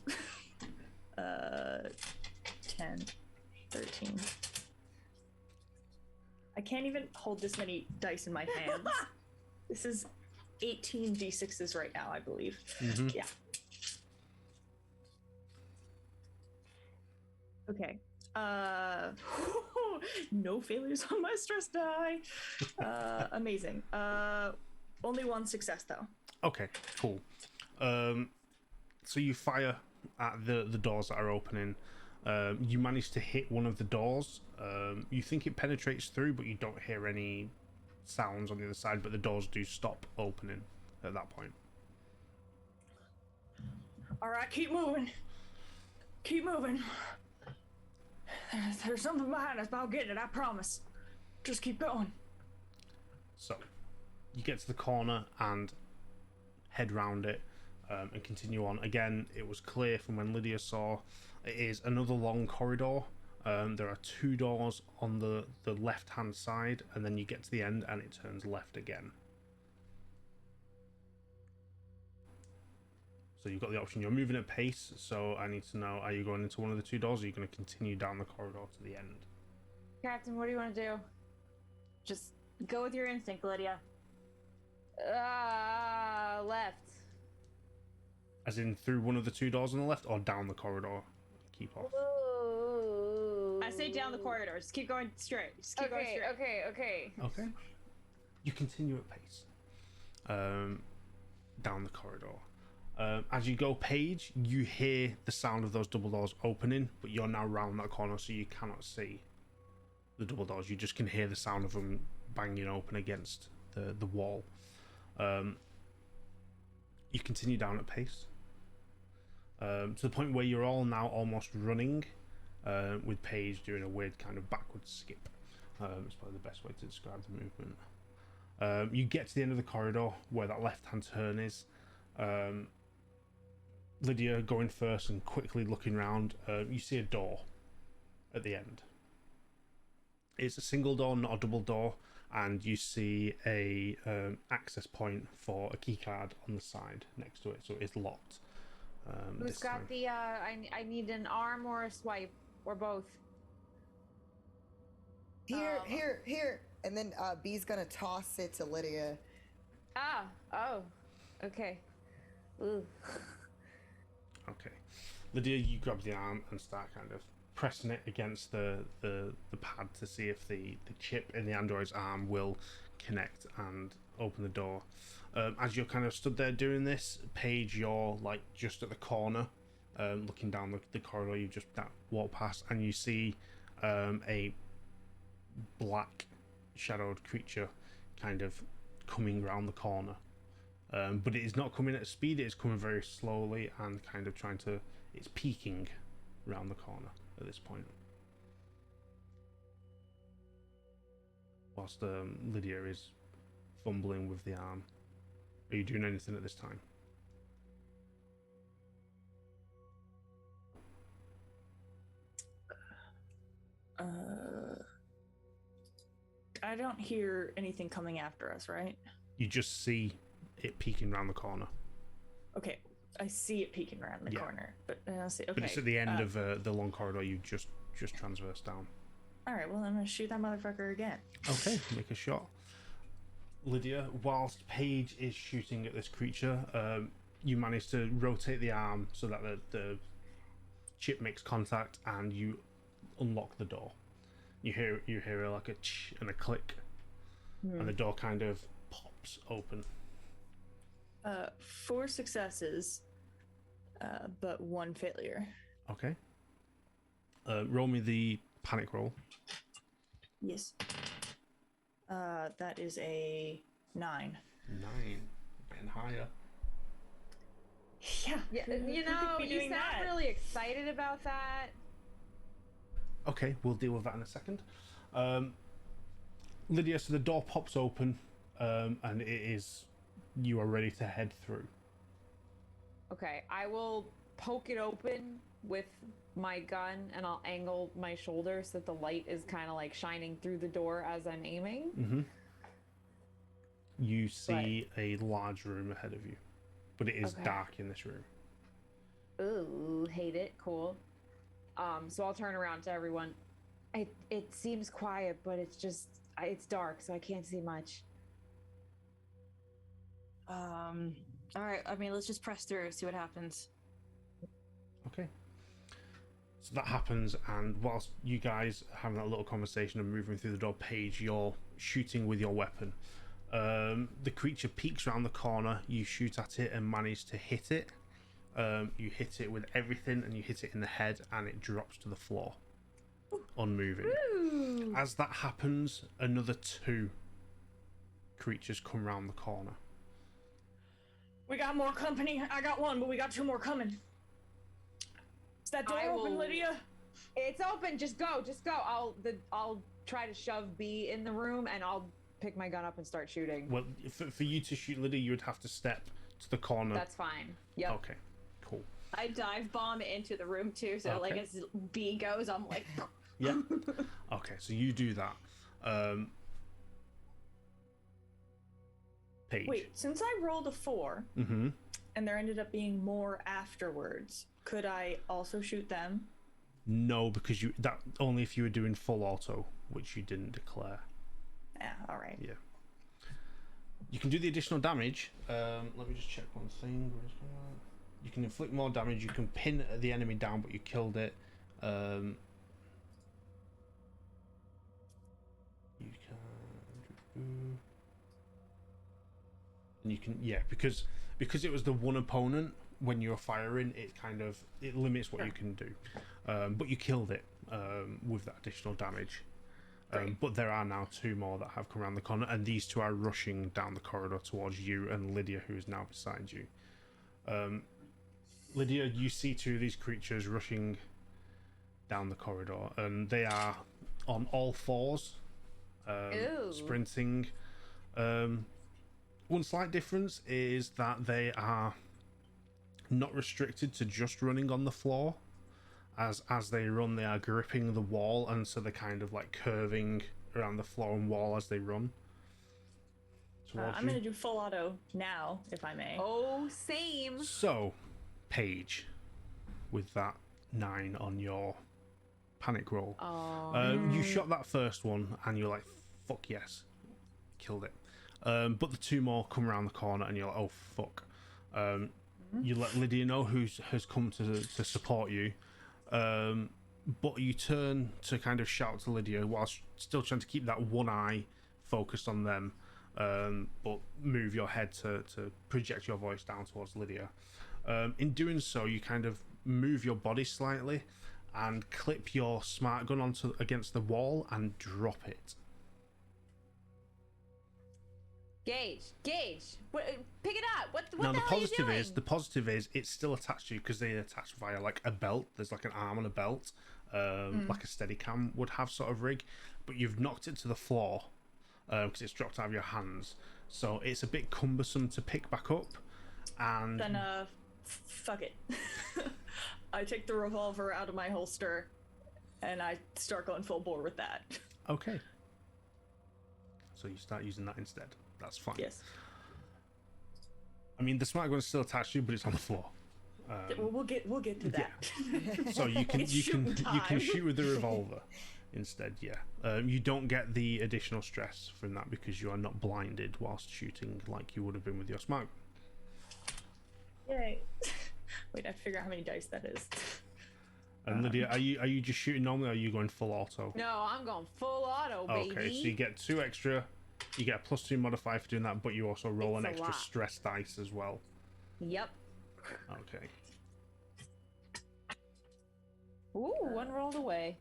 B: 10, 13. I can't even hold this many dice in my hands. This is 18 d6s right now, I believe.
A: Mhm.
B: Yeah. Okay. No failures on my stress die. Amazing. Only one success though.
A: Okay, cool. So you fire at the doors that are opening. You manage to hit one of the doors. You think it penetrates through, but you don't hear any sounds on the other side, but the doors do stop opening at that point.
F: All right, keep moving. There's something behind us, but I'll get it, I promise. Just keep going.
A: So you get to the corner and head round it and continue on. Again, it was clear from when Lydia saw it is another long corridor. There are 2 doors on the left hand side, and then you get to the end and it turns left again. So you've got the option. You're moving at pace, so I need to know, are you going into one of the 2 doors, or are you going to continue down the corridor to the end?
E: Captain, what do you want to do?
D: Just go with your instinct, Lydia.
E: Left.
A: As in through one of the 2 doors on the left, or down the corridor? Keep off.
D: I say down the corridor. Just keep going straight.
E: Okay.
A: Okay. You continue at pace. Down the corridor. As you go, Paige, you hear the sound of those double doors opening, but you're now round that corner, so you cannot see the double doors. You just can hear the sound of them banging open against the wall. You continue down at pace to the point where you're all now almost running, with Paige doing a weird kind of backwards skip. It's probably the best way to describe the movement. You get to the end of the corridor where that left-hand turn is. Lydia going first and quickly looking round. You see a door at the end. It's a single door, not a double door, and you see a access point for a keycard on the side next to it, so it's locked.
E: Who's got the I need an arm or a swipe or both?
C: Here. And then B's gonna toss it to Lydia.
E: Okay. Ooh.
A: Okay. Lydia, you grab the arm and start kind of pressing it against the pad to see if the chip in the android's arm will connect and open the door. As you're kind of stood there doing this, Paige, you're like just at the corner, looking down the corridor you've just walked past, and you see a black shadowed creature kind of coming round the corner. But it is not coming at speed, it is coming very slowly and kind of it's peeking round the corner at this point. Whilst Lydia is fumbling with the arm. Are you doing anything at this time?
B: I don't hear anything coming after us, right?
A: You just see it peeking round the corner.
B: Okay, I see it peeking around the corner, but I see. Okay,
A: but it's at the end of the long corridor you just transversed down.
B: All right, well I'm gonna shoot that motherfucker again.
A: Okay, make a shot. Lydia, whilst Paige is shooting at this creature, you manage to rotate the arm so that the chip makes contact, and you unlock the door. You hear like a ch and a click, and the door kind of pops open.
B: 4 successes, but 1 failure.
A: Okay. Roll me the panic roll.
B: Yes. That is a 9.
A: 9. Getting higher.
B: Yeah.
E: You know, you sound really excited about that.
A: Okay, we'll deal with that in a second. Lydia, so the door pops open, and you are ready to head through.
E: Okay, I will poke it open with my gun, and I'll angle my shoulder so that the light is kind of like shining through the door as I'm aiming.
A: Mm-hmm. You see a large room ahead of you, but it is dark in this room.
E: Ooh, hate it. Cool. So I'll turn around to everyone. It seems quiet, but it's dark, so I can't see much.
G: All right. I mean, let's just press through, see what happens.
A: Okay. So that happens, and whilst you guys are having that little conversation and moving through the door, Paige, you're shooting with your weapon. The creature peeks around the corner. You shoot at it and manage to hit it. You hit it with everything, and you hit it in the head, and it drops to the floor, unmoving.
E: Ooh.
A: As that happens, another 2 creatures come round the corner.
F: We got more company. I got 1, but we got 2 more coming. Is that door open, Lydia?
E: It's open. Just go. I'll try to shove B in the room, and I'll pick my gun up and start shooting.
A: Well, for you to shoot Lydia, you would have to step to the corner.
E: That's fine. Yep.
A: Okay, cool.
D: I dive bomb into the room too, so like as B goes, I'm like.
A: Yeah. Okay, so you do that. Paige.
B: Wait, since I rolled a 4,
A: Mm-hmm.
B: and there ended up being more afterwards, could I also shoot them?
A: No, because that only if you were doing full auto, which you didn't declare.
B: Yeah, all right.
A: Yeah. You can do the additional damage. Let me just check one thing. You can inflict more damage. You can pin the enemy down, but you killed it. You can. And you can, yeah, because it was the one opponent. When you're firing, it limits what you can do. But you killed it with that additional damage. But there are now 2 more that have come around the corner, and these 2 are rushing down the corridor towards you and Lydia, who is now beside you. Lydia, you see 2 of these creatures rushing down the corridor, and they are on all 4s, sprinting. One slight difference is that they are not restricted to just running on the floor. As they run, they are gripping the wall, and so they're kind of like curving around the floor and wall as they run.
B: I'm going to do full auto now, if I may.
E: Oh, same.
A: So, Paige, with that 9 on your panic roll, you shot that first one, and you're like, fuck yes, killed it. But the 2 more come around the corner, and you're like, oh fuck. You let Lydia know who has come to support you. But you turn to kind of shout to Lydia whilst still trying to keep that one eye focused on them, but move your head to project your voice down towards Lydia. In doing so, you kind of move your body slightly and clip your smart gun against the wall and drop it.
E: Gage, pick it up. What
A: Now
E: the hell are you doing?
A: The positive is it's still attached to you because they attach via like a belt. There's like an arm on a belt, like a Steadicam would have sort of rig, but you've knocked it to the floor because it's dropped out of your hands. So it's a bit cumbersome to pick back up. And
B: then fuck it. I take the revolver out of my holster and I start going full bore with that.
A: Okay. So you start using that instead. That's fine.
B: Yes.
A: I mean, the smart gun's still attached to you, but it's on the floor.
B: We'll get to that.
A: Yeah. So you can shoot with the revolver. instead. Yeah, you don't get the additional stress from that because you are not blinded whilst shooting like you would have been with your smart.
B: Yay. Wait, I have to figure out how many dice that is.
A: And Lydia, are you just shooting normally, or are you going full auto?
E: No, I'm going full auto, baby.
A: Okay, so you get 2 extra. You get a +2 modifier for doing that, but you also roll an extra stress dice as well.
E: Yep.
A: Okay.
E: Ooh, one rolled away.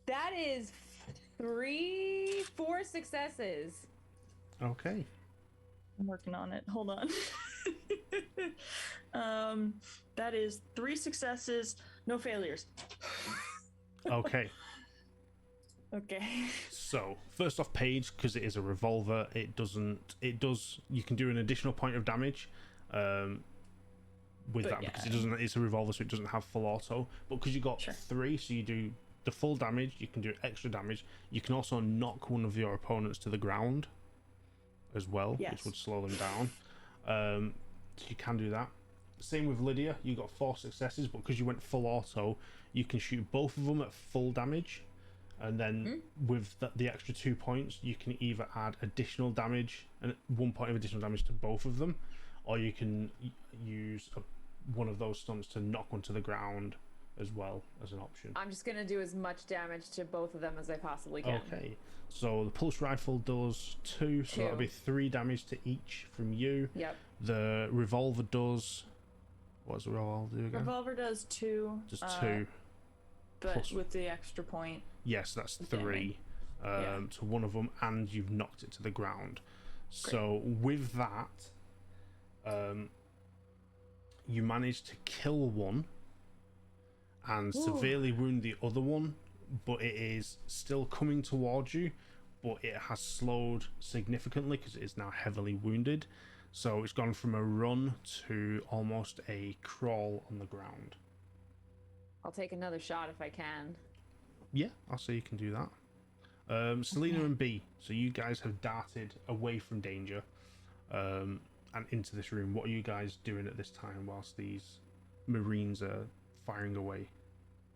E: That is 4 successes.
A: Okay.
B: I'm working on it. Hold on. That is 3 successes, no failures.
A: Okay.
B: Okay.
A: So first off, Paige, because it is a revolver, it does. You can do an additional point of damage, with that because it doesn't. It's a revolver, so it doesn't have full auto. But because you got 3, so you do the full damage. You can do extra damage. You can also knock one of your opponents to the ground, as well, which would slow them down. So you can do that. Same with Lydia. You got 4 successes, but because you went full auto, you can shoot both of them at full damage. And then with the extra 2 points, you can either add additional damage and 1 point of additional damage to both of them, or you can use one of those stunts to knock one to the ground as well as an option.
E: I'm just gonna do as much damage to both of them as I possibly can.
A: Okay, so the pulse rifle does 2, so that'll be 3 damage to each from you.
E: Yep.
A: The revolver does. What does the revolver do again?
B: Revolver does 2.
A: Just 2.
B: But
A: plus,
B: with the extra point.
A: Yes, that's 3 to one of them, and you've knocked it to the ground. Great. So with that, you managed to kill one and severely wound the other one, but it is still coming towards you, but it has slowed significantly because it is now heavily wounded. So it's gone from a run to almost a crawl on the ground.
E: I'll take another shot if I can.
A: Yeah, I'll say you can do that. Selena and B, so you guys have darted away from danger and into this room. What are you guys doing at this time whilst these Marines are firing away,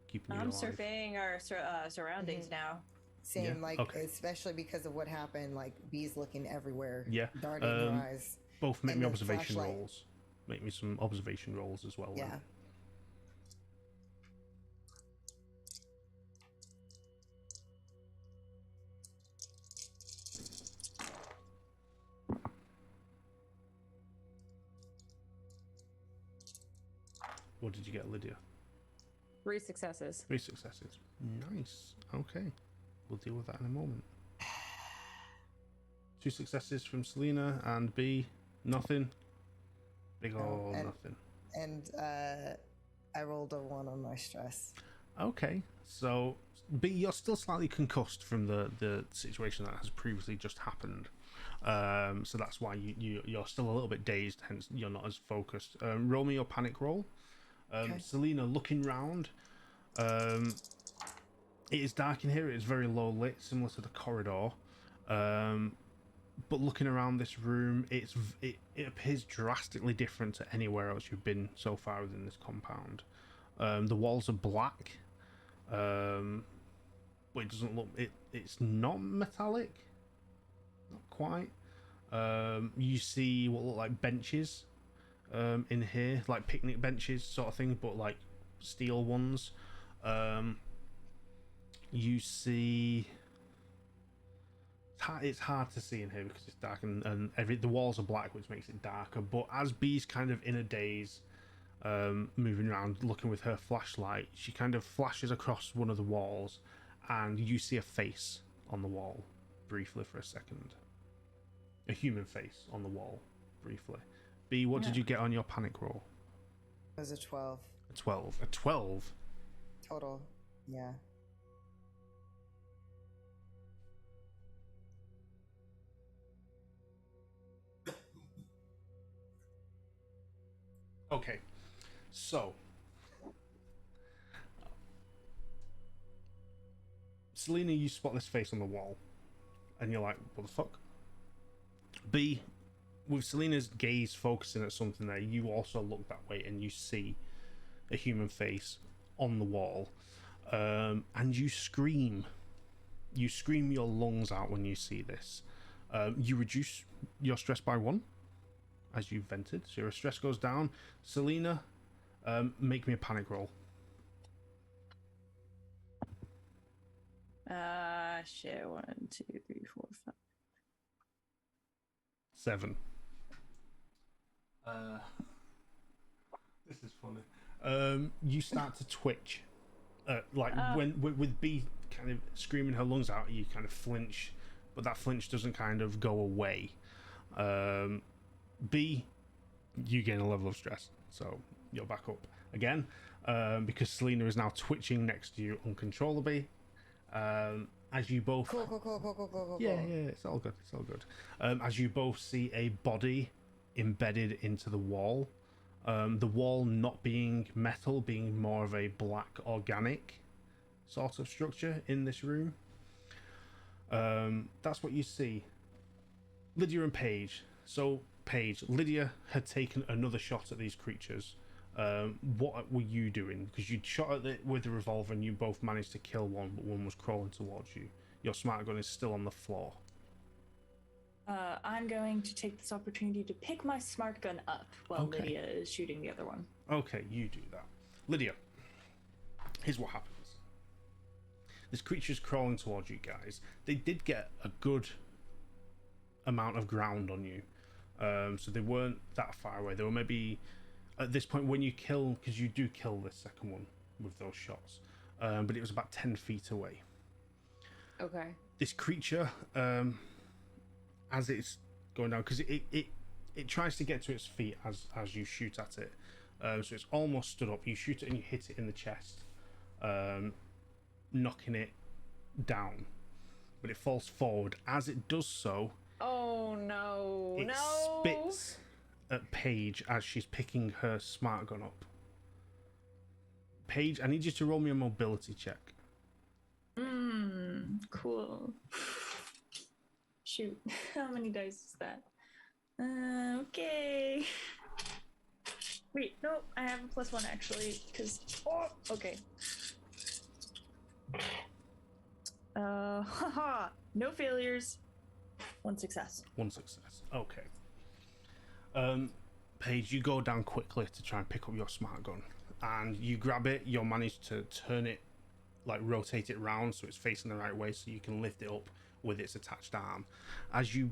A: keeping you alive?
G: I'm surveying our surroundings now.
C: Same, especially because of what happened, like bees looking everywhere.
A: Yeah.
C: Darting their eyes.
A: Both make me observation rolls. Make me some observation rolls as well.
C: Yeah.
A: Then. What did you get, Lydia?
E: 3 successes.
A: 3 successes. Nice. Okay. We'll deal with that in a moment. 2 successes from Selena, and B, nothing. Big ol' nothing.
C: And I rolled a 1 on my stress.
A: Okay. So, B, you're still slightly concussed from the situation that has previously just happened. So that's why you're still a little bit dazed, hence you're not as focused. Roll me your panic roll. Okay. Selena, looking round, it is dark in here. It is very low lit, similar to the corridor. But looking around this room, it appears drastically different to anywhere else you've been so far within this compound. The walls are black, but it doesn't look. It's not metallic, not quite. You see what look like benches. In here, like picnic benches sort of thing, but like steel ones. You see, it's hard to see in here because it's dark, and the walls are black, which makes it darker. But as Bee's kind of in a daze, moving around looking with her flashlight, she kind of flashes across one of the walls, and you see a face on the wall briefly for a second. A human face on the wall briefly. B, what did you get on your panic roll?
C: It was a 12.
A: A 12. A 12?
C: Total, yeah.
A: Okay, so Selena, you spot this face on the wall, and you're like, what the fuck? B, with Selena's gaze focusing at something there, you also look that way and you see a human face on the wall, and you scream. You scream your lungs out when you see this. You reduce your stress by 1 as you vented, so your stress goes down. Selena, make me a panic roll.
B: Shit. 1, 2, 3, 4, 5.
A: 7. This is funny. You start to twitch, when with B kind of screaming her lungs out, you kind of flinch, but that flinch doesn't kind of go away. B, you gain a level of stress, so you're back up again, because Selena is now twitching next to you uncontrollably. As you both
C: Cool.
A: yeah, it's all good. As you both see a body embedded into the wall, the wall not being metal, being more of a black organic sort of structure in this room. That's what you see. Lydia and Paige. So Paige, Lydia had taken another shot at these creatures. What were you doing? Because you'd shot at it with the revolver and you both managed to kill one, but one was crawling towards you. Your smart gun is still on the floor.
B: I'm going to take this opportunity to pick my smart gun up while
A: Okay.
B: Lydia is shooting the other one.
A: Okay, you do that. Lydia, here's what happens. This creature's crawling towards you guys. They did get a good amount of ground on you. So they weren't that far away. They were maybe, at this point when you kill, because you do kill this second one with those shots, but it was about 10 feet away.
E: Okay.
A: This creature, as it's going down, because it tries to get to its feet as you shoot at it, so it's almost stood up. You shoot it and you hit it in the chest, knocking it down, but it falls forward. As it does so,
E: Oh no!
A: it
E: No!
A: spits at Paige as she's picking her smart gun up. Paige, I need you to roll me a mobility check.
B: Cool. Shoot. How many dice is that? Okay. Wait, no, I have a +1 actually, because... Oh, okay. Haha. No failures. 1 success.
A: 1 success. Okay. Paige, you go down quickly to try and pick up your smart gun, and you grab it. You'll manage to turn it, like rotate it round so it's facing the right way, so you can lift it up with its attached arm. As you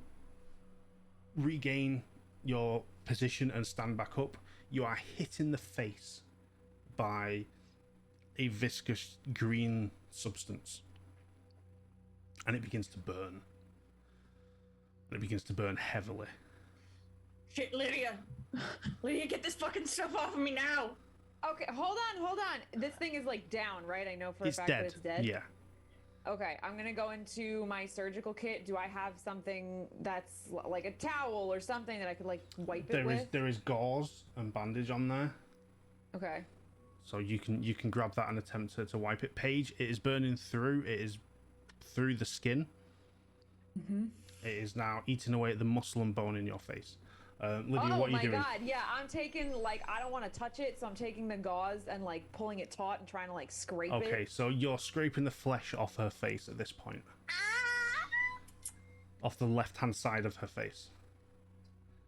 A: regain your position and stand back up, you are hit in the face by a viscous green substance, and it begins to burn. And it begins to burn heavily.
F: Shit, Lydia. Lydia, get this fucking stuff off of me now.
E: Okay, hold on. This thing is like down, right? I know for a fact that it's dead.
A: Yeah.
E: Okay, I'm gonna go into my surgical kit. Do I have something that's like a towel or something that I could like wipe it with?
A: There is gauze and bandage on there,
E: Okay.
A: so you can grab that and attempt to wipe it. Paige, it is burning through. It is through the skin.
B: Mm-hmm.
A: It is now eating away at the muscle and bone in your face. Lydia,
E: Oh
A: what are you
E: my
A: doing?
E: god, yeah, I'm taking, like, I don't want to touch it, so I'm taking the gauze and, like, pulling it taut and trying to, like, scrape it.
A: Okay, so you're scraping the flesh off her face at this point. Off the left-hand side of her face.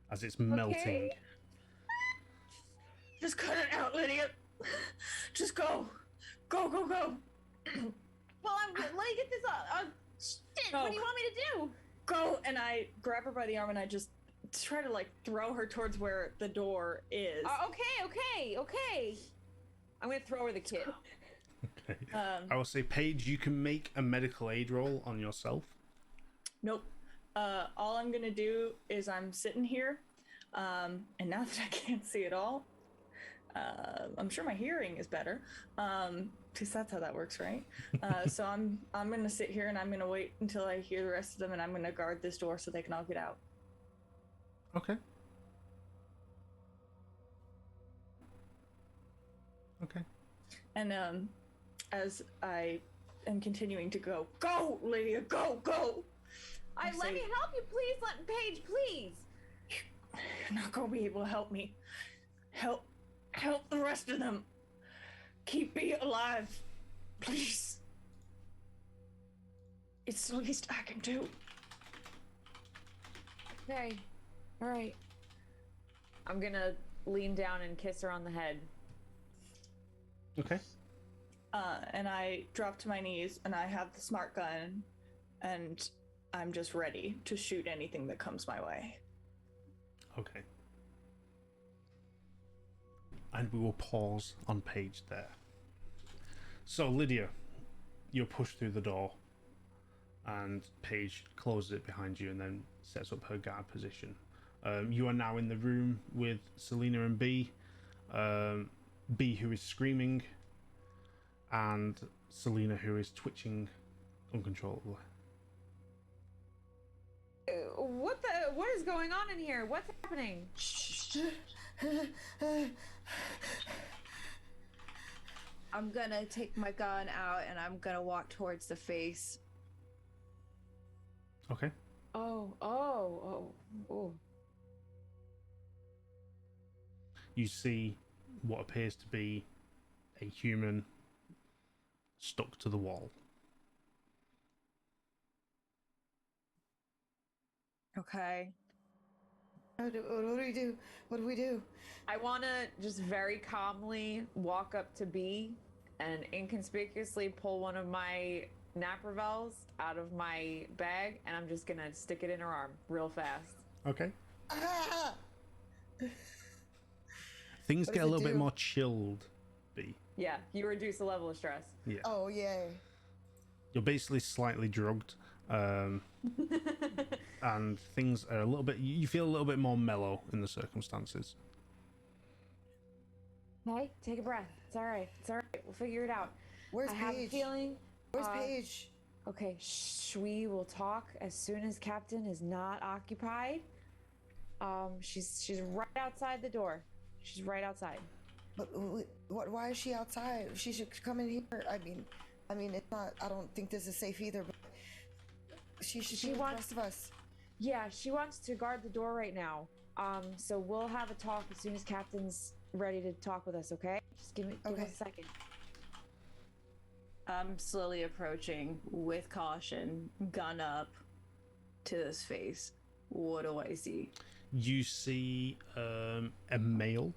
A: As it's melting.
F: Just cut it out, Lydia. Just go. Go.
E: Well, let me get this shit,
F: Oh.
E: what do you want me to do?
B: Go! And I grab her by the arm and I just try to, like, throw her towards where the door is.
E: Okay. I'm gonna throw her the kit.
A: Okay. I will say, Paige, you can make a medical aid roll on yourself.
B: Nope. All I'm gonna do is I'm sitting here, and now that I can't see at all, I'm sure my hearing is better, because that's how that works, right? So I'm gonna sit here and I'm gonna wait until I hear the rest of them, and I'm gonna guard this door so they can all get out.
A: Okay. Okay.
B: And as I am continuing to go, Lydia, go! I
E: Let me help you, please. Paige, please.
B: You're not gonna be able to help me. Help the rest of them.
F: Keep me alive, please. It's the least I can do.
E: Okay. All right. I'm gonna lean down and kiss her on the head.
A: Okay.
B: And I drop to my knees, and I have the smart gun, and I'm just ready to shoot anything that comes my way.
A: Okay. And we will pause on Paige there. So, Lydia, you're pushed through the door, and Paige closes it behind you and then sets up her guard position. You are now in the room with Selena and B. B, who is screaming, and Selena, who is twitching uncontrollably.
E: What is going on in here? What's happening?
D: I'm gonna take my gun out and I'm gonna walk towards the face.
A: Okay.
E: Oh.
A: You see what appears to be a human stuck to the wall.
D: Okay.
C: What do we do? What do we do?
E: I want to just very calmly walk up to B and inconspicuously pull one of my Napervels out of my bag, and I'm just gonna stick it in her arm real fast.
A: Okay.
C: Ah!
A: Things
C: What
A: get a
C: does it
A: little bit
C: do?
A: more chilled, B.
E: Yeah, you reduce the level of stress.
A: Yeah.
C: Oh, yay.
A: You're basically slightly drugged, and things are a little bit. You feel a little bit more mellow in the circumstances.
E: Hey, take a breath. It's all right. It's all right. We'll figure it out.
C: Where's
E: I have a
C: Paige?
E: feeling.
C: Where's Paige?
E: Okay, we will talk as soon as Captain is not occupied. She's right outside the door. She's right outside.
C: But why is she outside? She should come in here. I mean, it's not. I don't think this is safe either. But she should be with the rest of us.
E: Yeah, she wants to guard the door right now. So we'll have a talk as soon as Captain's ready to talk with us. Okay? Just give us a second.
D: I'm slowly approaching with caution, gun up to this face. What do I see?
A: You see a male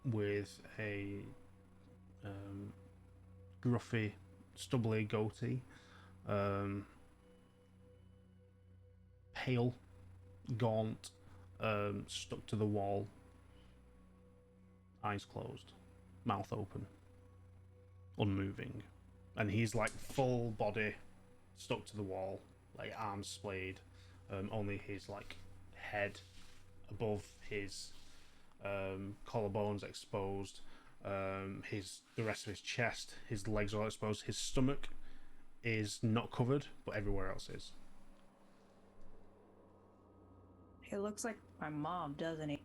A: with a gruffy, stubbly goatee, pale, gaunt, stuck to the wall, eyes closed, mouth open, unmoving, and he's like full body stuck to the wall, like arms splayed, only his like head above his collarbones exposed, the rest of his chest, his legs are exposed, his stomach is not covered, but everywhere else is.
D: He looks like my mom, doesn't he?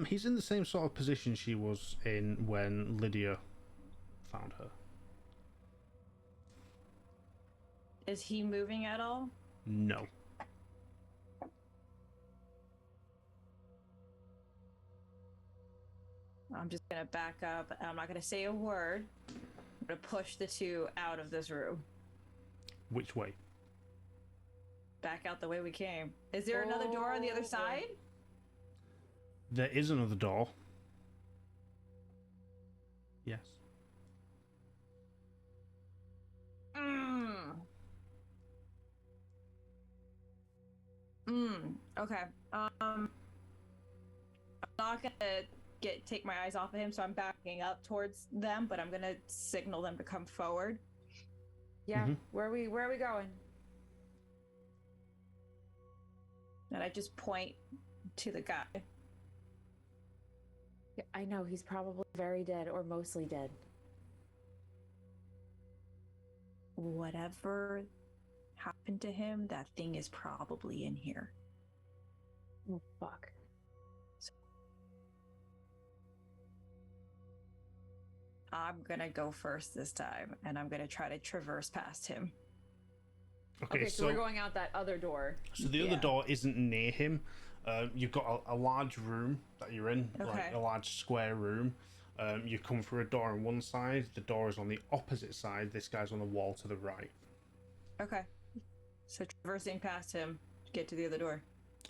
A: He's in the same sort of position she was in when Lydia found her.
D: Is he moving at all?
A: No.
D: I'm just gonna back up. I'm not gonna say a word. I'm gonna push the two out of this room.
A: Which way?
D: Back out the way we came. Is there another door on the other side?
A: There is another door. Yes.
D: Okay. I'm not gonna take my eyes off of him, so I'm backing up towards them, but I'm gonna signal them to come forward.
E: Yeah. Where are we going?
D: And I just point to the guy.
E: Yeah, I know he's probably very dead or mostly dead.
D: Whatever happened to him, that thing is probably in here.
E: Oh, fuck.
D: I'm gonna go first this time, and I'm gonna try to traverse past him.
A: Okay,
E: so we're going out that other door.
A: So the other door isn't near him. You've got a large room that you're in, like a large square room. You come through a door on one side, the door is on the opposite side, this guy's on the wall to the right.
G: Okay. So traversing past him to get to the other door.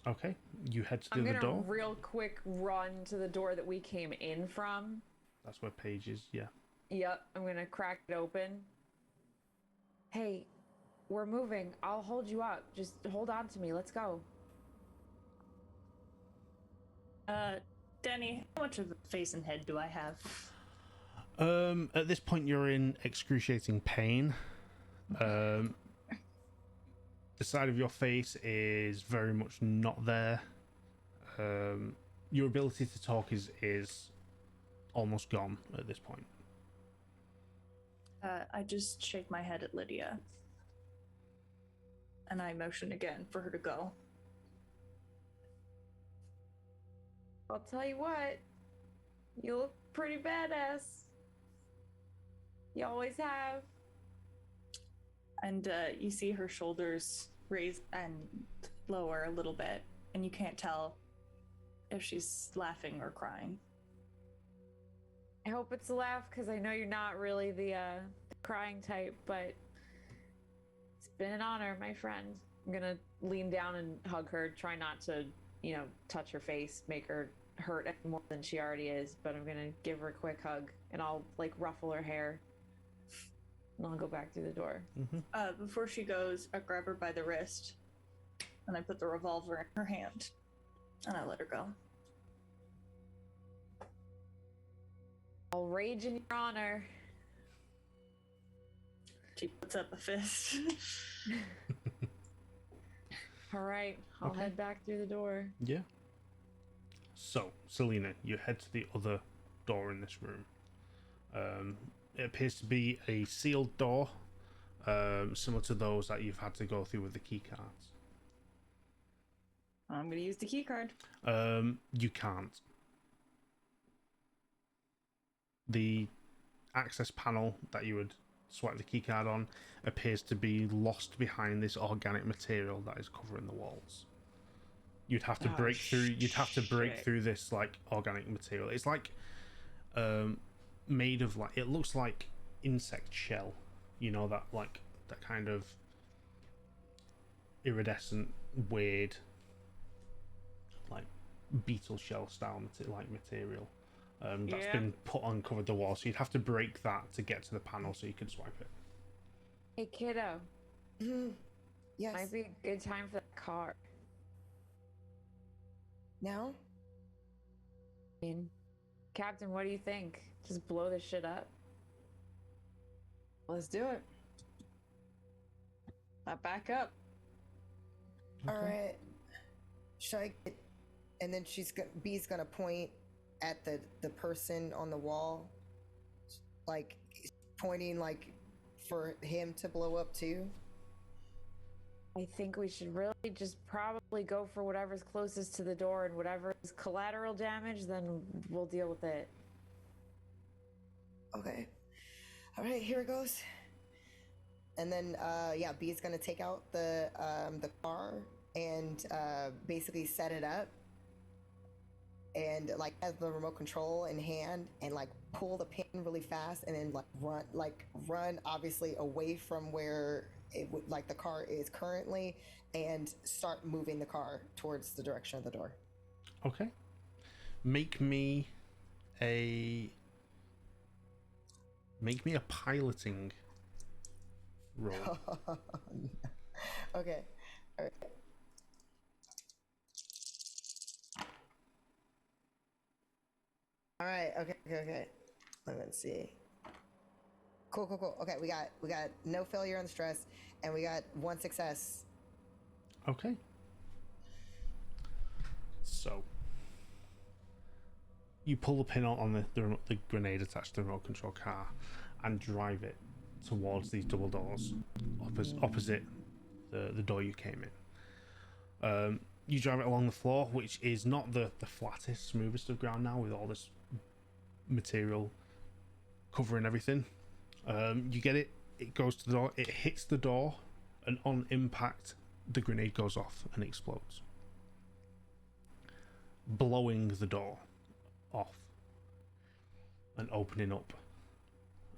A: Okay, you head to the
E: I'm
A: other
E: gonna
A: door.
E: real quick run to the door that we came in from.
A: That's where Paige is, yeah.
E: Yep, I'm gonna crack it open. Hey, we're moving. I'll hold you up. Just hold on to me. Let's go.
B: Danny, how much of a face and head do I have?
A: At this point, you're in excruciating pain. The side of your face is very much not there. Your ability to talk is almost gone at this point.
B: I just shake my head at Lydia. And I motion again for her to go.
E: I'll tell you what. You look pretty badass. You always have.
B: And you see her shoulders raise and lower a little bit, and you can't tell if she's laughing or crying.
E: I hope it's a laugh, because I know you're not really the crying type, but it's been an honor, my friend. I'm gonna lean down and hug her, try not to, touch her face, make her hurt any more than she already is, but I'm gonna give her a quick hug, and I'll, ruffle her hair, and I'll go back through the door.
A: Mm-hmm.
B: Before she goes, I grab her by the wrist, and I put the revolver in her hand, and I let her go.
E: I'll rage in your honor.
B: She puts up a fist.
E: All right, I'll
A: Okay.
E: head back through the door.
A: Yeah. So, Selena, you head to the other door in this room. It appears to be a sealed door, similar to those that you've had to go through with the key cards.
G: I'm gonna use the key card.
A: You can't. The access panel that you would swipe the key card on appears to be lost behind this organic material that is covering the walls. You'd have to break through. You'd have to break through this organic material. It's made of it looks like insect shell. That kind of iridescent, weird, beetle shell style material. That's been put on covered the wall, so you'd have to break that to get to the panel so you could swipe it.
E: Hey, kiddo.
C: Yes.
E: Might be a good time for the car.
C: Now?
E: Captain, what do you think? Just blow this shit up?
G: Let's do it. I back up.
C: All right. Should I get... And then B's gonna point at the person on the wall, pointing for him to blow up too.
E: I think we should really just probably go for whatever's closest to the door, and whatever is collateral damage, then we'll deal with it.
C: Okay. All right, here it goes. And then, B's gonna take out the car and basically set it up, and has the remote control in hand, and pull the pin really fast, and then run obviously away from where it would the car is currently, and start moving the car towards the direction of the door.
A: Okay. Make me a piloting roll.
C: Okay. All right. All right. Okay. Let's see. Cool. Okay, we got no failure on the stress, and we got 1 success.
A: Okay. So you pull the pin out on the grenade attached to the remote control car and drive it towards these double doors opposite the door you came in. You drive it along the floor, which is not the flattest, smoothest of ground now, with all this material covering everything. You get it goes to the door, it hits the door, and on impact the grenade goes off and explodes, blowing the door off. and opening up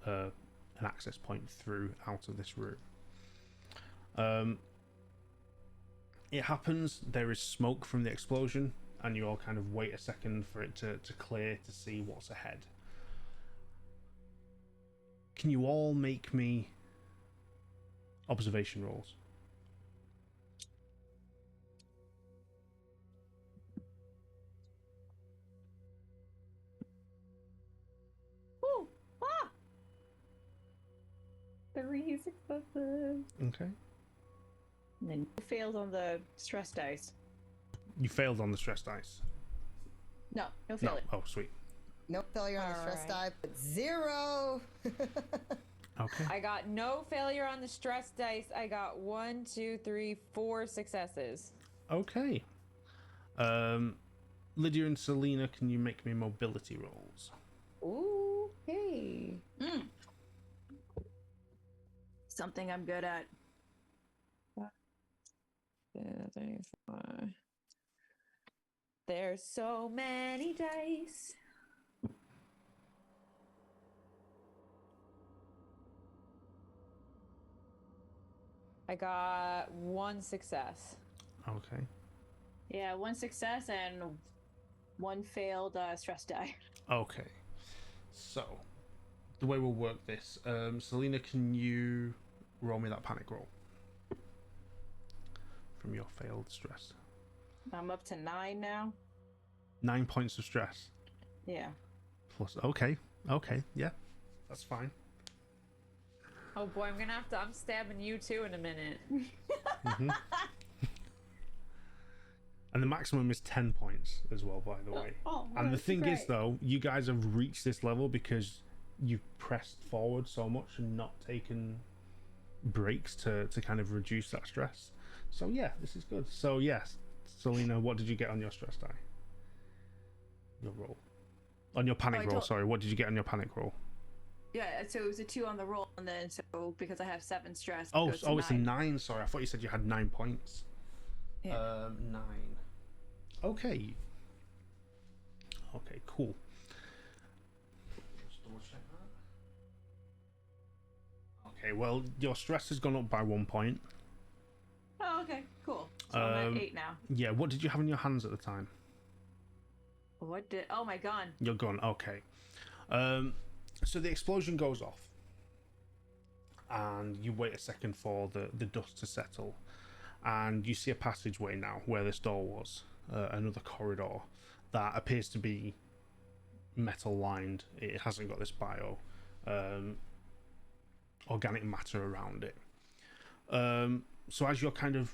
A: an access point through out of this room. It happens, there is smoke from the explosion, and you all kind of wait a second for it to clear to see what's ahead. Can you all make me observation rolls?
E: Ooh, ah! 3 successes.
A: Okay.
G: And then you failed on the stress dice.
A: You failed on the stress dice.
G: No
A: No.
G: failure.
A: Oh, sweet.
C: No failure on the stress die, but 0.
A: Okay.
E: I got no failure on the stress dice. I got 1, 2, 3, 4 successes.
A: Okay. Lydia and Selena, can you make me mobility rolls?
E: Ooh, hey.
G: Something I'm good at.
E: There's so many dice. I got 1 success.
A: Okay.
G: Yeah, 1 success and 1 failed stress die.
A: Okay. So, the way we'll work this, Selena, can you roll me that panic roll from your failed stress?
G: I'm up to 9 now.
A: 9 points of stress.
G: Yeah.
A: Plus, okay, yeah, that's fine.
E: Oh boy, I'm stabbing you too in a minute.
A: Mm-hmm. And the maximum is 10 points as well, by the way. And the thing is, though, you guys have reached this level because you've pressed forward so much and not taken breaks to kind of reduce that stress. So yeah, this is good. So yes, Selena, what did you get on your stress die? Your roll. On your panic roll, sorry. What did you get on your panic roll?
G: Yeah, so it was a 2 on the roll, and then so because I have 7 stress.
A: Oh,
G: it goes to
A: it's a 9. Sorry, I thought you said you had 9 points.
G: Yeah.
A: 9. Okay. Okay, cool. Just double check that. Okay, well, your stress has gone up by 1 point.
G: Oh, okay, cool. So I'm at 8 now.
A: Yeah, what did you have in your hands at the time?
G: What did? Oh my gun.
A: Your gun, okay. So the explosion goes off, and you wait a second for the dust to settle, and you see a passageway now where this door was, another corridor that appears to be metal lined. It hasn't got this bio organic matter around it. So as you're kind of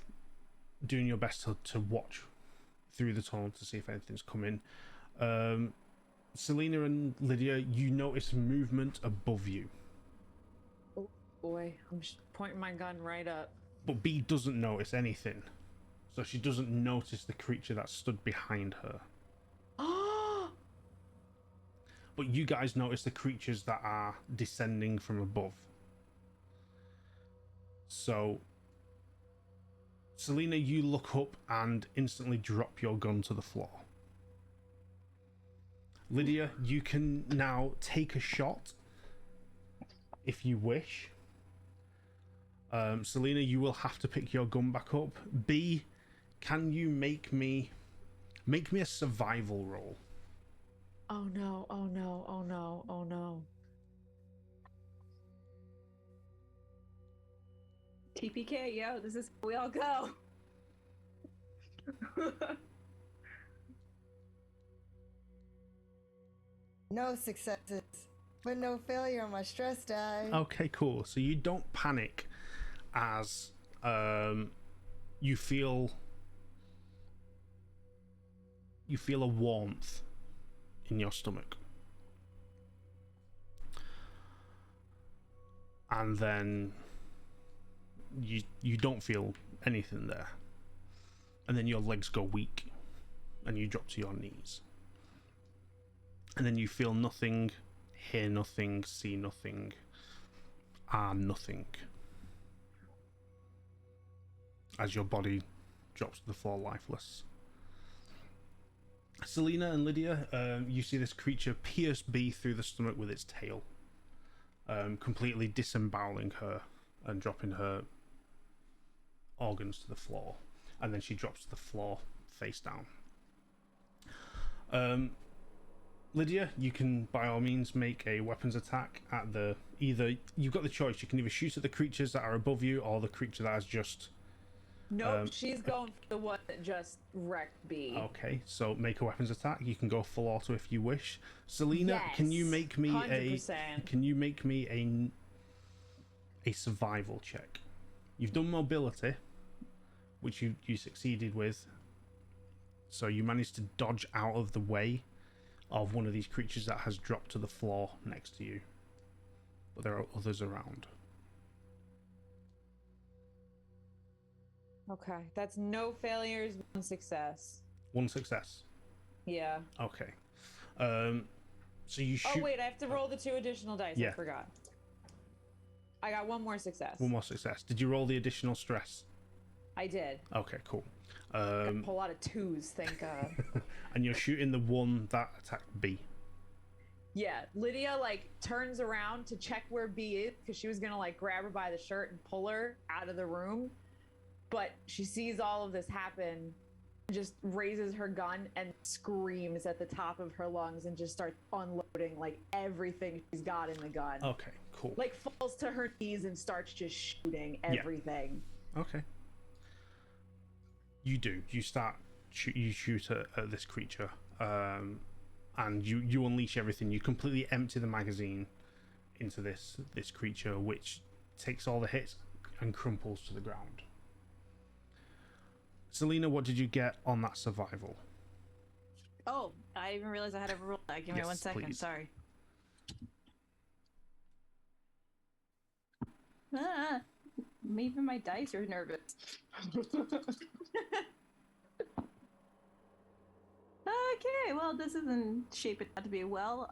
A: doing your best to watch through the tunnel to see if anything's coming, Selena and Lydia, you notice movement above you.
E: Oh boy, I'm just pointing my gun right up.
A: But B doesn't notice anything. So she doesn't notice the creature that stood behind her. But you guys notice the creatures that are descending from above. So, Selena, you look up and instantly drop your gun to the floor. Lydia, you can now take a shot if you wish. Selena, you will have to pick your gun back up. B, can you make me a survival roll?
E: Oh no, oh no, oh no, oh no.
G: TPK, yo, this is where we all go.
C: No successes, but no failure on my stress die.
A: Okay, cool. So you don't panic as you feel a warmth in your stomach. And then you don't feel anything there. And then your legs go weak and you drop to your knees. And then you feel nothing, hear nothing, see nothing, are nothing. As your body drops to the floor lifeless. Selena and Lydia, you see this creature pierce B through the stomach with its tail, completely disemboweling her and dropping her organs to the floor, and then she drops to the floor face down. Lydia, you can by all means make a weapons attack at the you've got the choice. You can either shoot at the creatures that are above you or the creature that has just.
E: Nope, she's going for the one that just wrecked B.
A: Okay, so make a weapons attack. You can go full auto if you wish. Selena,
E: Yes,
A: can you make me
E: 100%.
A: a survival check? You've done mobility, which you succeeded with. So you managed to dodge out of the way of one of these creatures that has dropped to the floor next to you. But there are others around.
E: Okay, that's no failures, 1 success.
A: 1 success.
E: Yeah.
A: Okay. So you shoot.
E: Oh wait, I have to roll the 2 additional dice.
A: Yeah.
E: I forgot. I got 1 more success.
A: 1 more success. Did you roll the additional stress?
E: I did.
A: Okay, cool.
E: Got a whole lot of 2s, thank God.
A: And you're shooting the one that attacked B.
E: Yeah, Lydia like turns around to check where B is because she was gonna like grab her by the shirt and pull her out of the room, but she sees all of this happen, just raises her gun and screams at the top of her lungs and just starts unloading like everything she's got in the gun.
A: Okay, cool.
E: Like falls to her knees and starts just shooting everything.
A: Okay. You do. You shoot at this creature, and you unleash everything. You completely empty the magazine into this creature, which takes all the hits and crumples to the ground. Selena, what did you get on that survival?
D: Oh, I didn't even realize I had to roll that. Give me 1 second.
A: Please.
D: Sorry. Even my dice are nervous. Okay, well, this isn't shaping out to be well.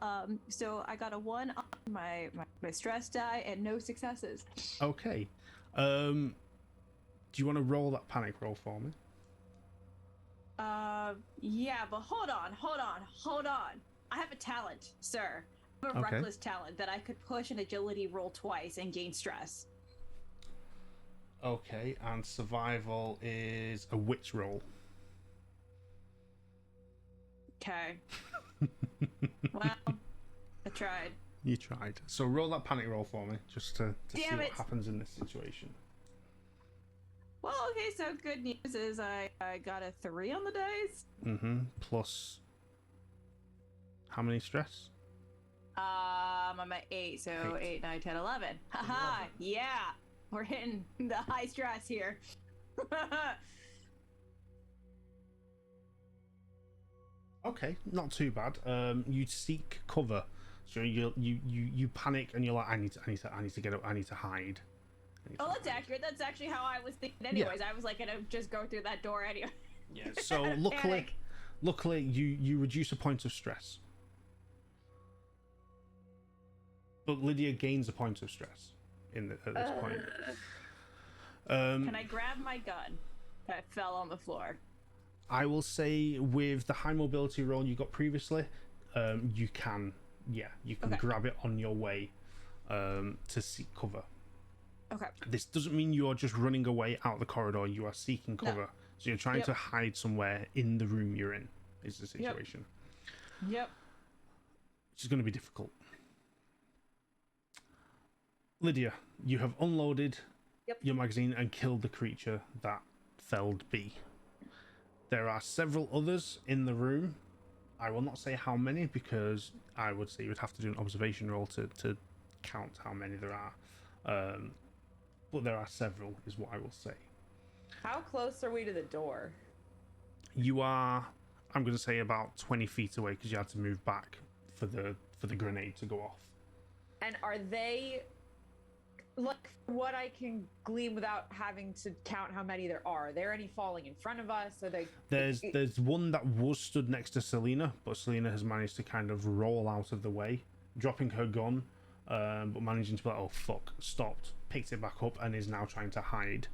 D: So I got a 1 on my stress die and no successes.
A: Okay. Do you want to roll that panic roll for me?
D: Yeah, but hold on. I have a talent, sir. I have a
A: Okay.
D: reckless talent that I could push an agility roll twice and gain stress.
A: Okay, and survival is a witch roll.
D: Okay. Well, I tried.
A: You tried. So roll that panic roll for me, just to see
D: Damn
A: what
D: it.
A: happens in this situation.
D: Well, okay, so good news is I got a 3 on the dice.
A: Plus, how many stress?
D: I'm at 8, so 8, 9, 10, 11. Haha, yeah. We're hitting the high stress here.
A: Okay, not too bad. You seek cover, so you panic and you're like, I need to get up. I need to hide.
D: Oh, that's accurate. That's actually how I was thinking. Anyways, I was like gonna just go through that door anyway.
A: Yeah. So luckily, you reduce a point of stress, but Lydia gains a point of stress at this point.
D: Can I grab my gun that fell on the floor?
A: I will say with the high mobility roll you got previously, you can grab it on your way to seek cover.
D: Okay.
A: This doesn't mean you are just running away out the corridor. You are seeking cover. No. So you're trying to hide somewhere in the room you're in, is the situation.
D: Yep.
A: Which is going to be difficult. Lydia, you have unloaded your magazine and killed the creature that felled B. There are several others in the room. I will not say how many because I would say you would have to do an observation roll to count how many there are. But there are several, is what I will say.
E: How close are we to the door?
A: You are, I'm going to say about 20 feet away because you had to move back for the grenade to go off.
E: And are they, like, what I can glean without having to count how many there are there any falling in front of us? Are they?
A: There's one that was stood next to Selena, but Selena has managed to kind of roll out of the way, dropping her gun, but managing to be like, oh fuck, stopped, picked it back up, and is now trying to hide.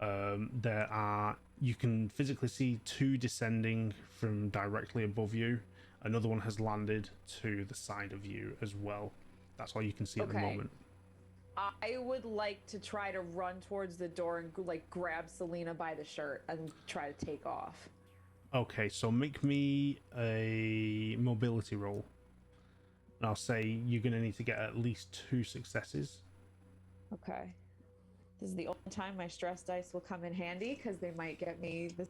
A: There are you can physically see 2 descending from directly above you. Another one has landed to the side of you as well. That's all you can see at the moment.
E: I would like to try to run towards the door and like grab Selena by the shirt and try to take off.
A: Okay, so make me a mobility roll. And I'll say you're going to need to get at least 2 successes.
E: Okay. This is the only time my stress dice will come in handy because they might get me the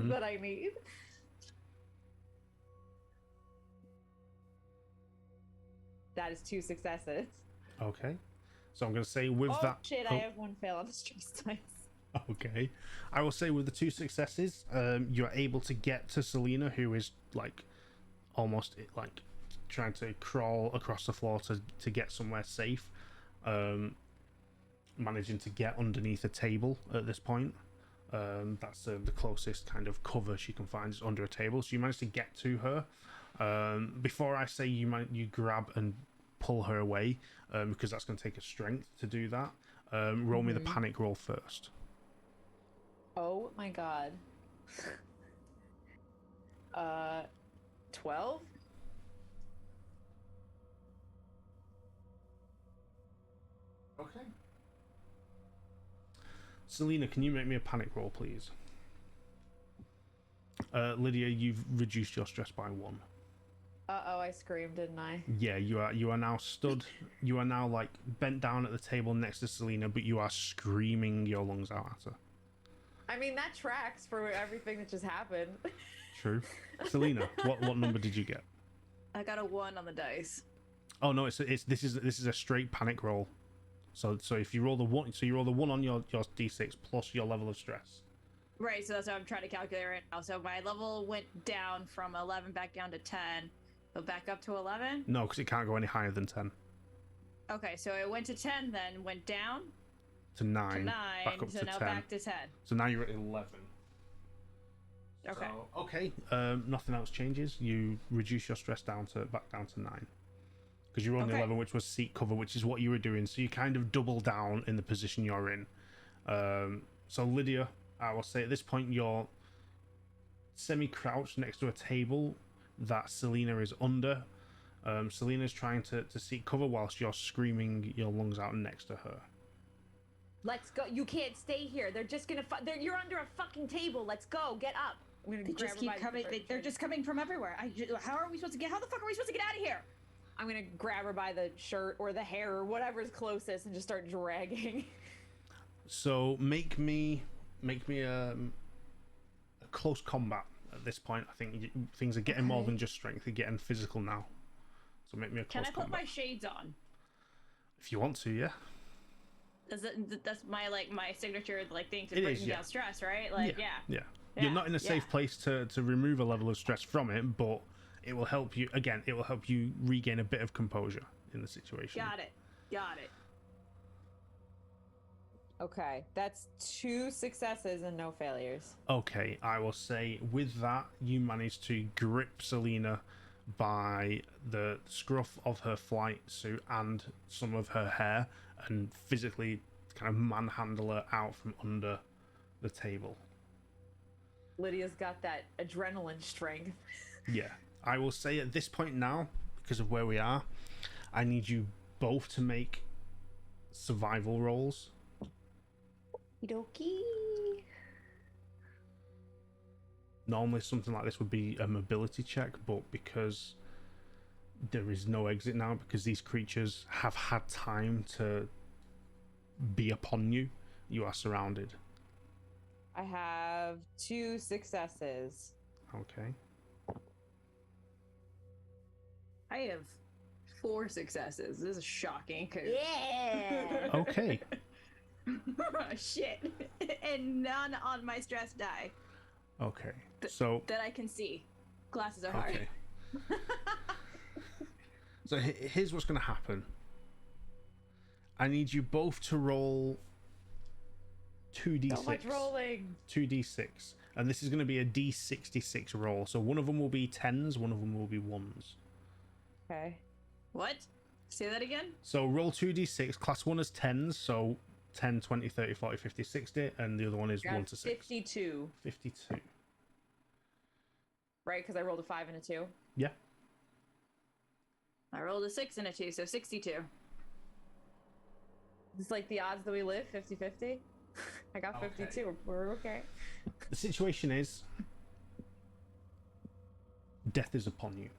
E: that I need. That is 2 successes.
A: Okay. So I'm going to say with that...
E: Shit, I have 1 fail on the stress dice.
A: Okay. I will say with the 2 successes, you're able to get to Selena, who is like almost like trying to crawl across the floor to get somewhere safe. Managing to get underneath a table at this point. That's the closest kind of cover she can find is under a table. So you manage to get to her. Before I say you grab and pull her away, because that's going to take a strength to do that. Roll me the panic roll first.
E: Oh my god. 12?
A: Okay. Selena, can you make me a panic roll, please? Lydia, you've reduced your stress by 1.
E: Uh-oh, I screamed, didn't I?
A: Yeah, you are now stood. You are now like bent down at the table next to Selena, but you are screaming your lungs out at her.
E: I mean, that tracks for everything that just happened.
A: True. Selena, what number did you get?
G: I got a 1 on the dice.
A: Oh no, this is a straight panic roll. So if you roll the 1, so you roll the 1 on your d6 plus your level of stress.
G: Right, so that's what I'm trying to calculate right now. So my level went down from 11 back down to 10. So back up to 11?
A: No, because it can't go any higher than 10.
G: Okay, so it went to 10 then, went down?
A: To 9.
G: To 9,
A: back up
G: so
A: to
G: now
A: 10.
G: back to 10.
A: So now you're at 11.
G: Okay.
A: So, okay. Nothing else changes. You reduce your stress back down to 9. Because you're on the 11, which was seat cover, which is what you were doing. So you kind of double down in the position you're in. So Lydia, I will say at this point you're semi-crouched next to a table that Selena is under. Selena's trying to seek cover whilst you're screaming your lungs out next to her.
E: Let's go. You can't stay here. They're just gonna. You're under a fucking table. Let's go. Get up. I'm gonna
G: They
E: grab
G: just
E: her
G: keep
E: by the
G: coming.
E: shirt.
G: They're just coming from everywhere. How are we supposed to get? How the fuck are we supposed to get out of here?
E: I'm gonna grab her by the shirt or the hair or whatever's closest and just start dragging.
A: So make me a close combat at this point. I think things are getting more than just strength. They're getting physical now. So make me a close combat.
G: Can I put my shades on?
A: If you want to, yeah.
G: That's my signature thing to
A: It
G: bring
A: is, yeah.
G: down stress, right?
A: Yeah. You're not in a safe place to remove a level of stress from it, but it will help you. Again, it will help you regain a bit of composure in the situation.
G: Got it.
E: Okay, that's 2 successes and no failures.
A: Okay, I will say with that, you manage to grip Selena by the scruff of her flight suit and some of her hair and physically kind of manhandle her out from under the table.
E: Lydia's got that adrenaline strength.
A: Yeah. I will say at this point now, because of where we are, I need you both to make survival rolls.
E: Okie.
A: Normally something like this would be a mobility check, but because there is no exit now, because these creatures have had time to be upon you, you are surrounded.
E: I have 2 successes.
A: Okay.
G: I have 4 successes. This is shocking.
E: Yeah.
A: Okay.
G: Shit. And none on my stress die.
A: Okay. So
G: that I can see. Glasses are hard.
A: okay. So here's what's going to happen. I need you both to roll 2d6.
E: So much rolling.
A: 2d6. And this is going to be a d66 roll. So one of them will be 10s, one of them will be 1s.
E: Okay.
G: What? Say that again?
A: So roll 2d6. Class 1 is 10s, so 10, 20, 30, 40, 50, 60, and the other one is
E: Got
A: 1 to 6.
E: 52.
A: 52.
E: Right, because I rolled a 5 and a 2.
A: Yeah.
G: I rolled a 6 and a 2, so 62.
E: It's like the odds that we live 50-50. I got 52.
A: Okay.
E: We're okay.
A: The situation is death is upon you,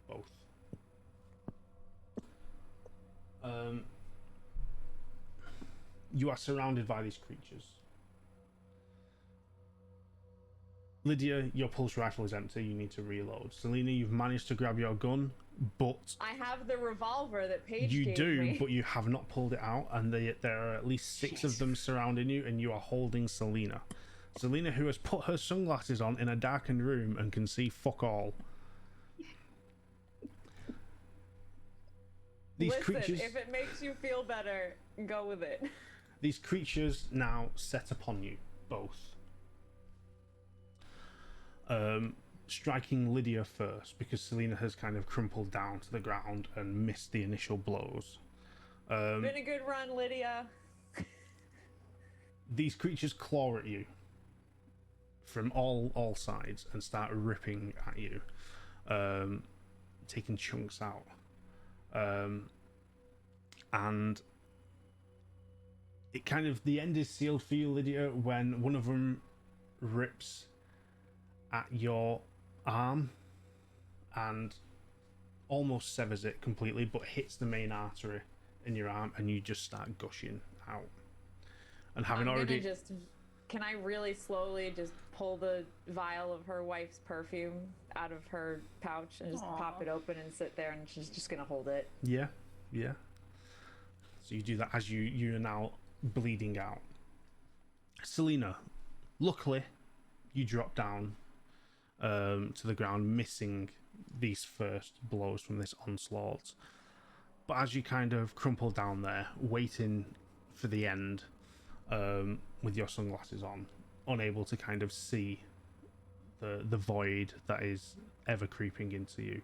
A: both. You are surrounded by these creatures. Lydia, your pulse rifle is empty. You need to reload. Selena, you've managed to grab your gun, but
E: I have the revolver that Paige
A: you
E: gave
A: do,
E: me.
A: but you have not pulled it out, and there are at least 6 of them surrounding you, and you are holding Selena. Selena, who has put her sunglasses on in a darkened room and can see fuck all. These
E: Listen,
A: creatures,
E: if it makes you feel better, go with it.
A: these creatures now set upon you both. Striking Lydia first, because Selena has kind of crumpled down to the ground and missed the initial blows.
E: Been a good run, Lydia.
A: These creatures claw at you from all sides and start ripping at you, taking chunks out. And it kind of, the end is sealed for you, Lydia, when one of them rips at your arm and almost severs it completely, but hits the main artery in your arm, and you just start gushing out. And having already
E: can I really slowly just pull the vial of her wife's perfume out of her pouch and just pop it open and sit there, and she's just gonna hold it?
A: Yeah. So you do that as you are now bleeding out. Selena, luckily, you drop down to the ground, missing these first blows from this onslaught. But as you kind of crumple down there, waiting for the end, with your sunglasses on, unable to kind of see the void that is ever creeping into you,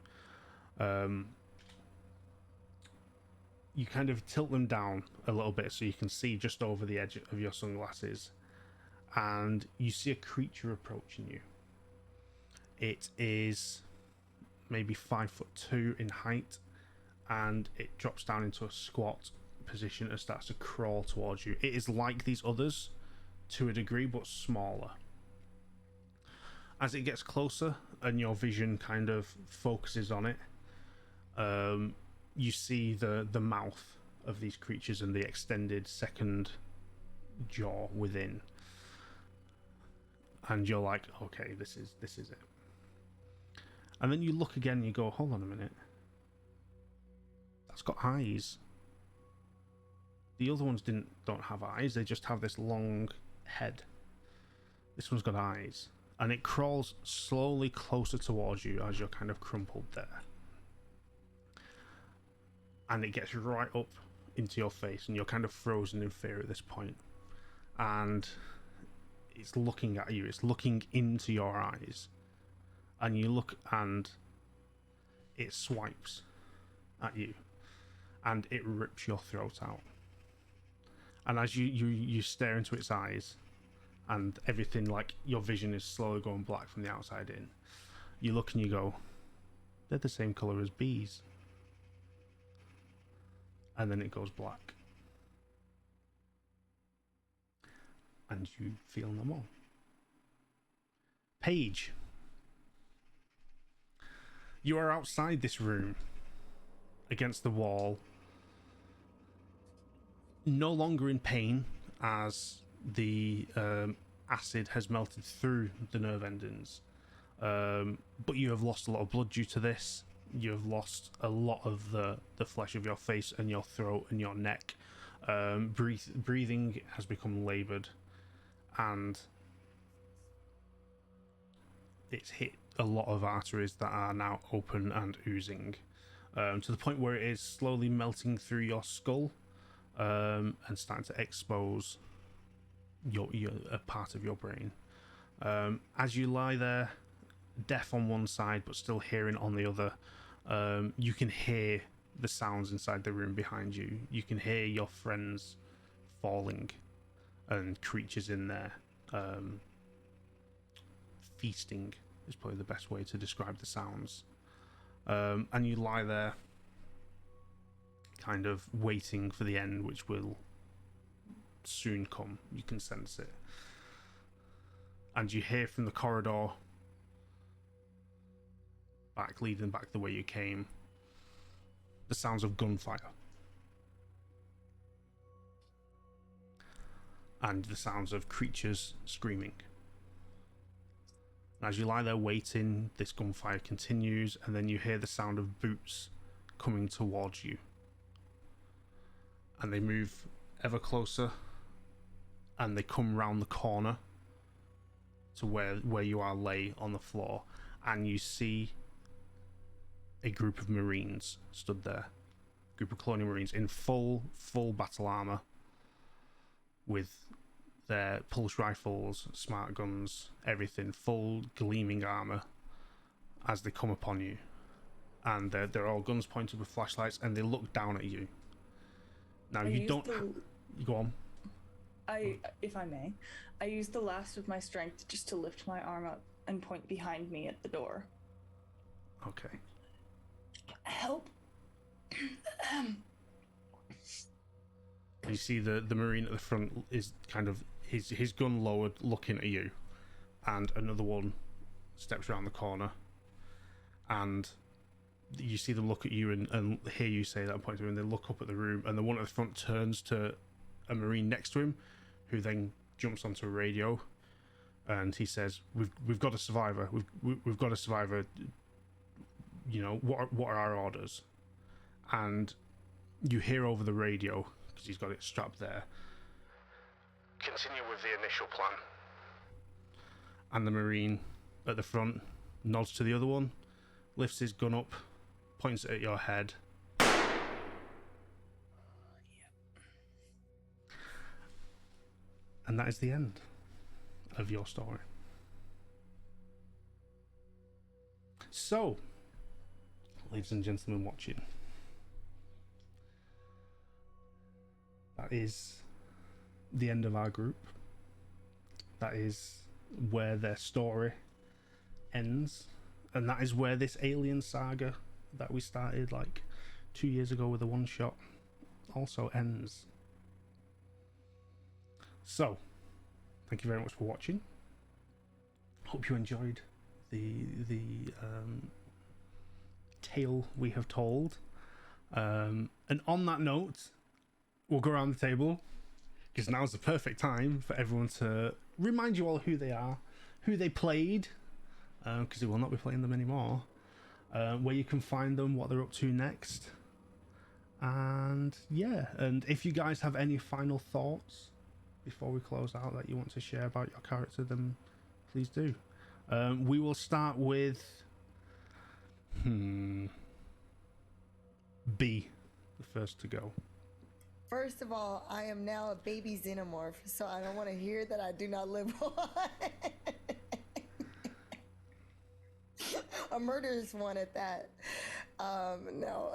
A: you kind of tilt them down a little bit so you can see just over the edge of your sunglasses, and you see a creature approaching you. It is maybe 5'2" in height, and it drops down into a squat position and starts to crawl towards you. It is like these others to a degree, but smaller. As it gets closer and your vision kind of focuses on it, you see the mouth of these creatures and the extended second jaw within, and you're like, okay, this is it. And then you look again and you go, hold on a minute, that's got eyes. The other ones don't have eyes, they just have this long head. This one's got eyes, and it crawls slowly closer towards you as you're kind of crumpled there. And it gets right up into your face, and you're kind of frozen in fear at this point. And it's looking at you, it's looking into your eyes. And you look, and it swipes at you, and it rips your throat out. And as you stare into its eyes, and everything, like your vision is slowly going black from the outside in, you look and you go, they're the same colour as bees. And then it goes black. And you feel no more. Paige, you are outside this room, against the wall, no longer in pain as the acid has melted through the nerve endings, but you have lost a lot of blood due to this. You have lost a lot of the flesh of your face and your throat and your neck. Breathing has become laboured, and it's hit a lot of arteries that are now open and oozing, to the point where it is slowly melting through your skull, and starting to expose your a part of your brain. As you lie there, deaf on one side but still hearing on the other, you can hear the sounds inside the room behind you. You can hear your friends' falling and creatures in there feasting is probably the best way to describe the sounds. And you lie there kind of waiting for the end, which will soon come. You can sense it. And you hear from the corridor leading back the way you came, the sounds of gunfire. And the sounds of creatures screaming. As you lie there waiting, this gunfire continues, and then you hear the sound of boots coming towards you. And they move ever closer, and they come round the corner to where you are lay on the floor, and you see a group of Marines stood there. A group of Colonial Marines in full battle armor, with their pulse rifles, smart guns, everything, full gleaming armor as they come upon you. And they're all guns pointed with flashlights, and they look down at you. Now, you don't... Go on.
B: If I may, I use the last of my strength just to lift my arm up and point behind me at the door.
A: Okay.
B: Help.
A: You see the Marine at the front is kind of his gun lowered, looking at you, and another one steps around the corner, and you see them look at you and hear you say that point to him, and they look up at the room, and the one at the front turns to a Marine next to him, who then jumps onto a radio, and he says, "We've got a survivor. We've got a survivor. You know, what are our orders?" And you hear over the radio, because he's got it strapped there, "Continue with the initial plan." And the Marine at the front nods to the other one, lifts his gun up, points it at your head. And that is the end of your story. So, ladies and gentlemen watching, that is the end of our group. That is where their story ends, and that is where this alien saga that we started like 2 years ago with a one-shot also ends. So, thank you very much for watching. Hope you enjoyed the tale we have told. And on that note, we'll go around the table, because now's the perfect time for everyone to remind you all who they are, who they played, because they will not be playing them anymore, where you can find them, what they're up to next. And yeah, and if you guys have any final thoughts before we close out that you want to share about your character, then please do. We will start with B, the first to go.
C: First of all, I am now a baby xenomorph, so I don't want to hear that I do not live on. A murderous one at that. No.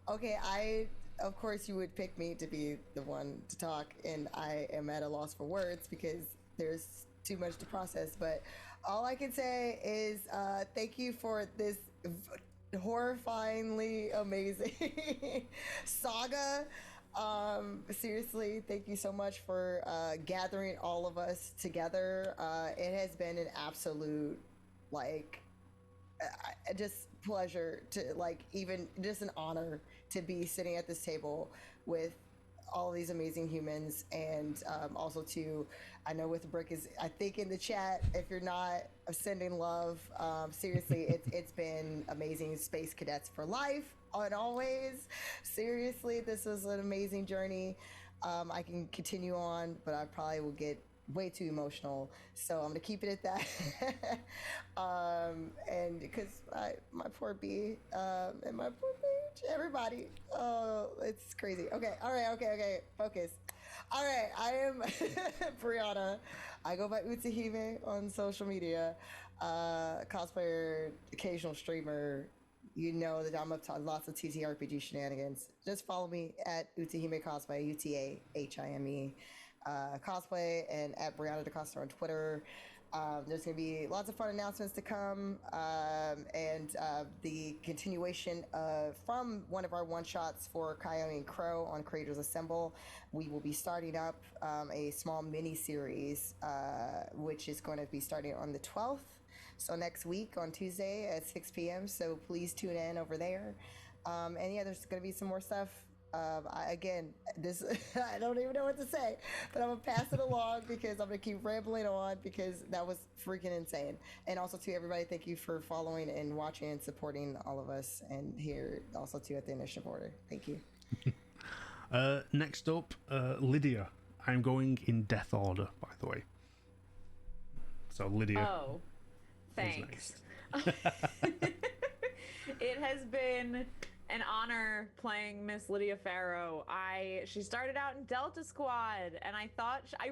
C: Okay, of course you would pick me to be the one to talk, and I am at a loss for words because there's too much to process, but all I can say is thank you for this horrifyingly amazing saga. Seriously, thank you so much for gathering all of us together. It has been an absolute, like, just pleasure to, like, even just an honor to be sitting at this table with all these amazing humans, and also to, I know with Brick is, I think, in the chat, if you're not sending love, seriously, it's been amazing. Space Cadets for life, and always. Seriously, this was an amazing journey. I can continue on, but I probably will get way too emotional, so I'm gonna keep it at that. And because my poor B, and my poor Paige, everybody, oh, it's crazy. Okay, all right, okay, focus. All right, I am Brianna. I go by Utahime on social media. Cosplayer, occasional streamer, you know that I'm up to lots of TTRPG shenanigans. Just follow me at Utahime Cosplay, UTAHIME Cosplay, and at Brianna DeCosta on Twitter. There's going to be lots of fun announcements to come, and the continuation from one of our one-shots for Coyote and Crow on Creators Assemble. We will be starting up a small mini-series, which is going to be starting on the 12th, so next week on Tuesday at 6 p.m., so please tune in over there. And yeah, there's going to be some more stuff. I don't even know what to say, but I'm gonna pass it along because I'm gonna keep rambling on because that was freaking insane. And also to everybody, thank you for following and watching and supporting all of us, and here also to at the Initiative Order. Thank you.
A: Next up, Lydia. I'm going in death order, by the way. So Lydia.
E: Oh, thanks. It has been an honor playing Miss Lydia Farrow. She started out in Delta Squad, and I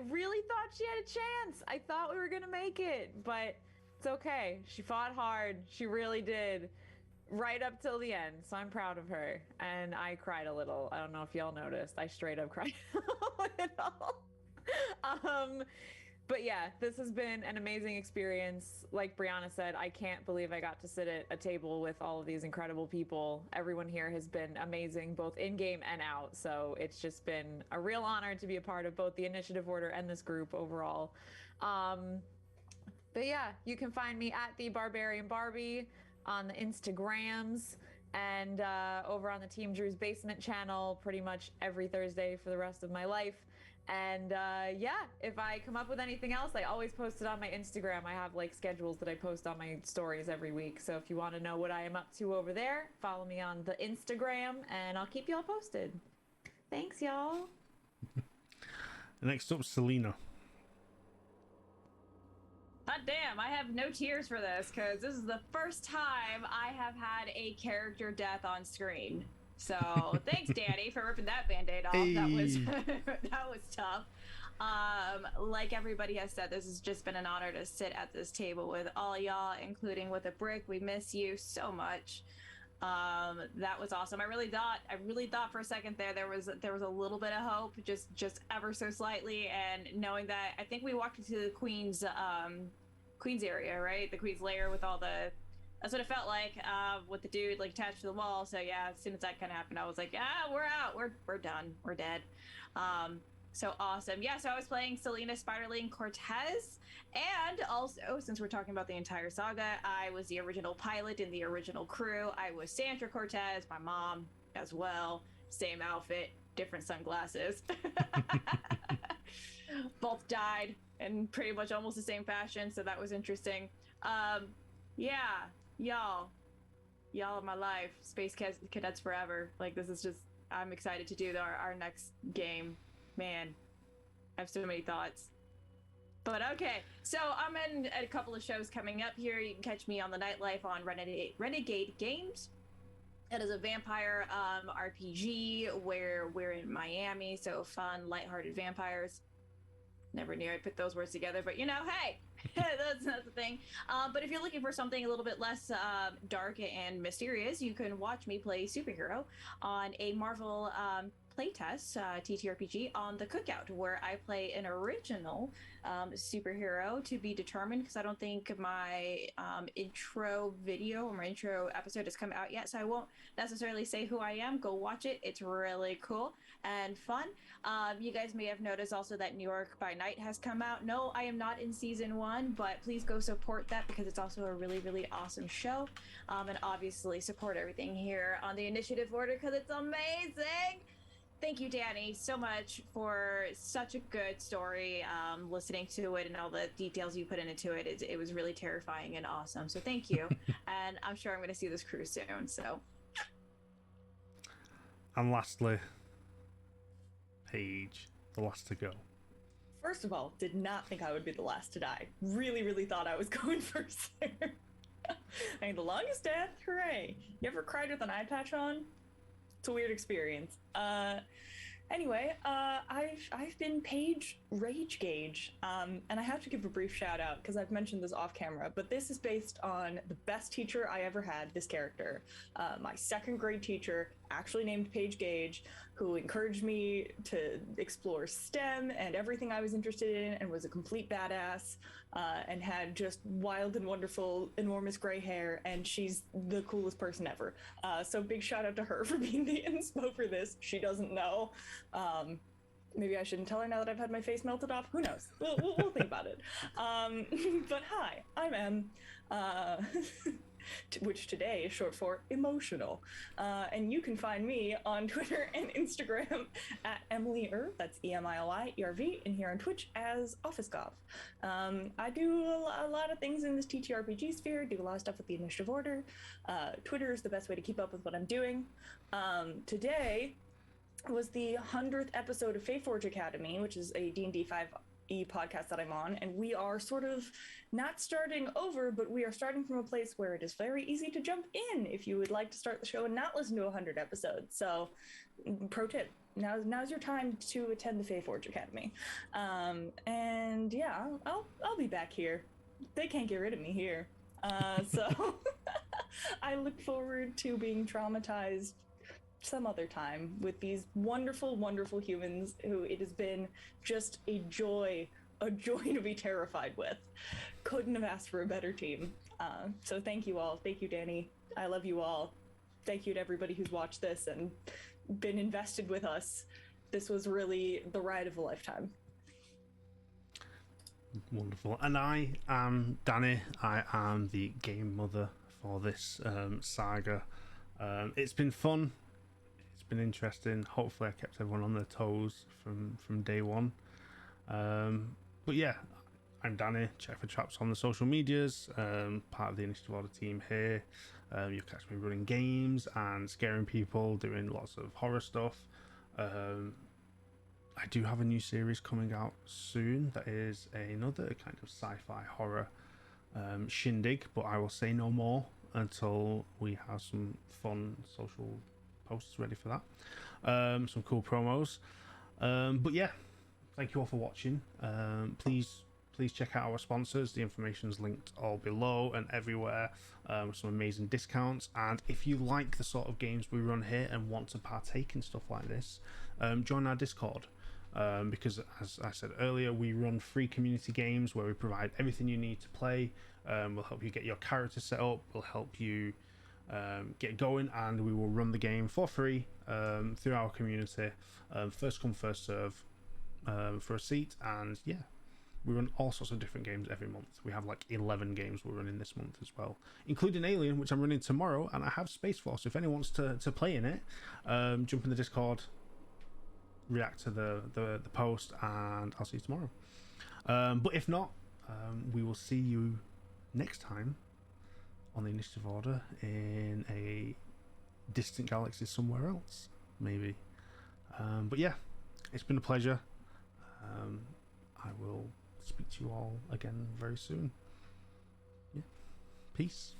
E: really thought she had a chance. I thought we were gonna make it, but it's okay. She fought hard. She really did, right up till the end. So I'm proud of her, and I cried a little. I don't know if y'all noticed. I straight up cried a little. But yeah, this has been an amazing experience. Like Brianna said, I can't believe I got to sit at a table with all of these incredible people. Everyone here has been amazing, both in-game and out. So it's just been a real honor to be a part of both the Initiative Order and this group overall. But yeah, you can find me at the Barbarian Barbie on the Instagrams and over on the Team Drew's Basement channel pretty much every Thursday for the rest of my life. And yeah, if I come up with anything else, I always post it on my Instagram. I have like schedules that I post on my stories every week. So if you want to know what I am up to over there, follow me on the Instagram and I'll keep y'all posted. Thanks, y'all.
A: Next up, Selena.
D: God damn, I have no tears for this because this is the first time I have had a character death on screen. So thanks, Danny, for ripping that Band-Aid off.
A: Hey.
D: That was tough. Like everybody has said, this has just been an honor to sit at this table with all y'all, including with a brick. We miss you so much. That was awesome. I really thought for a second there was a little bit of hope, just ever so slightly, and knowing that I think we walked into the Queen's area, right? The Queen's lair with all the. That's what it felt like with the dude like attached to the wall. So yeah, as soon as that kind of happened, I was like, yeah, we're out, we're done, we're dead. So awesome. Yeah, so I was playing Selena, Spiderling, Cortez, and also, since we're talking about the entire saga, I was the original pilot in the original crew. I was Sandra Cortez, my mom as well. Same outfit, different sunglasses. Both died in pretty much almost the same fashion, so that was interesting. Yeah. Y'all are my life. Space Cadets forever. Like, this is just, I'm excited to do our next game. Man, I have so many thoughts. But okay, so I'm in a couple of shows coming up here. You can catch me on the Nightlife on Renegade Games. It is a vampire RPG where we're in Miami, so fun, lighthearted vampires. Never knew I'd put those words together, but you know, hey, that's the thing. But if you're looking for something a little bit less dark and mysterious, you can watch me play superhero on a Marvel playtest TTRPG on the Cookout, where I play an original superhero to be determined, because I don't think my intro video or my intro episode has come out yet, so I won't necessarily say who I am. Go watch it. It's really cool and fun. You guys may have noticed also that New York by Night has come out. No, I am not in season 1, but please go support that because it's also a really, really awesome show. And obviously support everything here on the Initiative Order because it's amazing. Thank you, Danny, so much for such a good story. Listening to it and all the details you put into it, it was really terrifying and awesome. So thank you. And I'm sure I'm going to see this crew soon. So.
A: And lastly, Paige, the last to go.
B: First of all, did not think I would be the last to die. Really, really thought I was going first there. I mean, the longest death, hooray. You ever cried with an eye patch on? It's a weird experience. Anyway, I've been Paige Rage Gage. And I have to give a brief shout out because I've mentioned this off camera, but this is based on the best teacher I ever had, this character. My second grade teacher, actually named Paige Gage, who encouraged me to explore STEM and everything I was interested in, and was a complete badass, and had just wild and wonderful, enormous gray hair, and she's the coolest person ever. So big shout out to her for being the inspo for this. She doesn't know. Maybe I shouldn't tell her now that I've had my face melted off. Who knows? We'll think about it. But hi, I'm Em, which today is short for emotional. And you can find me on Twitter and Instagram at EmilyErv, that's EMILYERV, and here on Twitch as OfficeGov. I do a lot of things in this TTRPG sphere, do a lot of stuff with the Initiative Order. Twitter is the best way to keep up with what I'm doing. Today was the 100th episode of Faeforge Academy, which is a D&D 5e podcast that I'm on, and we are sort of not starting over, but we are starting from a place where it is very easy to jump in if you would like to start the show and not listen to 100 episodes. So, pro tip, now's your time to attend the Faeforge Academy. And yeah, I'll be back here. They can't get rid of me here. So I look forward to being traumatized some other time with these wonderful, wonderful humans who it has been just a joy to be terrified with. Couldn't have asked for a better team. So thank you all. Thank you, Danny. I love you all. Thank you to everybody who's watched this and been invested with us. This was really the ride of a lifetime.
A: Wonderful. And I am Danny. I am the game mother for this saga. It's been fun. Been interesting. Hopefully I kept everyone on their toes from day one. But yeah, I'm Danny. Check for traps on the social medias. Part of the Initiative Order team here. You'll catch me running games and scaring people, doing lots of horror stuff. I do have a new series coming out soon that is another kind of sci-fi horror shindig, but I will say no more until we have some fun social posts ready for that. Some cool promos. But yeah, thank you all for watching. Please check out our sponsors. The information's linked all below and everywhere, with some amazing discounts. And if you like the sort of games we run here and want to partake in stuff like this, join our Discord. Because as I said earlier, we run free community games where we provide everything you need to play. We'll help you get your character set up. We'll help you get going, and we will run the game for free through our community. First come, first serve for a seat. And yeah, we run all sorts of different games every month. We have like 11 games we're running this month as well, including Alien, which I'm running tomorrow, and I have Space Force. If anyone wants to play in it, jump in the Discord, react to the post, and I'll see you tomorrow. But if not, we will see you next time on the Initiative Order in a distant galaxy somewhere else, maybe. But yeah, it's been a pleasure. I will speak to you all again very soon. Yeah, peace.